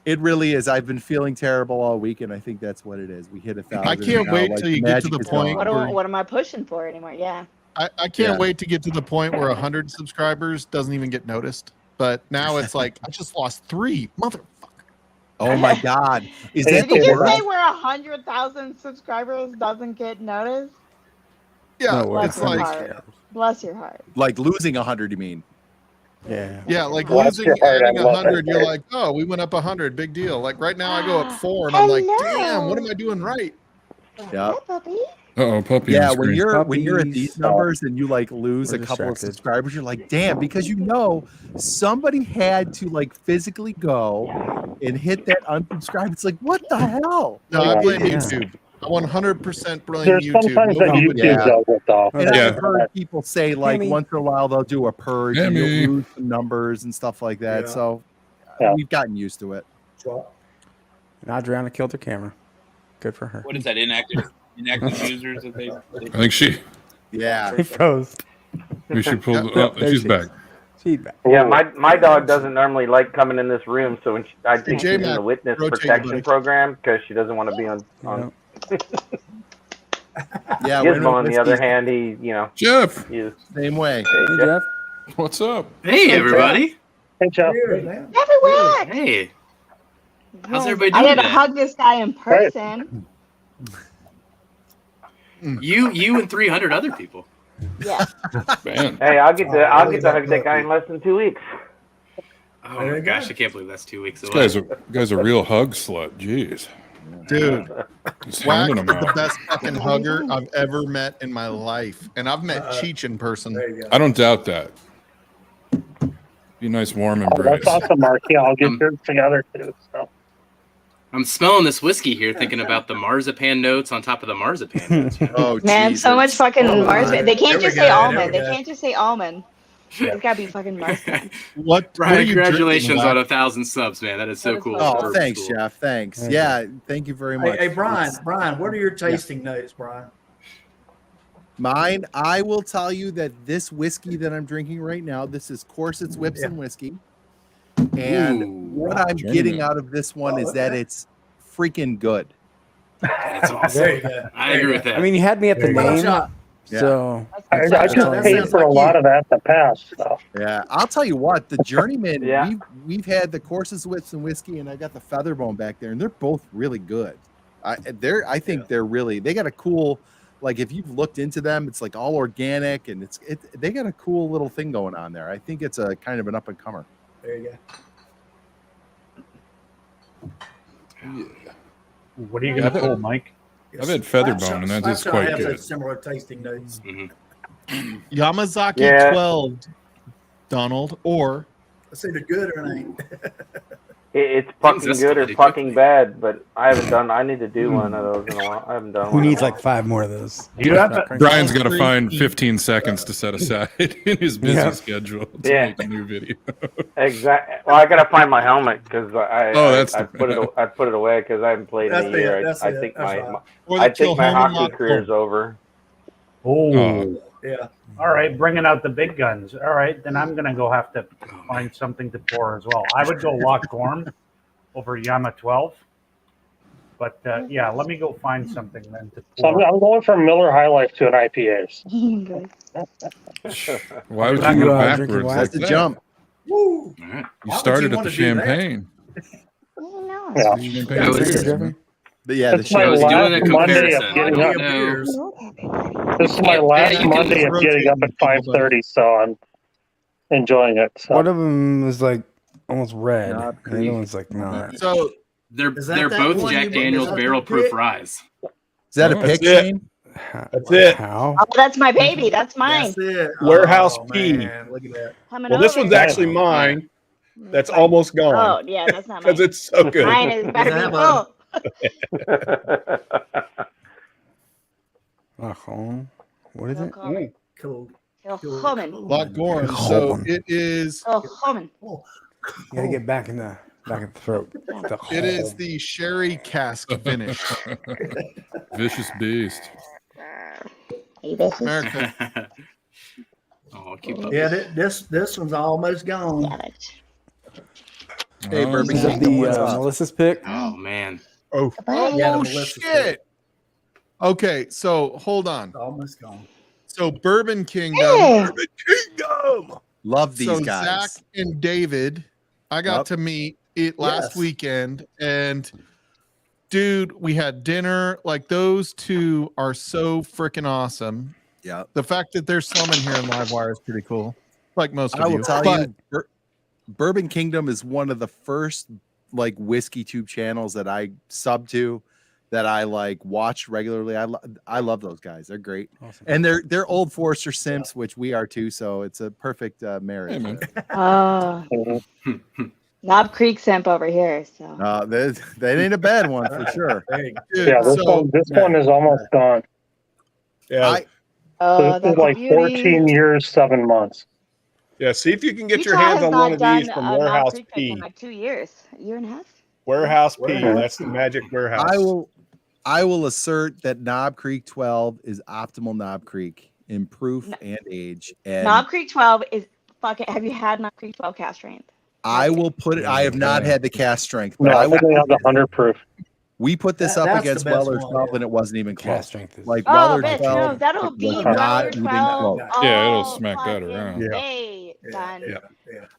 It really is. I've been feeling terrible all week, and I think that's what it is. We hit 1,000. I can't wait till you get to the point. What am I pushing for anymore? Yeah. I can't wait to get to the point where 100 subscribers doesn't even get noticed. But now it's like I just lost 3 motherfucker. Oh my God! Is that Did you the say where 100,000 subscribers doesn't get noticed? Yeah, Bless it's your like heart. Bless your heart. like losing 100? You mean? Yeah, like Bless losing your heart, adding I love 100. it. You're like, oh, we went up 100, big deal. Like right now, I go up 4, and I'm like, Hello. damn, what am I doing right? Yeah. Uh-oh, puppy. Yeah, on when screen. you're at these numbers and you like lose a couple of subscribers, you're like, damn, because somebody had to like physically go and hit that unsubscribe. It's like, what the hell? No, I blame YouTube. I 100% blame There's YouTube. sometimes that Nobody YouTube would do that. does it though. And I've heard people say like Hammy. once in a while they'll do a purge and Hammy. you'll lose some numbers and stuff like that. Yeah. So Yeah. we've gotten used to it. And Adriana killed her camera. Good for her. What is that? Inactive users that they I think Yeah. He froze. we should pull. There She's she back. is. She's back. Yeah, my dog doesn't normally like coming in this room, so I think she's in J-Mac, the witness rotate, protection buddy. program because she doesn't want to be on. Yeah, Yeah, Gizmo, on the whiskey. other hand, Jeff. Same way. Hey, Jeff. What's up? Hey, everybody. Hey, Jeff. Everyone. Hey. How's Yes, everybody I doing had to today? hug this guy in person. You and 300 other people. Yeah. Man. Hey, I'll get to hug that guy in less than 2 weeks. Oh my gosh, I can't believe that's 2 weeks This away. guy's a real hug slut. Jeez. Dude, Just Wax handing is them the out. best fucking hugger I've ever met in my life, and I've met Cheech in person. I don't doubt that. Be a nice warm embrace. That's awesome, Mark. Yeah, I'll get yours together too. So. I'm smelling this whiskey here, thinking about the marzipan notes on top of the marzipan notes. Oh, Man, so much fucking marzipan. They can't There just we say go, almond. there They we go. can't just say almond. It's gotta be fucking marzipan. What are Brian, you congratulations drinking, on Wax? 1,000 subs, man. That is so cool. Oh, Bourbon thanks, School. Jeff. Thanks. Thank Yeah, thank you very much. Hey, Brian, It's- what are your tasting notes, Brian? Mine, I will tell you that this whiskey that I'm drinking right now, this is Corset's Whips and Whiskey. And what I'm getting out of this one is that it's freaking good. That's awesome. There you go. I agree with that. I mean, you had me at the Well name, shot. so I just paid for a lot of that in the past. So. Yeah, I'll tell you what, the Journeyman, Yeah. we've had the Corset's Whips and Whiskey, and I got the Featherbone back there, and they're both really good. I think they're really, they got a cool, like if you've looked into them, it's like all organic, and they got a cool little thing going on there. I think it's a kind of an up and comer. There you go. What are you going to pull, Mike? I've had Featherbone, and that is Slapshot quite has good. a similar tasting notes. Yamazaki Yeah. 12, Donald, or Let's see, they're good or ain't. It's fucking good or fucking bad, but I need to do one of those in a while. I haven't done Who one. in a needs while. like 5 more of those? You have to, Brian's got to find 15 seconds to set aside in his busy Yeah. schedule to Yeah. make a new video. Exactly. Well, I gotta find my helmet because I put it away because I haven't played in a year. I think my hockey career is over. oh. Yeah. All right, bringing out the big guns. All right, then I'm going to go have to find something to pour as well. I would go Loch Gorm over Yama 12. But yeah, let me go find something then to So pour. I'm going from Miller High Life to an IPAs. Why would Not you go gonna backwards? drinking Like That's a that? jump. Woo. You started at the champagne. Yeah. Champagne I was- beers, Jeffrey? man. But yeah, the That's my I was show. doing a last Monday of comparison. getting I up. don't know. This is my Yeah, last you can Monday of getting up at 5:30, so I'm enjoying it. So. One of them is like almost red, Knob and the Creek. other one's like not. so They're Is that they're that both one Jack you- Daniels is that barrel the proof pick? ryes. Is that a Oh, pick, that's it. Shane? That's it. How? Oh, that's my baby. That's mine. That's it. Warehouse Oh, P. man, look at that. Coming Well, this over. one's actually mine. That's almost Oh, gone yeah, that's not because mine. it's so good. Mine is better Does it be have full. What is it? Cool. Loch Gorm. So it is. You gotta get back in the throat. It is the sherry cask finish. Vicious beast. America. Oh, cute. Yeah, this one's almost gone. Hey, Oh, Bourbon Is it Kingdom, the what's up? Melissa's pick? Oh man. Oh, Yeah, the oh Melissa's shit. Okay, so hold on. Almost gone. So Bourbon Kingdom. Bourbon Kingdom. Love these So guys. Zach and David, I got Yep. to meet it last Yes. weekend, and dude, we had dinner. Like those two are so freaking awesome. Yeah. The fact that they're slumming here in Livewire is pretty cool. Like most of I will you. tell But you, Bourbon Kingdom is one of the first like whiskey tube channels that I sub to, that I like watch regularly. I love those guys. They're great, Awesome. and they're old Forester simps, which we are too. So it's a perfect marriage. Oh. Knob Creek simp over here. So. That ain't a bad one for sure. Yeah, this one is almost gone. Yeah. So this is like 14 years, 7 months. Yeah. See if you can get your Utah hands has on not one of done these from a Knob Warehouse Creek pick P. in like 2 years, a year and a half. Warehouse P. That's the magic warehouse. I will assert that Knob Creek 12 is optimal Knob Creek in proof and age. And Knob Creek 12 is fucking. Have you had Knob Creek 12 cast strength? I will put it. I have not had the cast strength, but No, I I will. think they have the 100 proof. We put this up That's against the best Weller one, 12, yeah. and it wasn't even close. strength is- Like Oh, Weller bitch, 12 no, that'll was beat not Weller even 12 close. Yeah, it'll all smack that fucking around. day, son.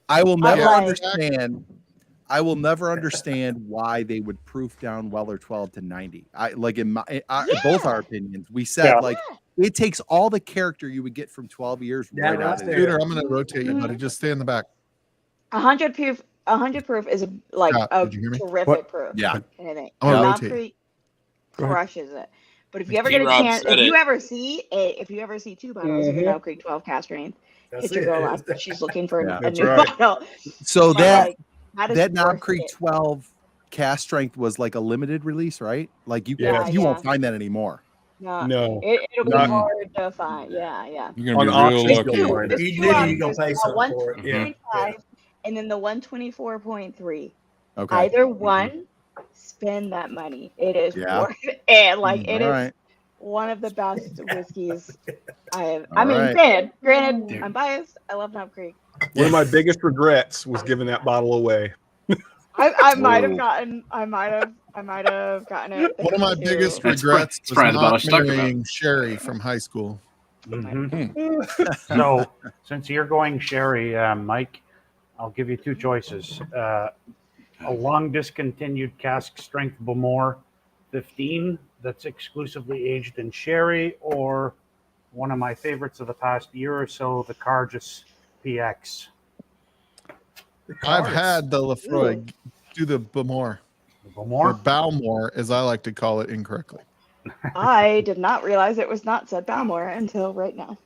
I will I'm never like- understand. I will never understand why they would proof down Weller 12 to 90. I like in both our opinions. We said like it takes all the character you would get from 12 years right out of it. Scooter, I'm going to rotate you, buddy. Just stay in the back. 100 proof is like Scott, a did you hear me? terrific What? proof. Yeah. Kind of thing. I'm gonna Knob rotate. Creek Go ahead. crushes it. But if you ever get a T-Rob chance, said if you it. ever see 2 bottles of the Knob Creek 12 cast strength, hit your girl up. She's looking for Yeah. a new right. bottle. So But, that is Knob worth Creek it. 12 cast strength was like a limited release, right? Like you Yeah, you won't yeah. find that anymore. No, No, it'll be not- hard to find. Yeah. You're gonna be On real auction, lucky. you'll find it. There's You two knew options. you're gonna pay There's something the for it. Yeah. 125 and then the 124.3. Okay. Either one, spend that money. It is Yeah. worth it. Like it is All right. one of the best whiskeys I have. All I mean, right. granted, I'm biased. I love Knob Creek. One of my biggest regrets was giving that bottle away. I might have Ooh. gotten. I might have gotten it. One of my too. biggest That's regrets probably was the bottle not she's talking about. marrying Sherry from high school. So, since you're going sherry, Mike, I'll give you 2 choices. A long discontinued cask strength Bowmore 15 that's exclusively aged in sherry, or one of my favorites of the past year or so, the Cargus PX. I've had the Lefroy. Do the Bowmore. Or Bowmore? Bowmore, as I like to call it incorrectly. I did not realize it was not said Balmore until right now.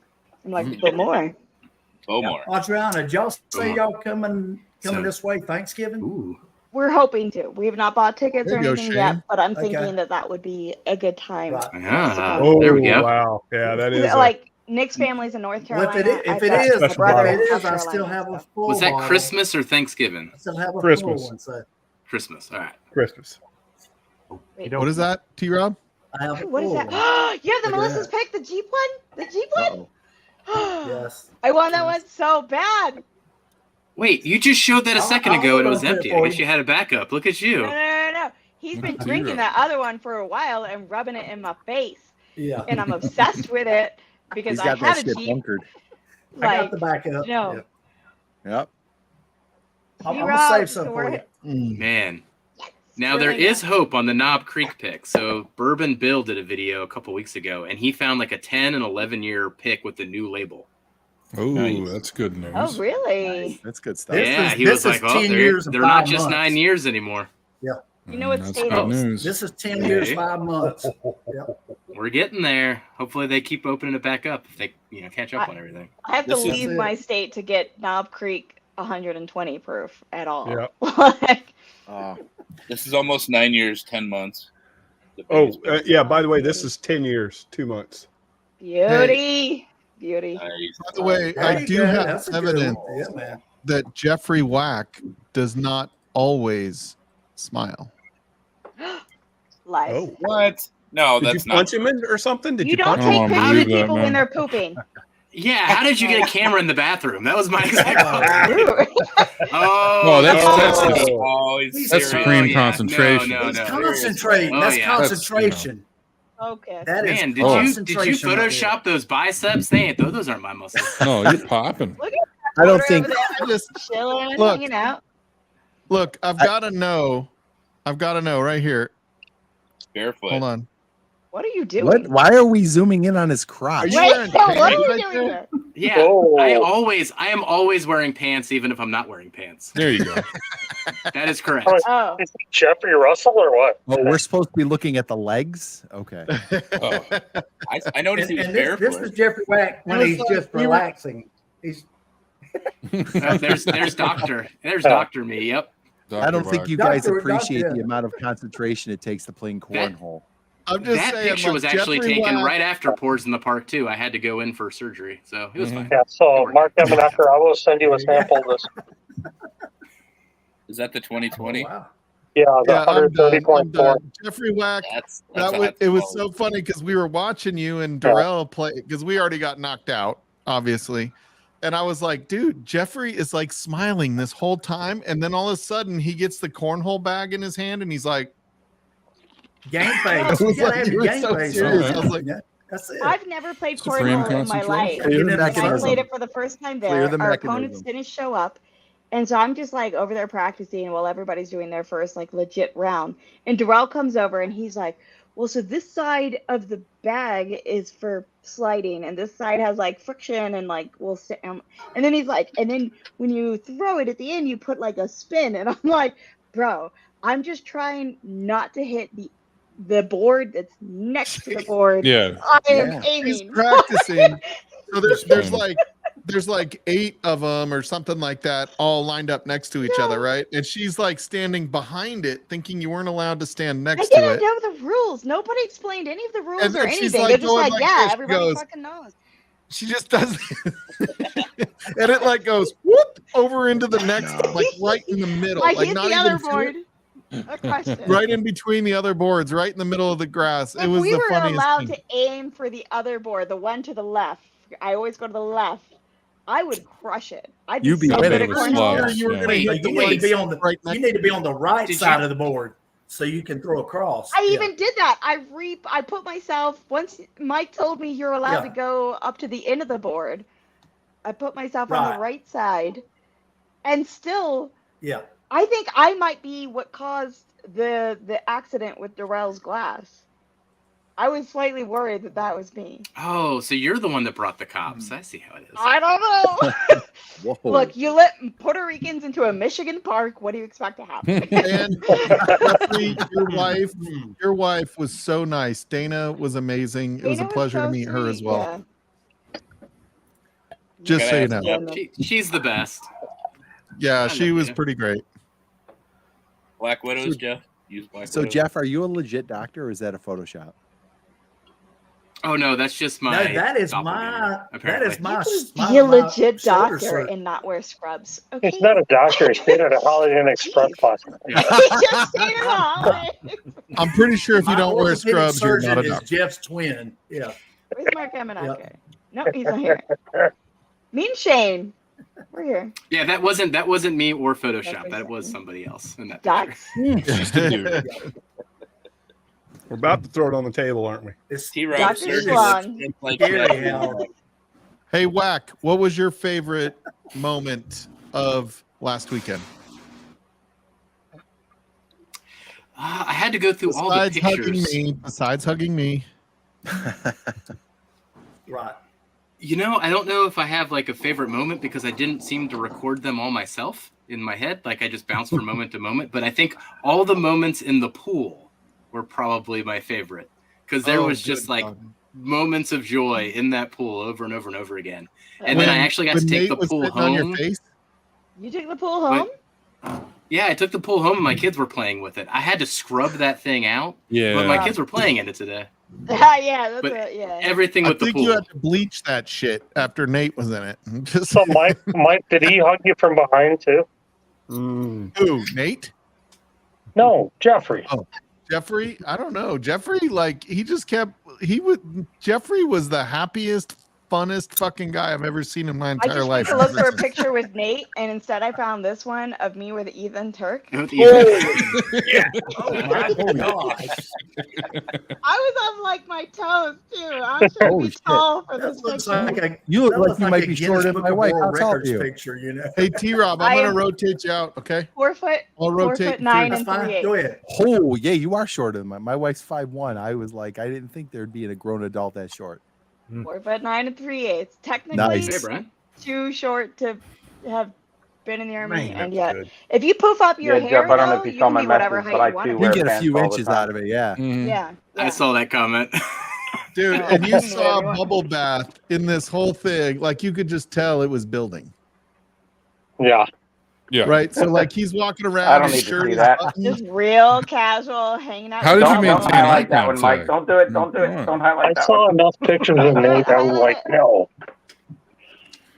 I'm like, Balmore. Bowmore. Adriana, did y'all say Bowmore. y'all coming So- this way Thanksgiving? Ooh. We're hoping to. We have not bought tickets There or you go, anything Shane. yet, but I'm Okay. thinking that would be a good time. Right. Yeah. Oh, There we go. wow. Yeah, that is. Like Nick's family's in North Well, Carolina. if I've it got is, my Special brother bottle. in if it South is, I still Carolina, have a so. full Was that bottle. Christmas or Thanksgiving? I still have a Christmas. full one, so Christmas. All right. Christmas. Wait, What is that, T Rob? I have a what is full that? one. You have the Look at Melissa's that. pick, the Jeep one? The Jeep one? Yes. I want that one so bad. Wait, you just showed that a second ago and it was open it empty. for I guess you had a backup. Look at No, you. no. He's been Zero. drinking that other one for a while and rubbing it in my face. Yeah. And I'm obsessed with it because He's I got have that a shit Jeep. bunkered. I Like, got the backup. no. Yep. I'm T-Rob, gonna save so some we're- for you. Man. Now Really there is nice. hope on the Knob Creek pick. So Bourbon Bill did a video a couple weeks ago, and he found like a 10 and 11-year pick with the new label. Oh, Nice. that's good news. Oh, really? That's good stuff. This Yeah, is- he this was like, is "Well, 10 they're, years and they're not 5 just months. 9 years anymore. You know what That's state good it is? news. This is 10 years, Okay. 5 months. Yep. We're getting there. Hopefully, they keep opening it back up if they, catch up on everything." I have to This is leave it. my state to get Knob Creek 120 proof at all. Yep. Like, This is almost 9 years, 10 months. The Oh, biggest pick. yeah. By the way, this is 10 years, 2 months. beauty. Beauty. Nice. By the way, There I you do go. have That's a good evidence one. Yeah, man. that Jeffrey Wack does not always smile. Lies. Oh, What? No, did you that's not. punch him in or something? Did You you don't punch I don't take wanna pictures believe of that, people when man. they're pooping. Yeah, how did you get a camera in the bathroom? That was my exact question. Rude. Oh, that's- Oh, he's That's serious. supreme concentration. No, He's no. concentrating. Oh, That's yeah. concentration. Okay. That is Man, did you concentration right there. Photoshop those biceps? They ain't those aren't my muscles. No, you're popping. Look at I don't Porter think. over there I just chilling and Look. hanging out. look. I've got to know right here. Barefoot. Hold on. What are you doing? What? Why are we zooming in on his crotch? Are you Wait, wearing no, what are pants you right doing there? there? Yeah, Oh. I am always wearing pants, even if I'm not wearing pants. There you go. That is correct. Oh, Is it Jeffrey Russell or what? Oh, we're supposed to be looking at the legs. Okay. Oh. I noticed he was And this barefoot. is Jeffrey Wack when It was he's like just we were- relaxing. He's There's Doctor Me. Yep. I don't think Wack. you guys Doctor- appreciate Doctor- the amount of concentration it takes to play cornhole. I'm just That saying. picture like, was actually Jeffrey taken Wack- right after Pours in the Park too. I had to go in for surgery, so it was fine. Yeah, so Mark Evan, after I will send you a sample of this. Is that the 2020? wow. Yeah, the Yeah, I'm done. 130.4. Jeffrey Wack. That's That a was, hot it was solid. so funny because we were watching you and Darrell play because we already got knocked out, obviously. And I was like, dude, Jeffrey is like smiling this whole time. And then all of a sudden he gets the cornhole bag in his hand and he's like, Game I face. was You gotta like, have you your were game so face serious. on. I was like, Yeah, that's it. I've never played It's a frame cornhole in my life. concentration. Clear the And I mechanism. played it for the first time Clear there. the Our opponents mechanism. didn't show up. And so I'm just like over there practicing while everybody's doing their first like legit round. And Darrell comes over and he's like, well, so this side of the bag is for sliding and this side has like friction and like we'll sit. And then he's like, and then when you throw it at the end, you put like a spin. And I'm like, bro, I'm just trying not to hit the board that's next to the board. Yeah. I am She's aiming. practicing. So there's like 8 of them or something like that, all lined up next to each other, right? And she's like standing behind it, thinking you weren't allowed to stand I next to didn't it. know the rules. Nobody explained any of the rules And or then she's anything. like They're just going like, like yeah, this. She everybody goes- fucking knows. She just does it. And it like goes whoop over into the next, like right in the middle. I Like hit not the even other board. A question. right in between the other boards, right in the middle of the grass. It If was we the were funniest allowed thing. to aim for the other board, the one to the left, I always go to the left. I would crush it. I'd be You'd be so winning. good at It was cornhole. slugs, You were yeah. gonna hit the You need to be on the right you need to be on the right Did side you- of the board so you can throw across. I Yeah. even did that. I put myself once Mike told me you're allowed to Yeah. go up to the end of the board. I put myself on the Right. right side, and still, Yeah. I think I might be what caused the accident with Darrell's glass. I was slightly worried that was me. Oh, so you're the one that brought the cops. I see how it is. I don't know. Whoa. Look, you let Puerto Ricans into a Michigan park. What do you expect to happen? And Jeffrey, your wife was so nice. Dana was amazing. It was a Dana was pleasure to so meet her as sweet, well. yeah. Just so you Gotta know. ask Jeff. She's the best. Yeah, I she love was Dana. pretty great. Black Widows, So- Jeff. Use Black So Widows. Jeff, are you a legit doctor or is that a Photoshop? Oh no, that's just my. No, that is doppelganger, my apparently. that is my, Be a my legit shoulder doctor shirt. and not wear scrubs. Okay. He's not a doctor. He stayed at a Holiday Inn Express class. He just stayed at home. I'm pretty sure if you My don't wear orthopedic scrubs, you're not a surgeon is doctor. Jeff's twin. Yeah. Where's Mark Eminake? No, he's not here. Mean Shane. We're here. Yeah, that wasn't me or Photoshop. That's That was somebody else in that Docs. Just a dude. We're about to throw it on the table, aren't we? It's T-Rock Dr. surgery Schlong. looks like scary that. how Hey, Whack, what was your favorite moment of last weekend? I had to go through all the Besides hugging pictures. me, besides hugging me. right. You know, I don't know if I have like a favorite moment because I didn't seem to record them all myself in my head. Like I just bounced from moment to moment. But I think all the moments in the pool were probably my favorite because there was just like moments of joy in that pool over and over and over again. And then I actually got to take the pool On your home. face? You took the pool home? Yeah, I took the pool home and my kids were playing with it. I had to scrub that thing out. Yeah. But my kids were playing in it today. Yeah, that's But it. Yeah. Everything I with the think pool. you had to bleach that shit after Nate was in it. Just So Mike, did he hug you from behind too? who? Nate? No, Jeffrey. Oh, Jeffrey? I don't know. Jeffrey, like Jeffrey was the happiest, funnest fucking guy I've ever seen in my I entire just life. went to look for a picture with Nate, and instead I found this one of me with Ethan Turk. Yeah. Oh my gosh. I was on like my toes too. I'm trying to Holy be shit. tall for That this looks picture. like a You look that like looks you might a be Guinness shorter than Book my of wife. World How tall are Records you? picture, you know. Hey, T-Rob, I'm I going to am- rotate you out, okay? 4 foot, I'll 4 rotate foot 9 That's and fine. 3/8. Go ahead. Oh, yeah, you are shorter than my wife's 5'1". I was like, I didn't think there'd be a grown adult that short. 4 foot 9 and 3/8. Technically, Nice. Hey, Brian. too short to have been in the army, Man, and that's yet good. if you poof up your Yeah, hair, Jeff, I don't know though, if you you saw can my be whatever message, height but I you want too to You wear be. get a pants few all the inches time. out of it, yeah. Mhm. Yeah, I yeah. saw that comment. Dude, Yeah, and you you can do saw whatever a you want. bubble bath in this whole thing. Like you could just tell it was building. Yeah. Yeah. Right? So like he's walking I around, don't his need to shirt see is that. buttoned. Just real casual, hanging out. How with did you Don't friends. maintain eye highlight that one, Mike. contact? Don't do it. Don't do it. Come on. Don't I highlight that saw one. enough pictures of Nate. I was like, no.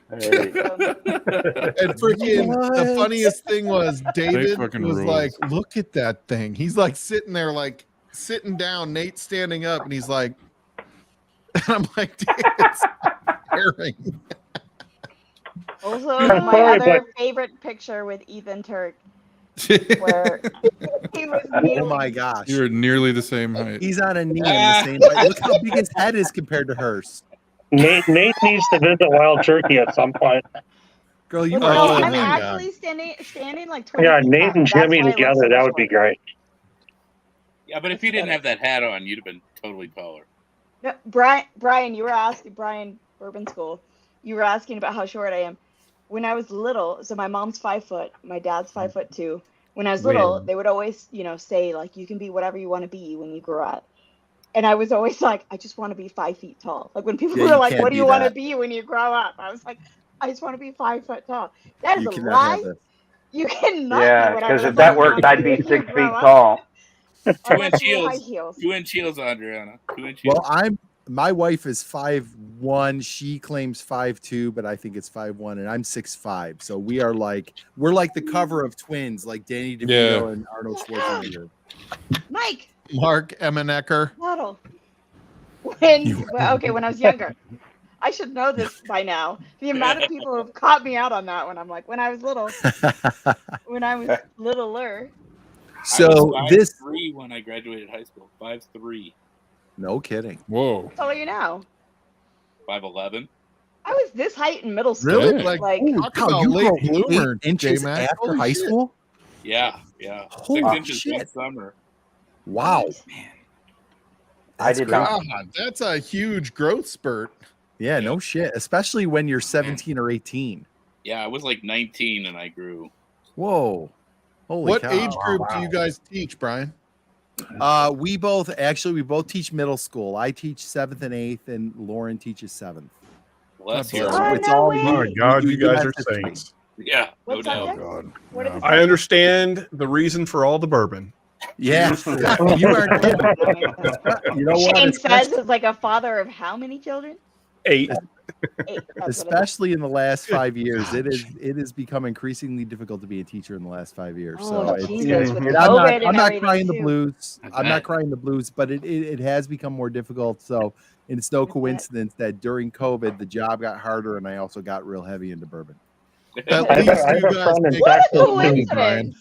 There you go. And freaking the funniest thing was David fucking was rule. like, look at that thing. He's like sitting there, like sitting down, Nate standing up, and he's like, and I'm like, dude, it's staring. Also, I'm my sorry, other but- favorite picture with Ethan Turk where he was Oh kneeling. my gosh. You're nearly the same height. He's on a knee in the same height. Look how big his head is compared to hers. Nate needs to visit Wild Turkey at some point. Girl, you Well, are. no, Oh I'm my actually standing like 20 Yeah, feet Nate back. and That's Jimmy why I look together, so that would be short. great. Yeah, but if you didn't have that hat on, you'd have been totally taller. No, Brian, you were asking Brian Bourbon School. You were asking about how short I am. When I was little, so my mom's 5 foot, my dad's 5'2". When I was little, they would always, say like you can be whatever you want to be when you grow up. And I was always like, I just want to be 5 feet tall. Like when people were like, "What do you want to be when you grow up?" I was like, I just want to be 5 foot tall. That is You a cannot lie. have this. You cannot. Yeah, be whatever because the if that fuck you worked, wanna I'd be be when you 6 grow feet up. tall. Unless you wear high heels. 2 inch heels, Adriana. 2 inch heels. Well, my wife is 5'1". She claims 5'2", but I think it's 5'1", and I'm 6'5". So we're like the cover of Twins, like Danny DeVito and Arnold Schwarzenegger. Mike. Mark Emenecker. Model. When I was younger. I should know this by now. The amount of people who have caught me out on that one. I'm like, when I was little. When I was littler. So I was this 5'3" when I graduated high school. 5'3". No kidding. Whoa. How tall are you now? 5'11". I was this height in middle school. Really? Like, talk about late bloomer, 8 inches J-Mac. after Holy high shit. school? Yeah. Holy 6 inches shit. one summer. Wow. I did not. God, that's a huge growth spurt. Yeah, no shit. Especially when you're 17 or 18. Yeah, I was like 19 and I grew. Whoa. Holy What cow. age group do you guys teach, Brian? We both teach middle school. I teach 7th and 8th, and Lauren teaches 7th. Bless So you. it's all Oh my God, you guys are history. saints. Yeah, no What doubt. subject? God. What are the I understand the reason for all the bourbon. Yeah, you aren't kidding. You know what? Shane says is like a father of how many children? 8. 8. That's Especially in the last 5 years, it has become increasingly difficult to be a teacher in the last 5 years. Oh, So Jesus, with and COVID and I'm not everything, crying the too. blues. I I'm not bet. crying the blues, but it has become more difficult. So and it's no coincidence that during COVID the job got harder, and I also got real heavy into bourbon. At I least have you a guys friend in make Texas. money, Brian.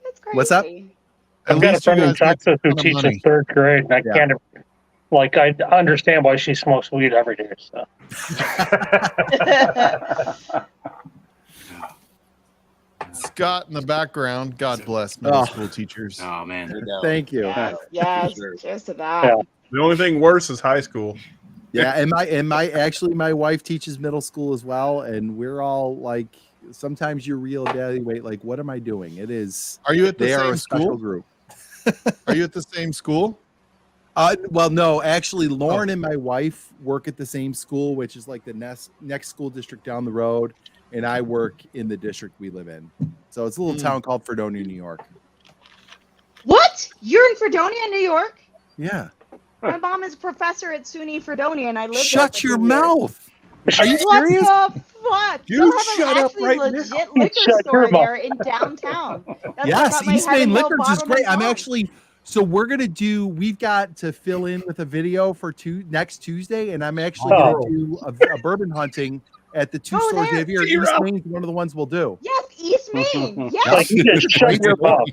That's crazy. What's up? At I've got a least you friend in guys make Texas who a ton of teaches money. 3rd grade, and I Yeah. can't, like, I understand why she smokes weed every day. So. Scott in the background. God bless middle Oh. school teachers. Oh man. Thank you. Yes, Sure. cheers to that. Yeah. The only thing worse is high school. Yeah, and my wife teaches middle school as well, and we're all like, sometimes you reevaluate, like, what am I doing? It is. Are you at the They are same a special school? group. Are you at the same school? Well, no, actually, Lauren and my wife work at the same school, which is like the next school district down the road, and I work in the district we live in. So it's a little town called Fredonia, New York. What? You're in Fredonia, New York? Yeah. My mom is a professor at SUNY Fredonia, and I live there Shut for your 2 years. mouth. Are you What serious? the fuck? You They'll have shut an up actually right now. legit liquor Shut store your mouth. there in downtown. That's Yes, got my East Heaven Main Hill Liquors is bottle great. I'm McDonald's. actually so we've got to fill in with a video for next Tuesday, and I'm actually Oh. going to do a bourbon hunting at the 2 Oh, stores there. they have here. Zero. East Main is one of the ones we'll do. Yes, East Main. Yes. Like, you just shut your mouth.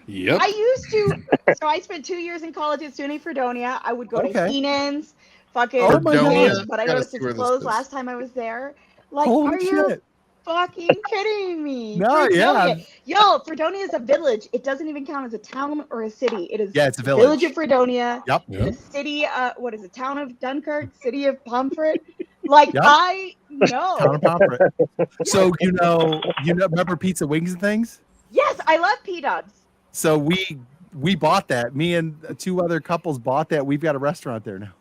Yep. I used to. So I spent 2 years in college at SUNY Fredonia. I would go to Okay. Heenan's, fucking, Oh my Fredonia? God. but I Gotta noticed see it's where this closed is. last time I was there. Like, Holy are you shit. fucking kidding me? No, yeah. Yo, Fredonia is a village. It doesn't even count as a town or a city. It is Yeah, it's a the village. of Fredonia. Yep. The city, what is it? Town of Dunkirk, city of Pomfret. Like, Yep. I know. Town of Pomfret. So you know, remember Pizza Wings and things? Yes, I love P-Dubs. So we bought that. Me and 2 other couples bought that. We've got a restaurant there now.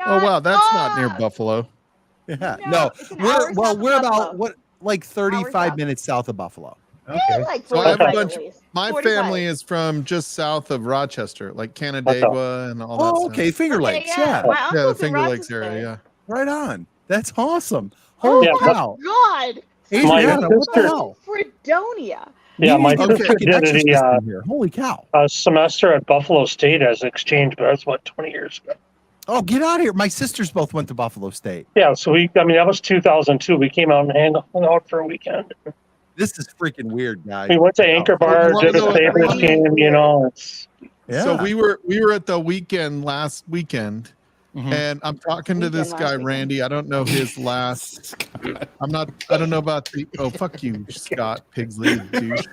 Oh wow, that's not near Buffalo. Yeah. No, No, it's an hour south of we're Buffalo. about like Hour 35 south. minutes south of Buffalo. Yeah, like So I have a 45 bunch. at least. My 45. family is from just south of Rochester, like Canandaigua and all that. Oh, stuff. okay, Finger Okay, Lakes. yeah. Yeah. My Yeah, uncle's the in Finger Lakes Rochester. area. Yeah. Right on. That's awesome. Oh Holy Yeah, cow. God. Adriana, what the sister- hell? Fredonia. Yeah, You my need to get sister a did connection a system here. Holy cow. semester at Buffalo State as an exchange, but that's what 20 years ago. Oh, get out of here. My sisters both went to Buffalo State. Yeah, so that was 2002. We came out and hung out for a weekend. This is freaking weird, guys. We went to Anchor Bar, did a Sabres game, you know. It's, So we were at the weekend last weekend, and I'm talking to this guy Randy. I don't know his last. I don't know about the. Oh, fuck you, Scott Pigsley, douche.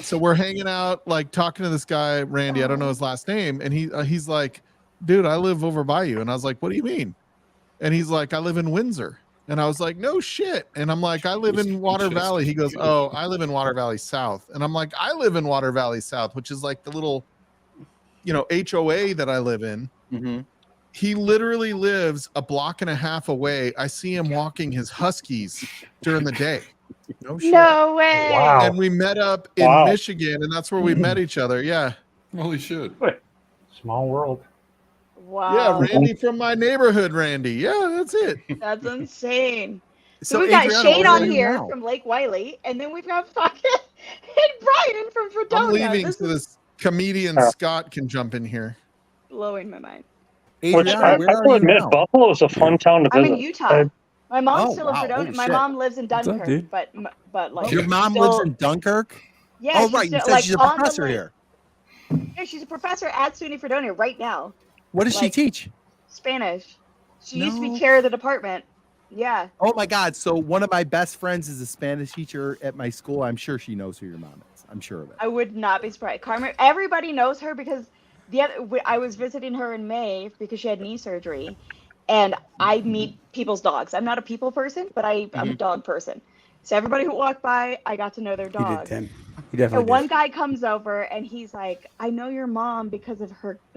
So we're hanging out, like talking to this guy Randy. I don't know his last name, and he's like, "Dude, I live over by you." And I was like, "What do you mean?" And he's like, "I live in Windsor." And I was like, "No shit." And I'm like, "I live in Water Valley." He goes, "Oh, I live in Water Valley South." And I'm like, "I live in Water Valley South," which is like the little, HOA that I live in. He literally lives a block and a half away. I see him walking his Huskies during the day. No way. Wow. And we met up in Michigan, and that's where we met each other. Yeah. Holy shit. Small world. Wow. Yeah, Randy from my neighborhood, Randy. Yeah, that's it. That's insane. So So we've got Adriana, Shane where are on you here now? from Lake Wiley, and then we've got fucking Brian from Fredonia. I'm leaving This so is this comedian Scott can jump in here. blowing my mind. which I where are will you admit, now? Buffalo is a fun town to I'm visit. in Utah. My mom's Oh, still in wow. Fredonia. Holy My shit. mom lives in What's up, Dunkirk, dude? but like Your mom still, lives in Dunkirk? Yeah, Oh, she's right. You still, said like, she's a on the professor list. here. Yeah, she's a professor at SUNY Fredonia right now. What does she teach? Spanish. She used to be No. chair of the department. Yeah. Oh my God! So one of my best friends is a Spanish teacher at my school. I'm sure she knows who your mom is. I'm sure of it. I would not be surprised. Carmen, everybody knows her because I was visiting her in May because she had knee surgery, and I meet people's dogs. I'm not a people person, but I'm a dog person. So everybody who walked by, I got to know their You did, dog. Tim. You definitely And did. one guy comes over and he's like, "I know your mom because of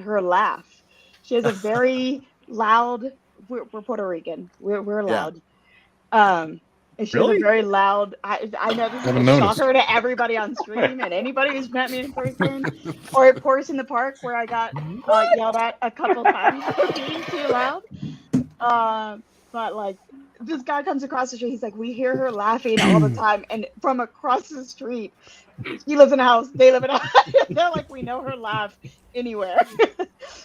her laugh. She has a very loud. We're Puerto Rican. We're loud. And she has a very loud. I know this is Haven't a noticed. shocker to everybody on stream and anybody who's met me in person, or at Porch in the Park where I got yelled at a couple times for being too loud. But like this guy comes across the street. He's like, we hear her laughing all the time, and from across the street, he lives in a house. They live in a house. They're like, we know her laugh anywhere.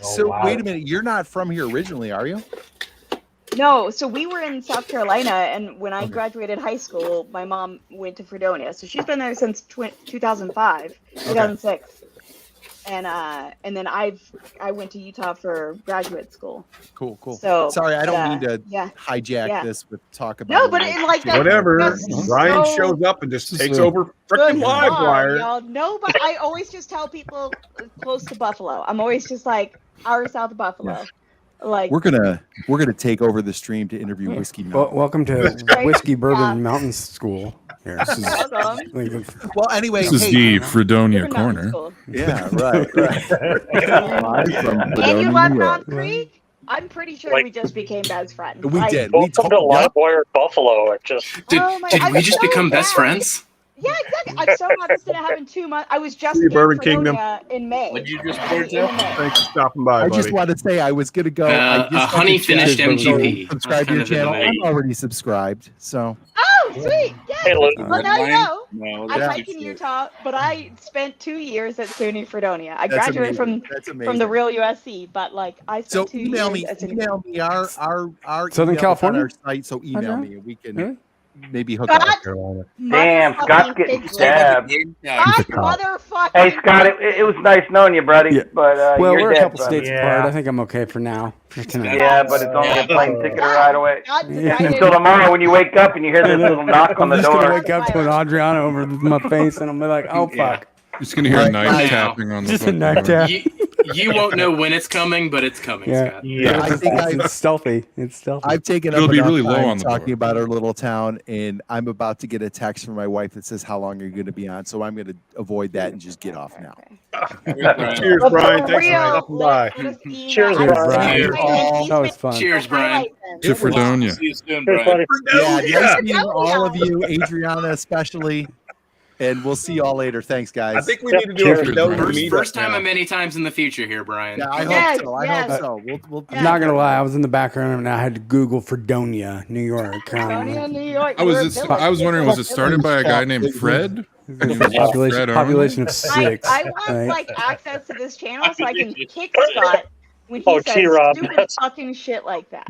So wait a minute, you're not from here originally, are you? No, so we were in South Carolina, and when I graduated high school, my mom went to Fredonia. So she's been there since 2005, 2006. And then I went to Utah for graduate school. Cool. So sorry, I don't mean to yeah. hijack Yeah. this with talk about. No, but it, like that, Whatever. that's Brian so shows up and just takes so over good freaking live fun, wire. y'all. No, but I always just tell people close to Buffalo. I'm always just like hour south of Buffalo. Yeah. Like We're gonna take over the stream to interview Whiskey Mountain. Welcome to Whiskey Bourbon Mountain School. Here. Well, anyway, This is the Fredonia corner. Yeah, right. Live from And Fredonia, you left New York. Mount Creek? I'm pretty sure we just became best friends. We did. Welcome to Livewire Buffalo. It just Did I'm we just so become best mad. friends? Yeah, exactly. I'm so happy it's gonna happen 2 months. I was just See you, in Bourbon Kingdom. Fredonia in May. What'd you just I pour, was in Jeff? May. Thanks for stopping by, I buddy. just want to say I was gonna go. I just Honey went to finished check, so MGP. Subscribe to your That's kind channel. of the I'm already subscribed, so Oh, sweet. Yeah. Hey, look. Well, now you know. No, I that's hike in too Utah, but I spent 2 years at SUNY Fredonia. I That's graduated amazing. That's from the amazing. real USC, but like I So spent 2 email years me, at SUNY. email me our Southern email California? on our site. So email me and we can Really? maybe hook Scott, up. Damn, Scott's motherfucking getting Pigsley. stabbed. Scott, motherfucking Hey, Scott, it was nice knowing you, buddy. Yeah. But Well, you're we're a dead, couple brother. states apart. I think I'm okay for now. For tonight. Yeah, but it's only a plane ticket right away. Scott Yeah. decided- Until tomorrow when you wake up and you hear this little knock on I'm the just gonna door. wake up to an Adriana over my face, and I'm like, oh fuck. You're just gonna hear a Right, knife right. tapping on the Just a fucking knife door. tap. You won't know when it's coming, but it's coming, Yeah. Scott. Yeah, I think It's stealthy. It's stealthy. I've taken It'll up be enough really low time on the talking door. about our little town, and I'm about to get a text from my wife that says, "How long are you going to be on?" So I'm going to avoid that and just get off now. Cheers, But Brian. for Thanks for real, stopping by. let us be Cheers, that. Brian. I'm Cheers. trying to That was fun. Cheers, Brian. To Fredonia. See you soon, Cheers, Brian. buddy. Yeah, nice meeting all of you, Adriana especially, and we'll see y'all later. Thanks, guys. I think we need to do a Cheers, Fredonia Brian. meetup First time now. of many times in the future here, Brian. Yeah, I Yes, hope so. I yes. hope so. We'll I'm not gonna lie, I was in the background and I had to Google Fredonia, New York. Fredonia, New York. I we're a was village. wondering, was it started by a guy named Fred? Population of Like, 6. I want right? like access to this channel so I can kick Scott when he Oh, says T-Rob. stupid fucking shit like that.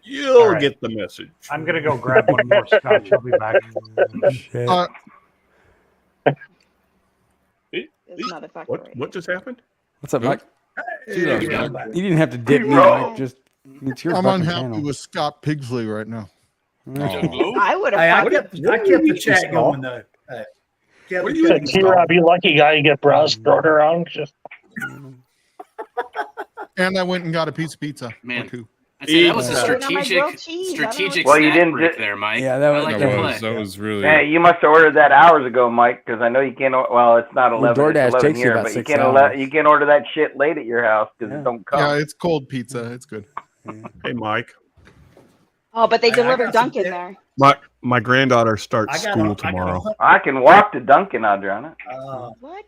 You'll right. get the message. I'm gonna go grab one more scotch. I'll be back. This motherfucker. What just happened? What's up, Mike? Hey, You I'm back. didn't have to dip me, Mike. Just it's your I'm fucking unhappy channel. with Scott Pigsley right now. I would have. Hey, I kept the chat going though. Hey, kept the chat going. Rob, you lucky guy, you get bras thrown around. Just And I went and got a piece of pizza. Man. Or two. I say that was a Grilled strategic cheese. Well, you didn't break there, Mike. Yeah, that was I like that your was- play. That was really. Hey, you must have ordered that hours ago, Mike, because I know you can't. Well, it's not 11. DoorDash It's 11 takes you here, about but you 6 can't. hours. You can't order that shit late at your house because it don't come. Yeah, it's cold pizza. It's good. Hey, Mike. Oh, but they I delivered got some Dunkin' tip. there. My granddaughter starts school tomorrow. I can walk to Dunkin', Adriana. What?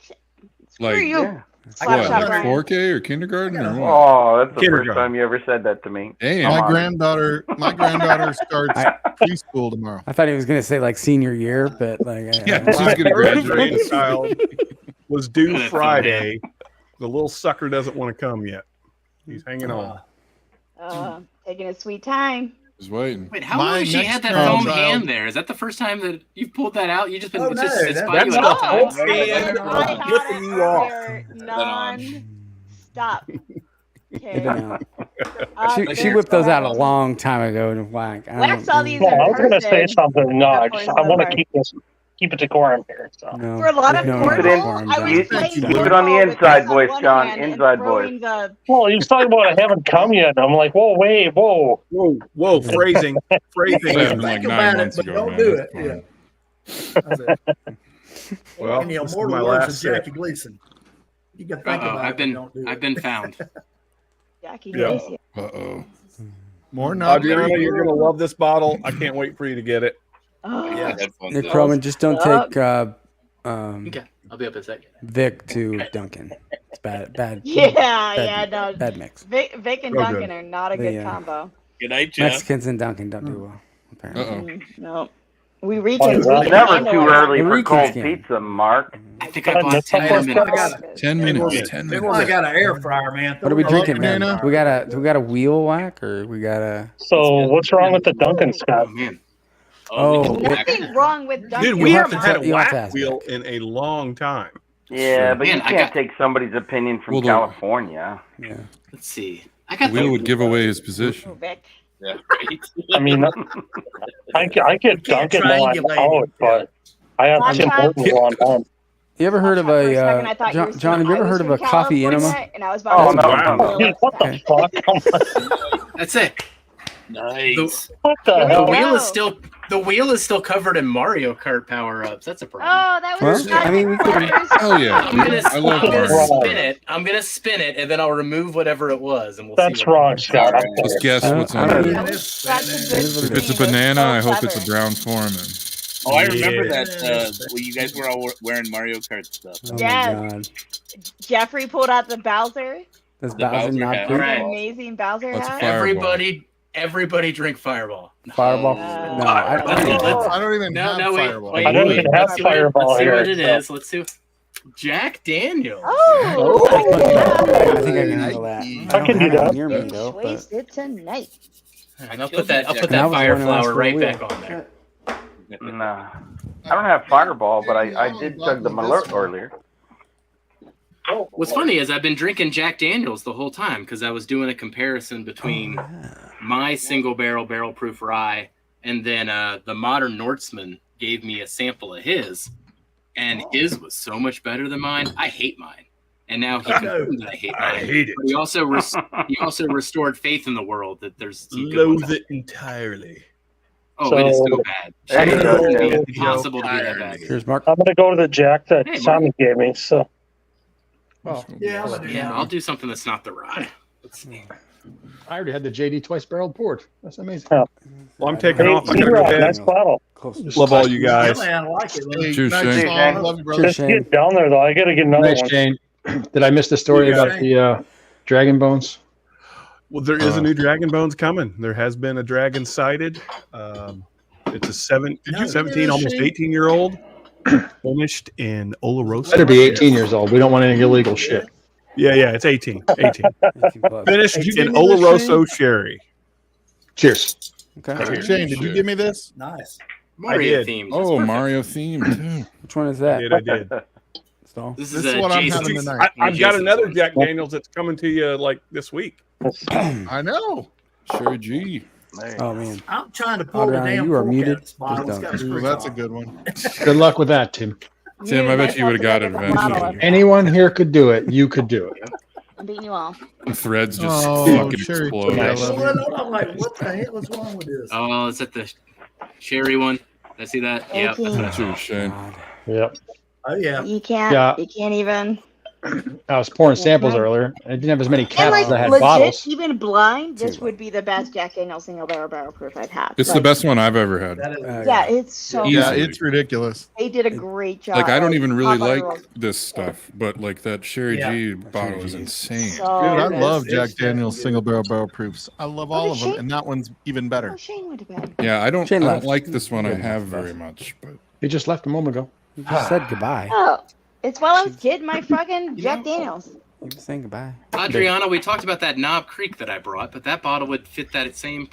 Like, you. Yeah. Slap what, shot like Brian. 4K or kindergarten or what? Oh, that's the first Kindergarten. time you ever said that to me. Damn. My granddaughter starts preschool tomorrow. I thought he was gonna say like senior year, but like Yeah, My she's gonna first graduate. grandchild was due That's Friday. The little sucker doesn't want to come yet. He's hanging on. Taking a sweet time. Just waiting. Wait, how My long has she next had that grandchild- foam hand there? Is that the first time that you've pulled that out? You just been Oh, it's just no, sits that- by you that's at all the times. whole hand I had flipping it you off. earlier, non-stop. They've been out. Up, She there's whipped those out a Brian. long time ago to whack. Wax all these no, I in was gonna say person. something. No, I Pours want to over. keep it decorum here. So. No, For a lot of no, cornhole, decorum, I John. was playing Keep it on the cornhole with inside this on voice, one John. hand and Inside throwing voice. the- Well, he was talking about I haven't come yet. I'm like, whoa, wait, whoa. Whoa, phrasing. That Phrasing. happened like Think 9 about it, months but ago, don't man. do That's it. fine. That's it. Well, In the this is immortal my words last of sip. Jackie Gleason. You can think Uh-oh, about I've it, been but don't do it. I've been found. Jackie Yeah. Gleason. Uh-oh. More not. Adriana, you're gonna love this bottle. I can't wait for you to get it. Oh, Yeah, headphones. Nick in. Croman, just don't Stop. take Okay, I'll be up in a second. Vic to Duncan. It's bad. yeah, no. Bad mix. Vic and Real Duncan good. are not a good The, combo. Good night, Jeff. Mexicans and Duncan don't do well, apparently. Uh-oh. No. We Ricans. Oh, It's never handle too it. early for Enrique's cold game. pizza, Mark. I think I bought 10 That's minutes. I got it. 10 minutes. 10 They minutes. only got an air fryer, man. What are we Throw it drinking, in man? there. We got a wheel whack, or we got a. So what's wrong with the Duncan, Oh Scott? man. Oh, we- Nothing wrong with Duncan. Dude, we You'll have haven't to had tell- a you'll have to whack ask wheel Vic. in a long time. Yeah, but Man, you I can't got- take somebody's opinion from Well, the- California. Yeah. Let's see. I got Wheel the, would give away his Oh, position. Vic. Yeah, right. I mean, I get can't Duncan while I'm triangulate out, but I have Tim Hortons while I'm home. You ever heard of For a second, I a thought you were John? saying Have you I ever was heard of from a coffee California, enema? And I was Oh, about no. Dude, what the fuck? That's it. Nice. What the The hell? wheel is still covered in Mario Kart power-ups. That's a problem. Oh, that was Well, I mean, we could. Hell yeah. I love Mario. I'm gonna spin it, and then I'll remove whatever it was, and we'll That's see. what wrong, happens. Scott. I'm Just sorry. guess what's I on mean, it. That's a good If it's a thing. banana, I So hope it's a clever. brown foreman. Oh, I remember Yeah. that when you guys were all wearing Mario Kart stuff. Oh Yes. my God. Jeffrey pulled out the Bowser. Does The Bowser Bowser not hat. poop? Alright. Amazing Bowser That's hat. fire. Everybody drink Fireball. Fireball? No, No, I I don't even No, have no, wait, Fireball. wait, I don't wait. even have Let's see what- Fireball Let's see here, what it so. is. Let's see. Jack Daniels. Oh, I think I can handle that. I can do have it that. near me get though, but wasted tonight. And I'll put that And I fire was the one who asked flower for a right wheel. back on there. Nah. I don't have Fireball, but I did chug the Malort earlier. What's funny is I've been drinking Jack Daniels the whole time because I was doing a comparison between my single barrel proof rye and then the Modern Norseman gave me a sample of his, and his was so much better than mine. I hate mine, and now he confirmed that I hate mine. I hate it. But he also restored faith in the world that there's some good Loathe ones. it entirely. Oh, So- it is so bad. There you go, It Tim. is impossible to be that bad. Here's Mark. I'm gonna go to the Jack that Hey, Mark. Tommy gave me. So Yeah, I'm gonna do Yeah, that. I'll do something that's not the rye. Let's see. Oh, I already had the JD twice barreled port. That's amazing. Well, I'm taking hey, off. I gotta go to nice bed. bottle. Love all you Yeah, guys. man, I like it, man. Hey, Cheers, nice Shane. song. Love you, brother. Cheers, Just Shane. get down there though. I gotta get another Nice, one. Shane. Did I miss the story Yeah, about Shane. the dragon bones? Well, there is a new Dragon Bones coming. There has been a dragon sighted. It's a 17, almost 18-year-old, finished in Oloroso. Better be 18 years old. We don't want any illegal shit. Yeah, it's 18. 18. Thank you, bud. Finished 18 in English Oloroso sherry. Cheers. Okay. Shane, did you give me this? Nice. Mario did. themed. Oh, Mario themed too. Which one is that? I did. Stall? This This is is what I'm Jason's. having tonight. I've got Jason's another one. Jack Daniels that's coming to you like this week. I know. Sure, G. Oh man. I'm trying to pull the Adriana, damn you are cork muted. out of this bottle. Just It's got don't. Ooh, screws that's a on. good one. Good luck with that, Tim. Tim, I bet you would have got it eventually. Anyone here could do it. You could do it. I'm beating you all. The threads just Oh, fucking sure. explode. Nice. Well, I'm like, what the hell is wrong with this? Oh, is that the cherry one? Did I see that? Yeah, that's what I That's your thought. Shane. Yep. Oh yeah. You can't. Yeah. You can't even. I was pouring samples earlier. I didn't have as many And caps like as I had legit, bottles. even blind, this would be the best Jack Daniel's single barrel proof I've had. It's the Like, best one I've ever had. Yeah, it's so. Yeah, good. it's ridiculous. They did a great job. Like I don't even really top of the like world. this stuff, but like that Sherry G bottle is insane. Dude, I good. love Jack Daniel's single barrel proofs. I love all of them, Shane- and that one's even better. Oh, Shane went to bed. Yeah, I don't Shane left. like this one I have very much, but He just left a moment ago. You just said goodbye. Oh, it's while I was getting my fucking Jack Daniels. You just saying goodbye. Adriana, we talked about that Knob Creek that I brought, but that bottle would fit that same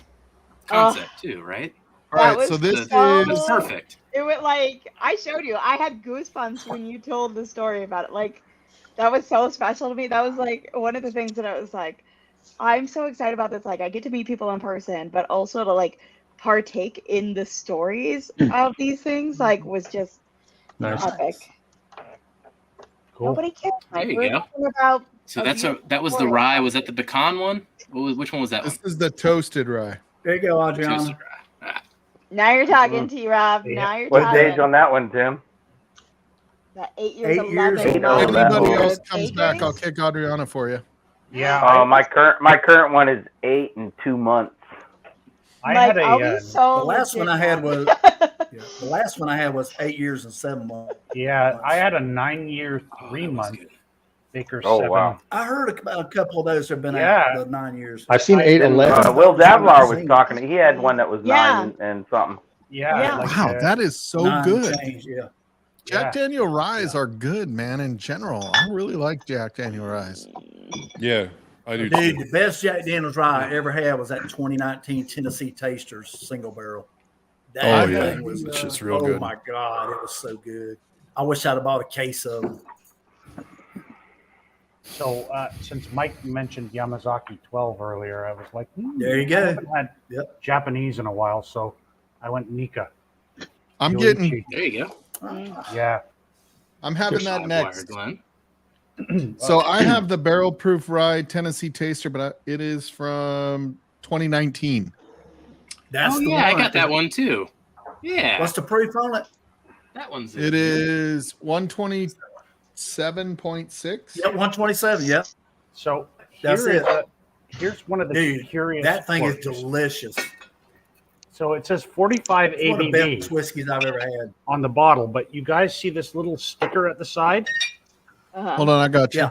concept too, right? All right, was so this so is It's perfect. It went like I showed you. I had goosebumps when you told the story about it. Like that was so special to me. That was like one of the things that I was like, I'm so excited about this. Like I get to meet people in person, but also to like partake in the stories of these things. Like was just Nice. epic. Cool. Nobody cares. There you We're go. talking about So that was the rye. Was that the pecan one? Which one was that one? this is the toasted rye. There you go, Toasted Adriana. rye. Ah. Now you're talking, T-Rob. Now you're What's the talking. age on that one, Tim? That 8 years, 8 years, 11 8 months. old. Anybody That else old. comes back, I'll kick Adriana for you. Yeah. My current one is 8 and 2 months. I Like, had I'll a be so The last one I legit had now. was the last one I had was 8 years and 7 months. yeah. I had a 9-year, 3-month Baker Oh, 7. wow. I heard about a couple of those have been Yeah. out the 9 years. I've seen 8, 11. Will Davlar was talking. He had one that was Yeah. 9 and something. Yeah. Yeah. Like, Wow, that is so 9 good. change, yeah. Jack Yeah. Daniel ryes are good, man. In general, I really like Jack Daniel ryes. yeah, I do Dude, too. the best Jack Daniels rye I ever had was that 2019 Tennessee Tasters single barrel. That Oh, yeah. thing was That shit's real oh good. my god, it was so good. I wish I'd have bought a case of them. So since Mike mentioned Yamazaki 12 earlier, I was like, There you I go. haven't had Yep. Japanese in a while, so I went Nika. I'm Yoichi. getting. There you go. Yeah. I'm having that Livewire, next. Glenn. So I have the barrel proof rye Tennessee Taster, but it is from 2019. That's Oh the yeah, I one. got that one too. Yeah, What's the proof on it? that one's It is 127.6. Yep, 127. Yep. So That's here is it. here's one of the Dude, curious. that thing is quirks. delicious. So it says 45 It's one of the ABV best whiskeys I've ever had. on the bottle, but you guys see this little sticker at the side? Hold on, I got you. Yeah.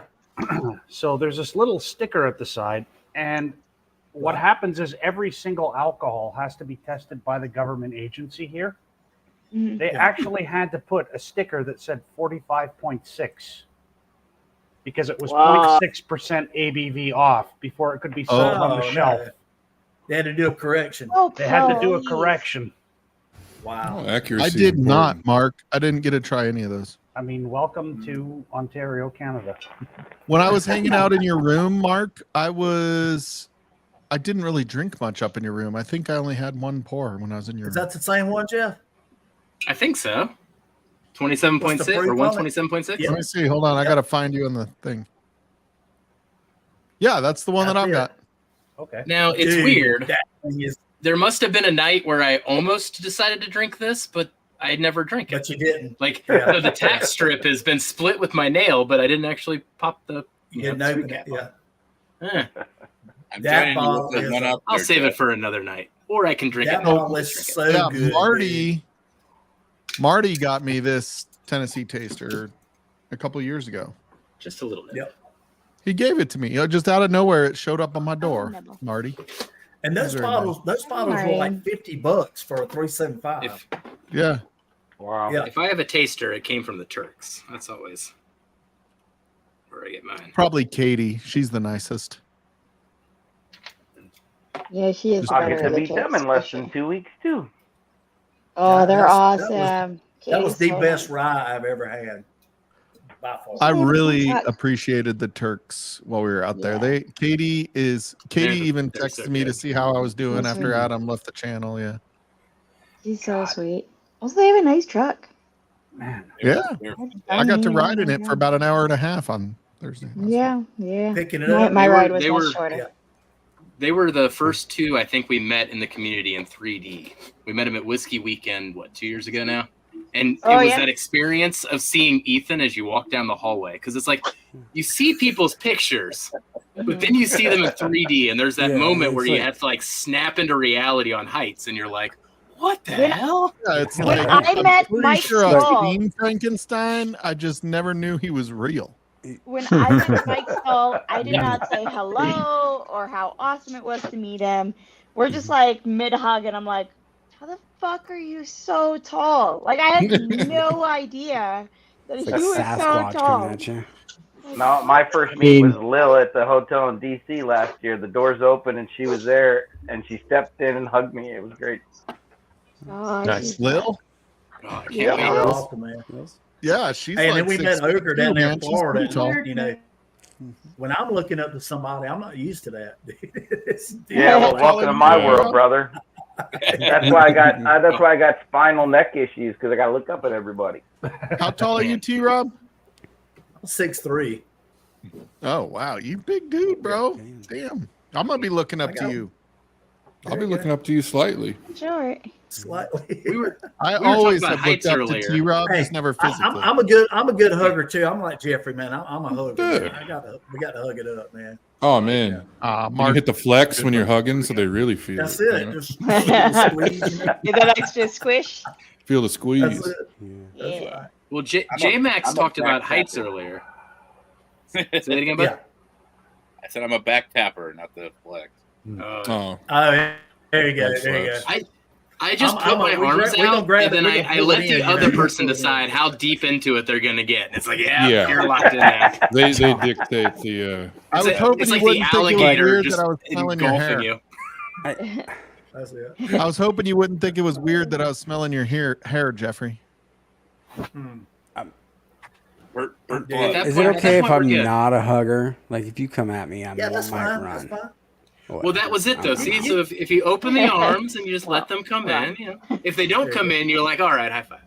So there's this little sticker at the side, and what happens is every single alcohol has to be tested by the government agency here. They actually had to put a sticker that said 45.6 because it was Wow. 0.6% ABV off before it could be sold on the Oh, shelf. no. They had to do a correction. They had to do a correction. Wow. Oh, accuracy. I is did not, important. Mark. I didn't get to try any of those. I mean, welcome to Ontario, Canada. When I was hanging out in your room, Mark, I didn't really drink much up in your room. I think I only had one pour when I was in your Is room. that the same one, Jeff? I think so. 27.6 What's the or proof on it? 127.6. Yeah. Let me see. Hold on. I got to find you on the thing. Yeah, that's the one that That's I've it. got. Okay. Now it's Dude, weird. That thing is, There must have been a night where I almost decided to drink this, but I never drank it. but you didn't. Like Yeah. so the tack strip has been split with my nail, but I didn't actually pop the. You didn't open it. Yeah. Eh, I'm That trying to bottle look is one a- up I'll there, save it Jeff. for another night, or I can drink That it. bottle is so Yeah, good. Marty got me this Tennessee Taster a couple of years ago. Just a little bit. Yep. He gave it to me. Just out of nowhere, it showed up on my door, Marty. And those Very bottles were like $50 for a 375. If Yeah. Wow. Yeah. if I have a taster, it came from the Turks. That's always where I get mine. Probably Katie. She's the nicest. Yeah, she is I'll better get at to the meet them tricks, in less than 2 weeks too. Oh, they're That was- awesome. That was Katie's the so best nice. rye I've ever had. By far. I Yeah, the really truck. appreciated the Turks while we were out there. Yeah. Katie even they're so texted me to good. see how I was doing So after sweet. Adam left the channel. Yeah. She's so sweet. Also, they have a nice truck. Yeah. I got to Funny, ride oh in my it for God. about an hour and a half on Thursday. Yeah, yeah. Picking it My, up. my They ride were- was they much were- shorter. Yeah. They were the first two I think we met in the community in 3D. We met him at Whiskey Weekend, 2 years ago now? And Oh, it was yeah? that experience of seeing Ethan as you walk down the hallway. Because it's like, you see people's pictures, but then you see them in 3D, and there's that Yeah, moment where it's you like- have to snap into reality on heights, and you're like, what the When- hell? Yeah, it's When like I met pretty Mike sure Stoll- I've seen Frankenstein. I just never knew he was real. When I met Mike Stoll, I did not say hello or how awesome it was to meet him. We're just like mid-hug, and I'm like, how the fuck are you so tall? Like, I had no idea that It's he like was so Sasquatch tall. coming at you. No, my first meet was Lil at the hotel in DC last year. The doors opened and she was there, and she stepped in and hugged me. It was great. Oh, Nice. she's Lil? Oh, I Yeah. can't wait. That was Yes. awesome, man. Yeah, she's Hey, and like then we met 6'2", Ogre down there in man. She's Florida. pretty tall. And, you know, when I'm looking up to somebody, I'm not used to that. Yeah, well, welcome to my world, brother. That's why I got spinal neck issues, because I got to look up at everybody. How tall are you, T-Rob? 6'3". Oh, wow. You big dude, bro. Damn. I'm going to be looking up to you. I'll be looking up to you slightly. Short. Slightly. I were always talking have about looked heights up earlier. to T-Rob, Hey, just never physically. I'm a good hugger too. I'm like Jeffrey, man. I'm a hugger. Man. We got to hug it up, man. Oh man, when you Mark, hit the flex when you're hugging, so they really feel That's it. it. you know? Just squeeze, you know? Get that extra squish. Feel the squeeze. That's it. That's Yeah. right. Well, I'm a J-Max talked back about heights tapper. earlier. Say that again, bud? Yeah. I said I'm a back tapper, not the flex. Oh, Oh, there you go. That's There you go. flex. I just I'm put my we arms gonna out, grab and then it, we gonna I pull let it in, the you other know? person decide how deep into it they're going to get. And it's like, Yeah. you're locked in now. they dictate the. I was It's hoping like you the wouldn't think it was alligator weird just that I was smelling your hair. engulfing you. That's it. I was hoping you wouldn't think it was weird that I was smelling your hair, Jeffrey. Bert At Blunt. that Is point- it at okay that if point, I'm we're good. not a hugger? Like if you come at me, I Yeah, that's might fine. run. That's fine. Well, that was it, though. See, so if you open the arms and you just let them come in, if they don't come in, you're like, all right, high five.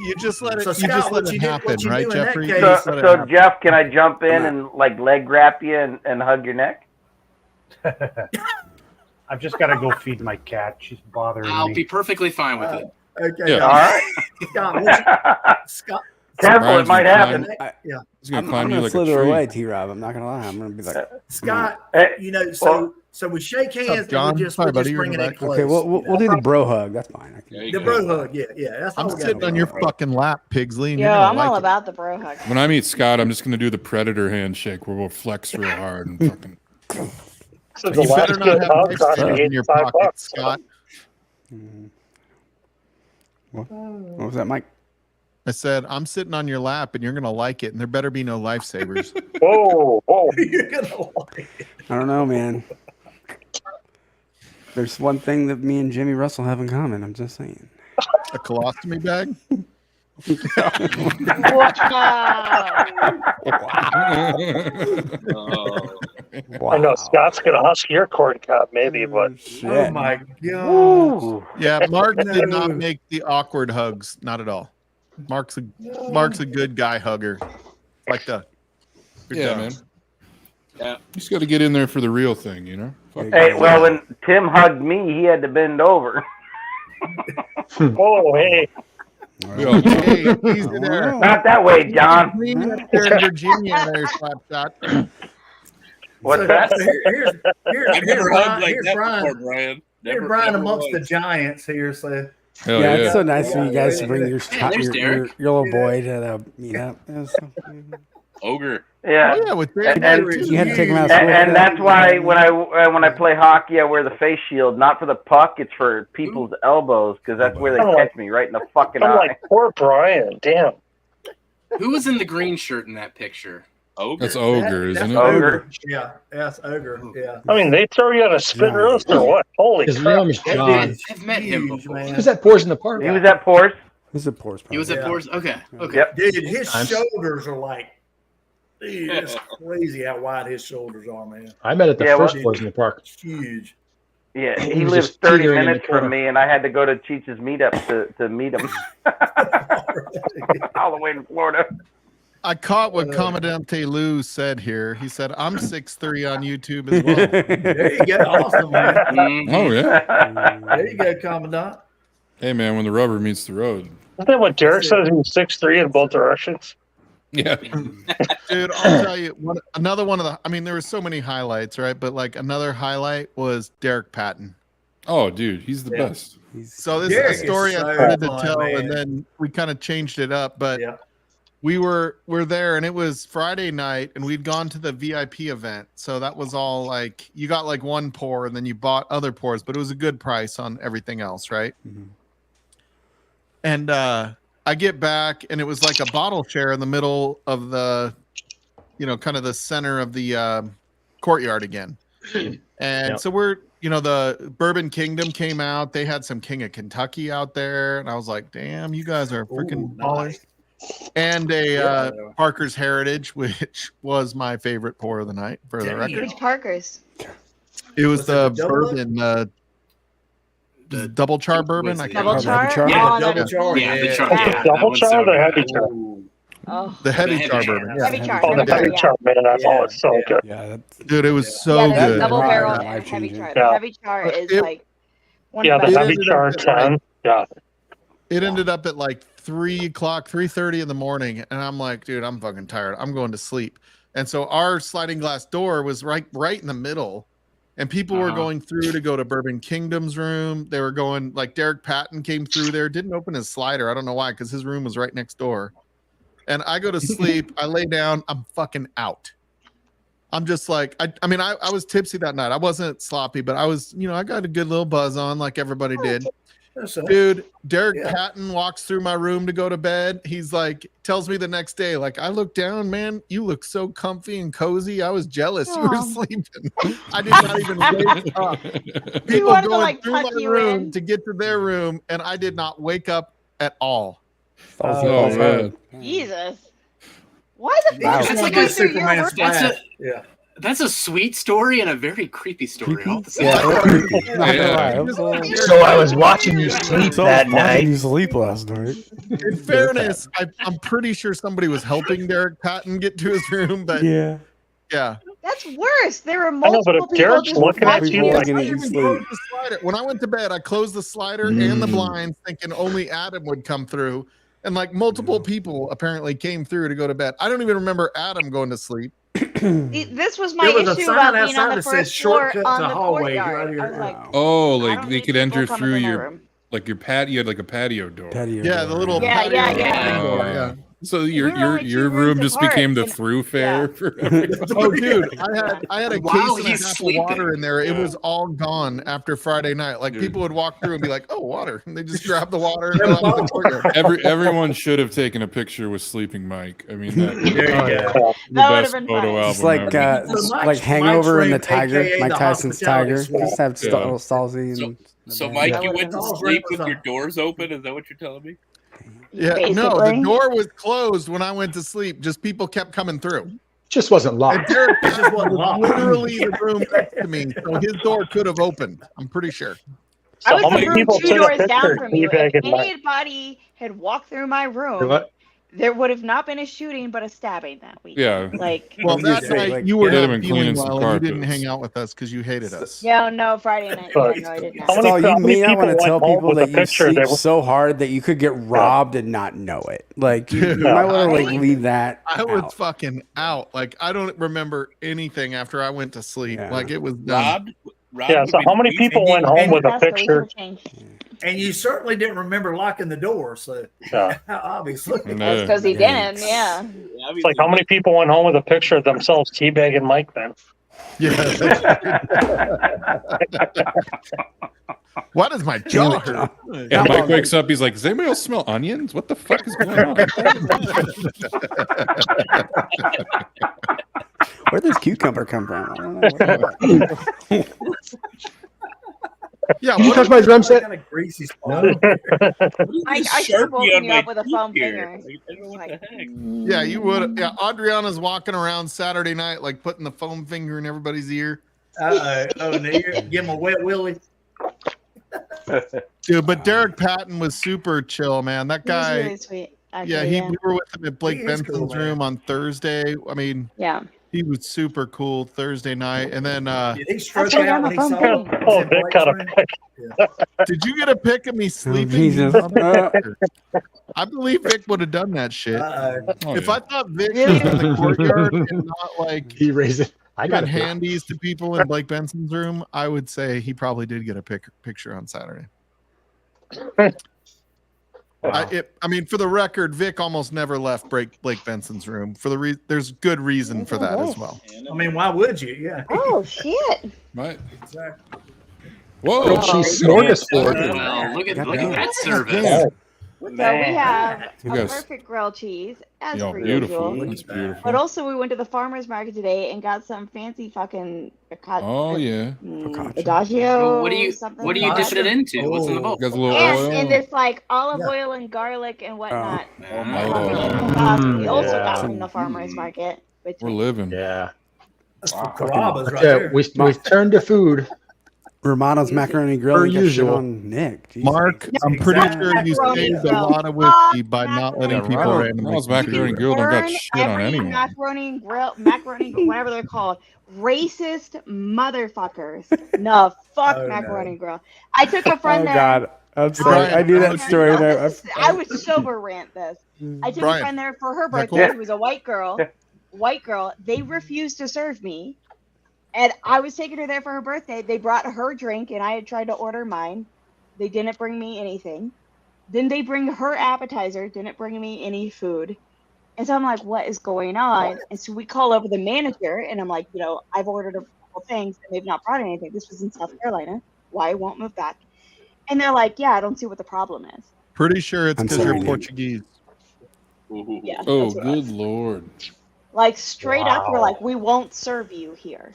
You just let it. So, you Scott, just let what it you do- happen, what you right, do in that Jeffrey? case- You So, just let it so happen. Jeff, can I jump in and like leg wrap you and hug your neck? I've just got to go feed my cat. She's bothering I'll me. be perfectly fine with it. Okay. Yeah. All right. Scott, Careful, it might happen. yeah. He's gonna I'm climb you gonna like a slither tree. away, T-Rob. I'm not gonna lie. I'm gonna be like, Scott, Hey, you know, well- so we shake hands and John? we're Sorry, just buddy, you're bringing in it the close. okay, we'll do the bro hug. That's fine. There you the go. bro hug. Yeah, yeah. That's all I'm we got. sitting on your fucking lap, Pigsley. And Yo, you're gonna I'm like all it. about the bro hug. When I meet Scott, I'm just gonna do the predator handshake where we'll flex real hard and fucking. So the You last better not good have hug cost lifesavers me in your $85. pocket, Scott. What was that, Mike? I said, I'm sitting on your lap and you're going to like it, and there better be no lifesavers. Whoa, whoa. You're gonna like it. I don't know, man. There's one thing that me and Jimmy Russell have in common. I'm just saying. A colostomy bag? Oh. I know Scott's going to husk your corn cob, maybe, but Oh my god. Yeah, Mark did not make the awkward hugs. Not at all. Mark's a good guy hugger. Like the good Yeah, job. man. Yeah. You just got to get in there for the real thing, you know. Fuck Hey, it. well, when Tim hugged me, he had to bend over. oh, hey. Yeah. Hey, easy there. Not that way, John. There in Virginia, there, Slapshot. What's that? I've never hugged like here's that Brian. before, Brian. Here's Never, Brian never amongst the was. giants here. So Hell yeah, yeah. it's so nice for you guys to Yeah, bring yeah. your there's your Derek. little boy to the meetup. It was so- Ogre. Yeah. Oh, yeah, with And, You had to take him out of school. and that's why when I play hockey, I wear the face shield, not for the puck, it's for people's elbows, because that's where they catch me, right in the fucking I'm eye. like, poor Brian. Damn. Who was in the green shirt in that picture? Ogre. That's ogre, isn't it? Ogre. Yeah, that's ogre. Yeah. I mean, they throw you on a spit roast or what? Holy His crap! name is John. I've met him before. Who's that Pours in the Park? He was at Pours. He's a Pours. He was at Yeah. Pours. Okay. Okay. Yep. Dude, his I'm- shoulders are like, dude, it's crazy how wide his shoulders are, man. I met at the Yeah, first well- Pours in the Park. It's huge. Yeah, He he was lives just 30 teetering in the minutes from corner. me, and I had to go to Cheech's meetup to meet him. All the way in Florida. I caught what Commandante Lou said here. He said, I'm 6'3" on YouTube as well. There you go. Awesome, man. Oh yeah. There you go, Commandant. Hey man, when the rubber meets the road. Isn't that what Derek says? He's 6'3" in both directions. Yeah. Dude, I'll tell you, another one of the, I mean, there were so many highlights, right? But like another highlight was Derek Patton. Oh, dude, he's the best. So this Derek is is a story so I started to fun, tell, man. and then we kind of changed it up. But Yeah. we're there, and it was Friday night, and we'd gone to the VIP event. So that was all like, you got like one pour, and then you bought other pours, but it was a good price on everything else, right? And I get back, and it was like a bottle share in the middle of the, you know, kind of the center of the courtyard again. And so we're, you know, the Bourbon Kingdom came out. They had some King of Kentucky out there, and I was like, damn, you guys are freaking ballers. And a Parker's Heritage, which was my favorite pour of the night, for the record. Which Parkers? It was the double bourbon, double char bourbon. I can't Double remember. char? Yeah, Oh, double that's- char. Yeah, the char. Is Yeah, it that double one's char so or the good. heavy char? Oh. The heavy heavy char char. bourbon. Heavy char. Oh, the Heavy char, heavy yeah. char, man, that's Yeah, it's so good. Yeah, that's Dude, it was so Yeah, that's good. double barrel and Life-changing. heavy char. Yeah. The heavy char is It- like one Yeah, of the the It heavy ended char up at, like, 10. Yeah. It ended up at like 3:30 in the morning, and I'm like, dude, I'm fucking tired. I'm going to sleep. And so our sliding glass door was right in the middle, and people were going through to go to Bourbon Kingdom's room. They were going, like, Derek Patton came through there, didn't open his slider. I don't know why, because his room was right next door. And I go to sleep. I lay down. I'm fucking out. I'm just like, I mean, I was tipsy that night. I wasn't sloppy, but I was, you know, I got a good little buzz on, like everybody did. Dude, Derek Patton walks through my room to go to bed. He's like, tells me the next day, like, I look down, man, you look so comfy and cozy. I was jealous you were sleeping. I did not even wake up. People wanted to, going like, through my tuck you room in. to get to their room, and I did not wake up at all. Oh man. Jesus. Why the fuck That's did like you a go through your Superman room? splash. Yeah. That's a sweet story and a very creepy story all at the same Yeah, time. that's creepy. Not gonna lie, it was a little- So I was watching you sleep So that watching night. you sleep last night. In fairness, I'm pretty sure somebody was helping Derek Patton get to his room, but Yeah. yeah. That's worse. There were I know, but multiple if Derek's people looking at watching you you. like- I even closed the slider. When I went to bed, I closed the slider and the blinds, thinking only Adam would come through. And like multiple people apparently came through to go to bed. I don't even remember Adam going to sleep. This was my There was a issue sign about being outside on the that says first floor shortcut on to the hallway. courtyard. Right I was here. like, Oh, I like don't they need could people enter coming through in my your room. like your patio. You had like a patio door. Patio Yeah, door, the little Yeah, patio yeah. door, yeah. So We were only your 2 room rooms just apart, became the and- thoroughfare for Oh, dude, I had a While case and a he's half sleeping. of water in there. It was all gone after Friday night. Like people would walk through and be like, "Oh, water," and they just grab the water and go out to the courtyard. everyone should have taken a picture with sleeping Mike. I mean, that, There you go. the That would've best been photo fun. album. It's like ever. So like Mike's Hangover and the room, Tiger, AKA Mike the Tyson's hospitality Tiger. suite. Just have Yeah. Stahlzee and So Mike, That you would've went to been fun. sleep with your doors open? Is that what you're telling me? Yeah, no, the Basically. door was closed when I went to sleep. Just people kept coming through. Just wasn't And locked. Derek It just wasn't was locked. literally the room next to me, so his door could have opened. I'm pretty sure. I So was how the many room people 2 took a doors picture down from you. teabagging If Mike? anybody had walked through my room, What? there would have not been a shooting but a stabbing that week. Yeah. Like, Well, that say, night like, you were They'd have not been feeling cleaning some well, and you didn't carpets. hang out with us because you hated us. yeah, no, Friday night. But no, I did not. how many- Stahl, how you many may not people want to went tell home people with a that you picture? sleep They were- so hard that you could get robbed and not know it. Like you might want to like leave that I was out. fucking out. Like I don't remember anything after I went to sleep. Yeah. Like it was done. Rob Yeah, would so be how many the least- people went home with a That's the legal picture? change. And you certainly didn't remember locking the door, so Yeah. obviously. That's because he didn't. Yeah. It's like how many people went home with a picture of themselves teabagging Mike then? Yeah. Why does my jaw hurt? And Mike wakes up. He's like, "Does anybody else smell onions? What the fuck is going on?" Where does cucumber come from? I don't know. Yeah, Can you touch my drum set? Kind of greasy No. I should have woken you up with a foam finger. Yeah, you would. Yeah, Adriana's walking around Saturday night like putting the foam finger in everybody's ear. Oh, no, give him a wet willy. Dude, but Derek Patton was super chill, man. That He was guy. really sweet. Actually, Yeah, we were with him at Blake He is Benson's cool, man. room on Thursday. I mean, yeah. he was super cool Thursday night. And then Did he stroke That's out what when he I'm saw saying. him? Oh, Vic got a pick. did you get a pic of me sleeping? Jesus. I believe Vic would have done that shit. Oh, If yeah. I thought Vic was in the courtyard and not like He raised it. I got giving it. handies to people in Blake Benson's room, I would say he probably did get a picture on Saturday. I mean, for the record, Vic almost never left Blake Benson's room. There's good reason for that as well. I mean, why would you? Yeah. Oh shit! Right. Exactly. Whoa. She's smorgasbord. Well, look at that service. Yeah. So we have You a guys- perfect grilled cheese, as Yo, per beautiful. usual. That's beautiful. But also, we went to the farmer's market today and got some fancy fucking Oh yeah. adagio. What do you something What do you like dip it that. into? What's in the bowl? Got a little And, oil. and it's like olive oil and garlic and whatnot. Oh. We also got Yeah. from the farmer's market. Which We're living. Yeah. That's for Carrabba's right Yeah, there. we turned to food. Romano's macaroni grill Per and kept shit usual. on Nick. Jesus. Mark, I'm pretty sure you Macaroni saved a grill. lot of whiskey by not letting Yeah, people Ronald- randomly. Ronald's macaroni grill don't got Burn shit on every anyone. macaroni, whatever they're called, racist motherfuckers. No, fuck Oh, no. macaroni grill. I took a friend Oh there. God, I'm sorry. I knew that story. I would sober rant this. I took Brian, a friend there for her that cool? birthday. She was a white girl. White girl. They refused to serve me. And I was taking her there for her birthday. They brought her drink, and I had tried to order mine. They didn't bring me anything. Then they bring her appetizer, didn't bring me any food. And so I'm like, what is going on? And so we call over the manager, and I'm like, I've ordered a couple things, and they've not brought anything. This was in South Carolina. Why it won't move back? And they're like, yeah, I don't see what the problem is. Pretty sure it's I'm because sorry, you're Nick. Portuguese. Yeah. Oh, that's what it was. good lord. Like straight up, we're like, we won't serve you here.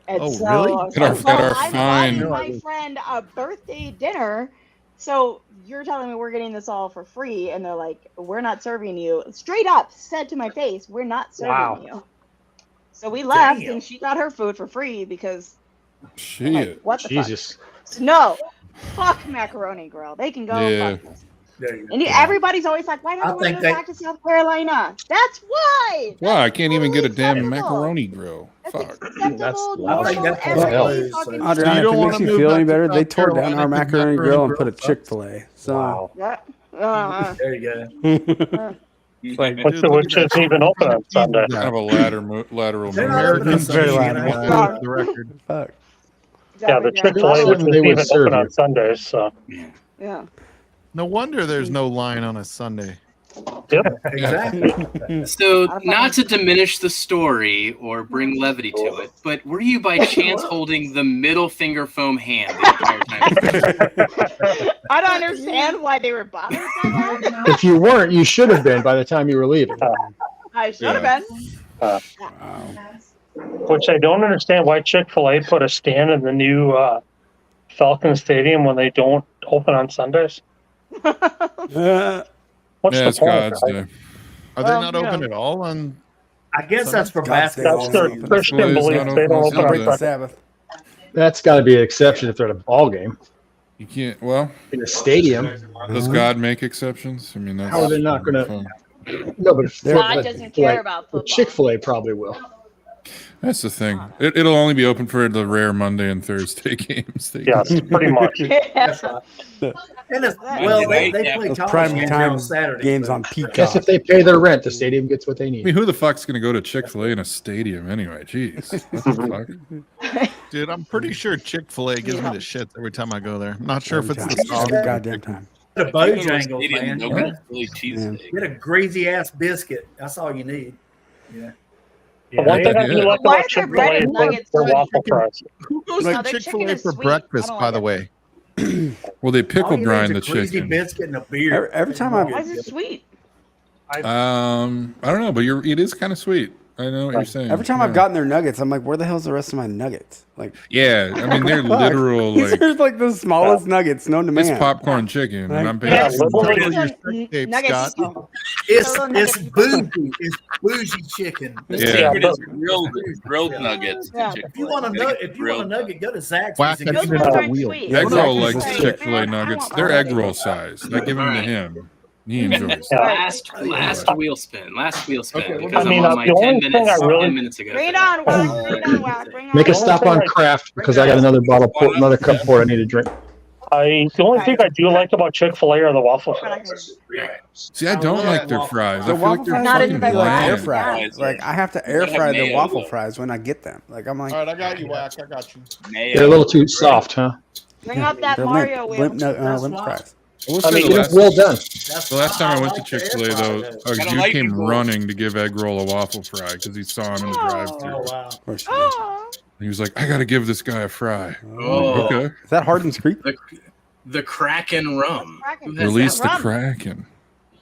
And Oh, so really? I was At our- like, at well, our I'm fine- buying my friend a birthday dinner, so you're telling me we're getting this all for free, and they're like, we're not serving you. Straight up said to my face, we're not serving you. So we left, Damn. and she got her food for free because Shit. what the Jesus. fuck? No, fuck macaroni grill. They can go. Yeah. Fuck this. There you go. And everybody's always like, why I don't you want to think go they- back to South Carolina? That's why. Wow, I can't even get a damn acceptable. macaroni grill. Fuck. Acceptable, I think normal, that's everyday what fucking I Adriana, So you if don't it wanna makes you move feel back any to better, South they tore down Carolina our 'cause macaroni grill and put a sucks? Chick-fil-A. So Wow. Yeah. There you go. like, What's the which isn't even open on Sunday? Kind of a lateral They're move. not open on American Sunday, very you loud. know? for the record. fuck. Yeah, the Chick-fil-A, which They isn't would even serve open you. on Sundays. So Yeah. No wonder there's no line on a Sunday. Exactly. So, not to diminish the story or bring levity to it, but were you by chance holding the middle finger foam hand the entire time? I don't understand why they were bothered by that. If you weren't, you should have been by the time you were leaving. I should have been. which I don't understand why Chick-fil-A put a stand in the new Falcon Stadium when they don't open on Sundays. What's Yeah, the it's point? God's right? day. Are they not open at all on? I guess that's for God's basketball. That's their season. Christian Chick-fil-A is belief. not They open don't on open on Sunday. Sunday. Sabbath. That's got to be an exception if they're at a ball game You can't. Well, in a stadium. does God make exceptions? I mean, that's How are they not going to? No, but if God doesn't care about football. Chick-fil-A probably will. That's the thing. It'll only be open for the rare Monday and Thursday games. Yes, pretty much. That's right. And it's, well, they play Those college prime games time on Saturday. games so- on Peacock. Guess if they pay their rent, the stadium gets what they I need. mean, who the fuck's gonna go to Chick-fil-A in a stadium anyway? Jeez, what the fuck? Dude, I'm pretty sure Chick-fil-A gives me the shits every time I go there. I'm not sure if it's the Every sauce. goddamn time. Get a Bojangles, man. No good Philly cheesesteak. Get a crazy ass biscuit. That's all you need. Yeah. The one thing I do like Why about is there bread Chick-fil-A and is nuggets their on waffle chicken? fries. Who goes No, to their Chick-fil-A chicken is for sweet. I breakfast, don't by like the it. way? Well, they pickle All you need brine is the a greasy chicken. biscuit and a beer. Every time I Why is it sweet? I don't know, but it is kind of sweet. I know what you're saying. Every time I've gotten their nuggets, I'm like, where the hell's the rest of my nuggets? Like, yeah, I mean they're fuck? literal These like are like the smallest nuggets known to man. it's popcorn chicken, and I'm paying. Yeah, Nuggets. It's bougie. It's bougie chicken. The Yeah. secret is grilled nuggets. Yeah. If you want a nugget, go to Zaxby's. Whack and that get shit some- on a wheel. Egg roll likes Right. Chick-fil-A nuggets. They're egg roll size. I give them to him. He enjoys. Yeah. Last wheel spin. Okay, Because I mean, I'm on my the 10 only thing minutes. I really- 10 minutes ago. Bring it on, Wack. Bring it on, Wack. Bring it Make on. a stop on craft because I got another bottle, another cup pour I need to drink. The only thing I do like about Chick-fil-A are the waffle fries. See, I don't like their fries. The I feel waffle like they're fries Not fucking in be the like air bland. fries. Like I have to air They have fry the mayo, waffle though. fries when I get them. Like I'm like, All right, I got you, Wack. I got you. They're a little too soft, huh? Bring out that they're Mario limp, wheel. limp fries. I will I say mean, the It's well done. the last time I went to Chick-fil-A, though, a don't dude like came people. running to give egg roll a waffle fry because he saw him in the drive-thru. Oh wow. Of course. Oh. He was like, "I got to give this guy a fry." Oh. Okay, Is that Hardin's Creek? The Kraken rum. Kraken. Who has release that the rum? Kraken.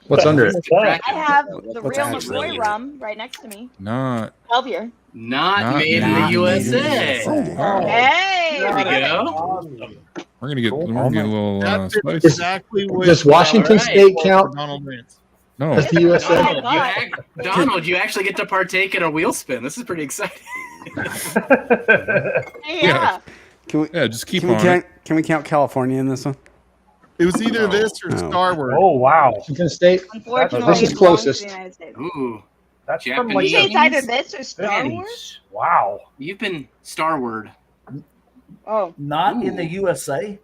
What's under it? I have the What's real actually McCoy in it? rum right next to me. Not 12 year. Not made in the USA. Hey. There we look at it. go. We're gonna get a little That's spicy. exactly what. Does Washington Right. State count Donald Rance. No, as the USA? Donald, you actually get to partake in a wheel spin. This is pretty exciting. Hey, yeah. Can we? yeah, just keep Can we on count? it. Can we count California in this one? It was either this or No. Star Wars. Oh wow, Washington State. Unfortunately, This is it belongs to closest. the United States. Ooh, that's from Japanese. like You say it's Japanese? either this or Star Wars? Japanese. Wow, you've been Star Word. Oh. Not in the USA.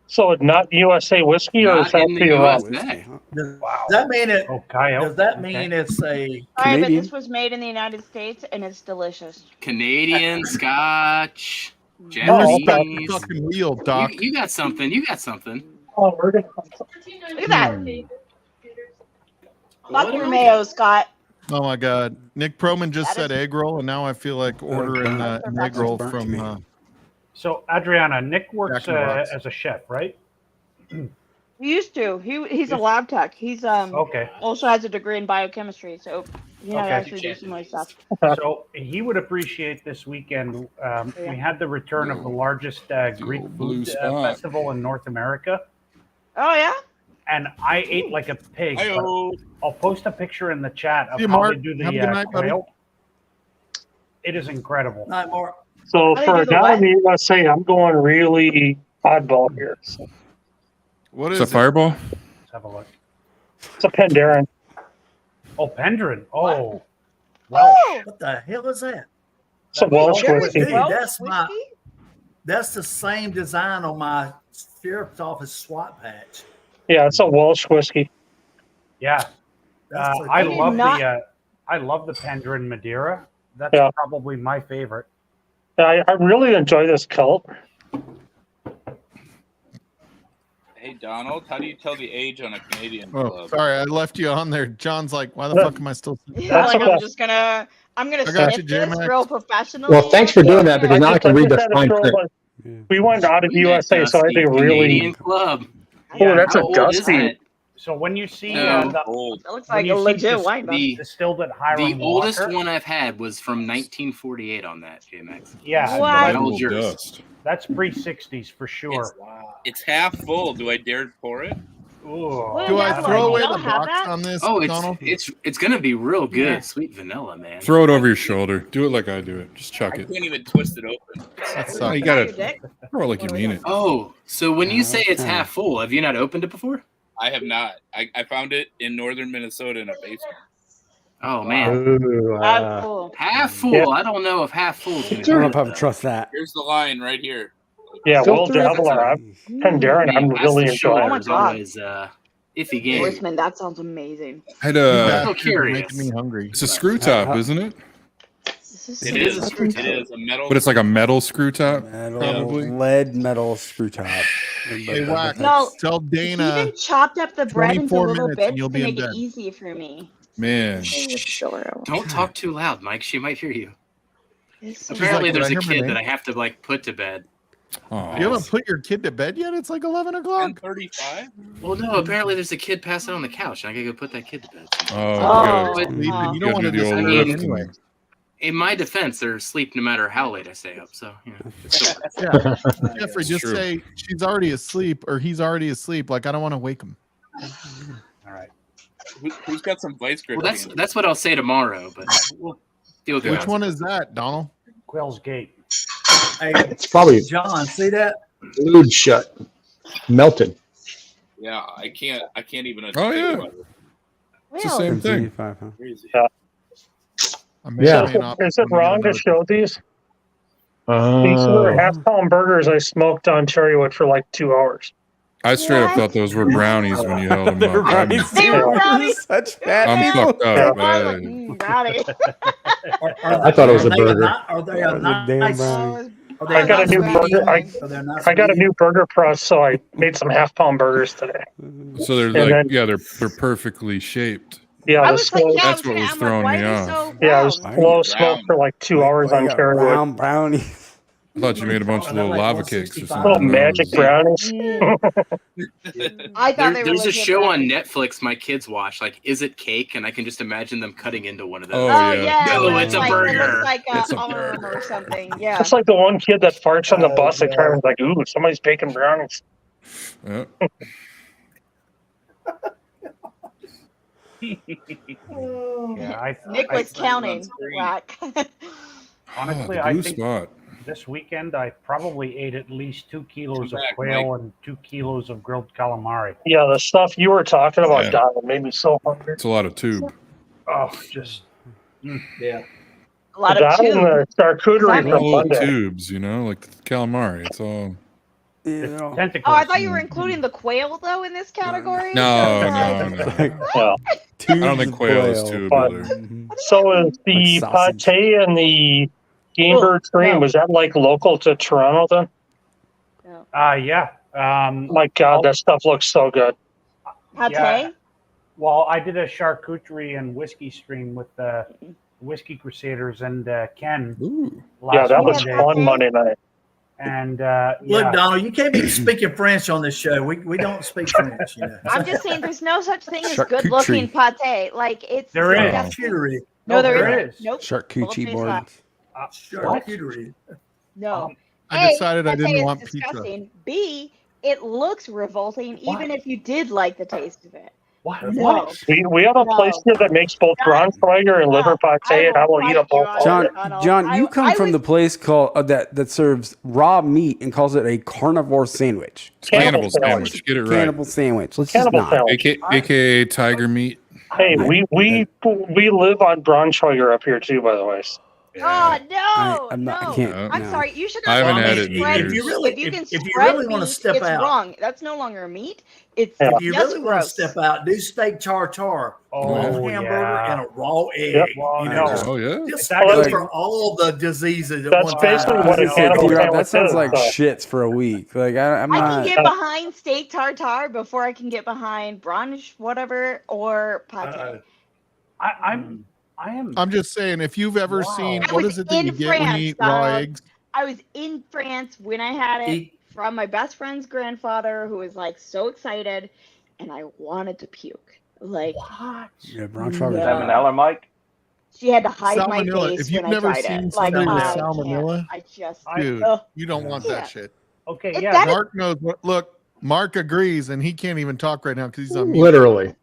So not USA whiskey or Not is that in the the USA. Does wow. that mean it? Okay. Does that okay. mean it's a? All right, but Canadian? this was made in the United States and it's delicious. Canadian, Scotch, Respect the Japanese. fucking wheel, Doc. You got something. You got something. Oh, we're gonna. Look at that. Fuck your mayo, Scott. Oh my God, Nick Proman just That said egg roll, and now I feel like ordering an egg roll from. So Adriana, Nick works Jack in the Box. as a chef, right? He used to. He's a lab tech. He's Okay. also has a degree in biochemistry, so you know Okay. actually do some more stuff. So he would appreciate this weekend. We had the return of the largest Greek blue food spot. festival in North America, Oh yeah. and I ate like a pig. but Hi-yo. I'll post a picture in the chat of See you, how Mark. they do the Have a good night, buddy. quail. It is incredible. Not more. So How do for you a do the guy what? in the USA, I'm going really oddball here. So What It's is a it? fireball. Let's have a look. it's a Penderyn. Oh, Pendrin. Oh, Welsh. What the hell is that? It's a Welsh Dude, whiskey. that's my. That's the same design on my sheriff's office SWAT patch. Yeah, it's a Welsh whiskey. Yeah, That's like- I did love not- I love the Pendrin Madeira. That's Yeah. probably my favorite. I really enjoy this cult. Hey Donald, how do you tell the age on a Canadian Oh, club? sorry, I left you on there. John's like, why the fuck am I still? Yeah, That's like okay. I'm gonna I got sniff you, this J-Max. real professionally. Well, thanks for doing that because now I can read the had to fine throw print. one- We went out of We USA, met so I had to Dusty really. Canadian Club. Oh, that's How a old is Dusty. it? So when you see No, the, Old. That looks when like you a see legit this- wine. Though. The distilled at Hiram the oldest Walker, one I've had was from 1948 on that, JMX. Yeah, What? How Little old's yours? dust. that's pre-60s for sure. It's half full. Do I dare pour it? Ooh, Wait, Do I that's throw like- away you the don't have box that? on this, Oh, Donald? it's gonna be real good. Yeah. Sweet vanilla, man. Throw it over your shoulder. Do it like I do it. Just I chuck it. can't even twist it open. That No, sucks. you Your gotta dick? throw it like you mean it. Oh, so when you say it's Okay. half full, have you not opened it before? I have not. I found it in northern Minnesota in a basement. Oh man, Ooh, That's cool. half full. Yeah. I don't know if half full. I don't know if I would trust that. Here's the line right here. Yeah, Will Filter it. Dabbler. Penderyn, I'm really Past the shoulder enjoying. Oh my is God. always iffy game. Horseman, that sounds amazing. Had You a. so bastards are curious. making me hungry. It's a screw top, isn't it? This is It is a screw. It is a metal. But it's like a metal screw top. Metal, lead metal screw top. Hey, Wax, No, tell He Dana. even chopped up the bread into 24 little minutes and bits you'll to be in make it bed. easy for me. Man, Don't talk too loud, Mike. She might hear you. It's Apparently, like, there's "Did I a hear my kid name?" that I have to like put to bed. Oh, You haven't put your kid to bed yet? It's like 11 o'clock. 10:35. Well, no. Apparently, there's a kid passed out on the couch. I gotta go put that kid to bed. You don't want to the old disturb lift anyway. In my defense, they're asleep no matter how late I stay up. So, Yeah. Jeffrey, just say she's already asleep or he's already asleep. Like, I don't want to wake him. All right. Who's got some vice grip? Well, that's what I'll say tomorrow. But we'll deal with Which one is that, Donald? Quill's Gate. Hey, it's probably John. See that? glued shut, melted. Yeah, I can't even. Oh, yeah. It's the same thing. Crazy. Yeah. Is it wrong to show these? These were half-pound burgers I smoked on Cherrywood for like 2 hours. I straight up thought those were brownies when you held them They were up. brownies. They were brownies. Such bad I'm people. fucked up. I thought it was a burger. Are they a Damn nice? brownies. I got a new burger. I got a new burger press, so I made some half-pound burgers today. So they're And like, then- they're perfectly shaped. Yeah, I the was like, slow, yeah, That's what was throwing me off. yeah, it was slow smoke for like 2 hours on Cherrywood. Brown brownies. I thought you made a bunch of little lava cakes or something. Little magic brownies. I thought they were there's a legit show on brownies. Netflix my kids watch, like Is It Cake? And I can just imagine them cutting into one of those. Oh, Yeah, No, where it's a like, burger. It looks like It's a a arm or something. Yeah. It's like the one kid that farts on the bus at Carmen's like, ooh, somebody's baking brownies. Yeah. Yeah, Nick was counting. Rack. Honestly, the I blue think spot. this weekend I probably ate at least 2 kilos Come of back, quail and 2 kilos of grilled calamari. Yeah, the stuff you were talking about, Yeah. Don, made me so hungry. It's a lot of tube. Oh, just Yeah. A lot of That and tube. the charcuterie Exactly. from All Monday. tubes, you know, like the calamari. It's all. You know. tentacles. Oh, I thought you were including the quail though in this category. No. Yeah. I don't think quail is tube But- either. So is the Like sausage. pate and the game bird cream, no. was that like local to Toronto then? Yeah. My God, that stuff looks so good. Pate. Yeah. Well, I did a charcuterie and whiskey stream with the Whiskey Crusaders and Ken. Ooh. Yeah, last that was Monday. fun Monday night. And Look, yeah. Donald, you can't be speaking French on this show. We don't speak French, you know. I'm just saying, there's no such thing as Charcuterie. good-looking pate. Like it's There is. disgusting. Charcuterie. No, there there isn't. is. Nope. Charcuterie Full-face lie. board. Charcuterie. No. I decided I pate didn't is want pizza. disgusting. B, it looks revolting, even if you did like the taste of it. What? No. What? We have a place here that makes both Braunschweiger and liver pate, and I will eat them both. all John, day. John, you come I from was- the place called that serves raw meat and calls it a carnivore sandwich. It's cannibal sandwich. Get it right. Cannibal sandwich. Let's Cannibal just not. sandwich. AKA tiger meat. Hey, we live on Braunschweiger up here too, by the way. Oh no! I'm not- I no. can't- I'm no. sorry. You should I not. haven't call had it it in spread years. meat. If you really- if you can if you spread really wanna meat, step it's out. wrong. That's no longer meat. It's Yeah. If you just really want to gross. step out, do steak tartare. Oh, One hamburger yeah. and a raw egg. Yep. Well, You know, no. just, Oh yeah. just It's actually- go for all the diseases at That's one basically time. what a It's like, cannibal T-Rob, sandwich that sounds is, like so. shits for a week. Like I'm I not. can get behind steak tartare before I can get behind brunch, whatever, or pate. I am. I'm just saying, if you've ever seen, I what was is it that you in get when France, you eat raw dog. eggs? I was in France when I had it from my best friend's grandfather, who was like so excited, and I wanted to puke. Like, what? Yeah, Braunschweiger. No. Salmonella, Mike? She had to hide my Salmonella. face If you've when never I tried seen it. Like, somebody with I can't. salmonella, I just, dude, ugh. you don't want Yeah. that shit. Okay, If yeah. that is- Mark knows what. Look, Mark agrees, and he can't even talk right now because he's on mute. Literally.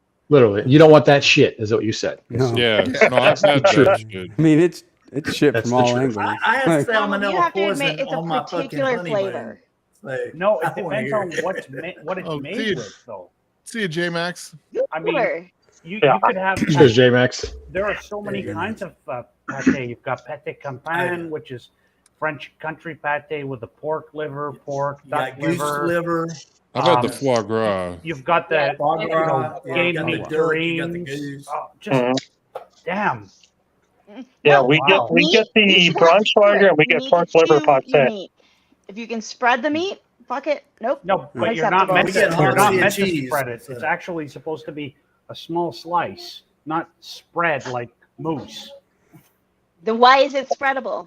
You don't want that shit, is what you said. No. Yeah. No, I've had that shit. I mean, it's shit That's from the all truth. angles. I have Like, You salmonella have to poison admit, it's a on my fucking particular honey flavor. bun. Like, No, I it wanna depends hear on it. what it's Oh, made dude. with, though. See you, J Max. I mean, Sure. you Yeah. could have. Cheers, J Max. There are so many kinds of pate. You've got pate campagne, which is French country pate with the pork liver, pork, You duck got goose liver. How about the foie gras? You've got the Foie you gras, know, yeah, game you got the meat duck, you got the dreams. goose. Oh, just damn. Yeah, Wow. we get the You should have Braunschweiger and we you get need pork to liver chew your pate. meat. If you can spread the meat, fuck it. Nope. No, but you're not Unacceptable. meant We to. get You're not Hershey meant to cheese. spread it. It's actually supposed to be a small slice, not spread like mousse. Then why is it spreadable?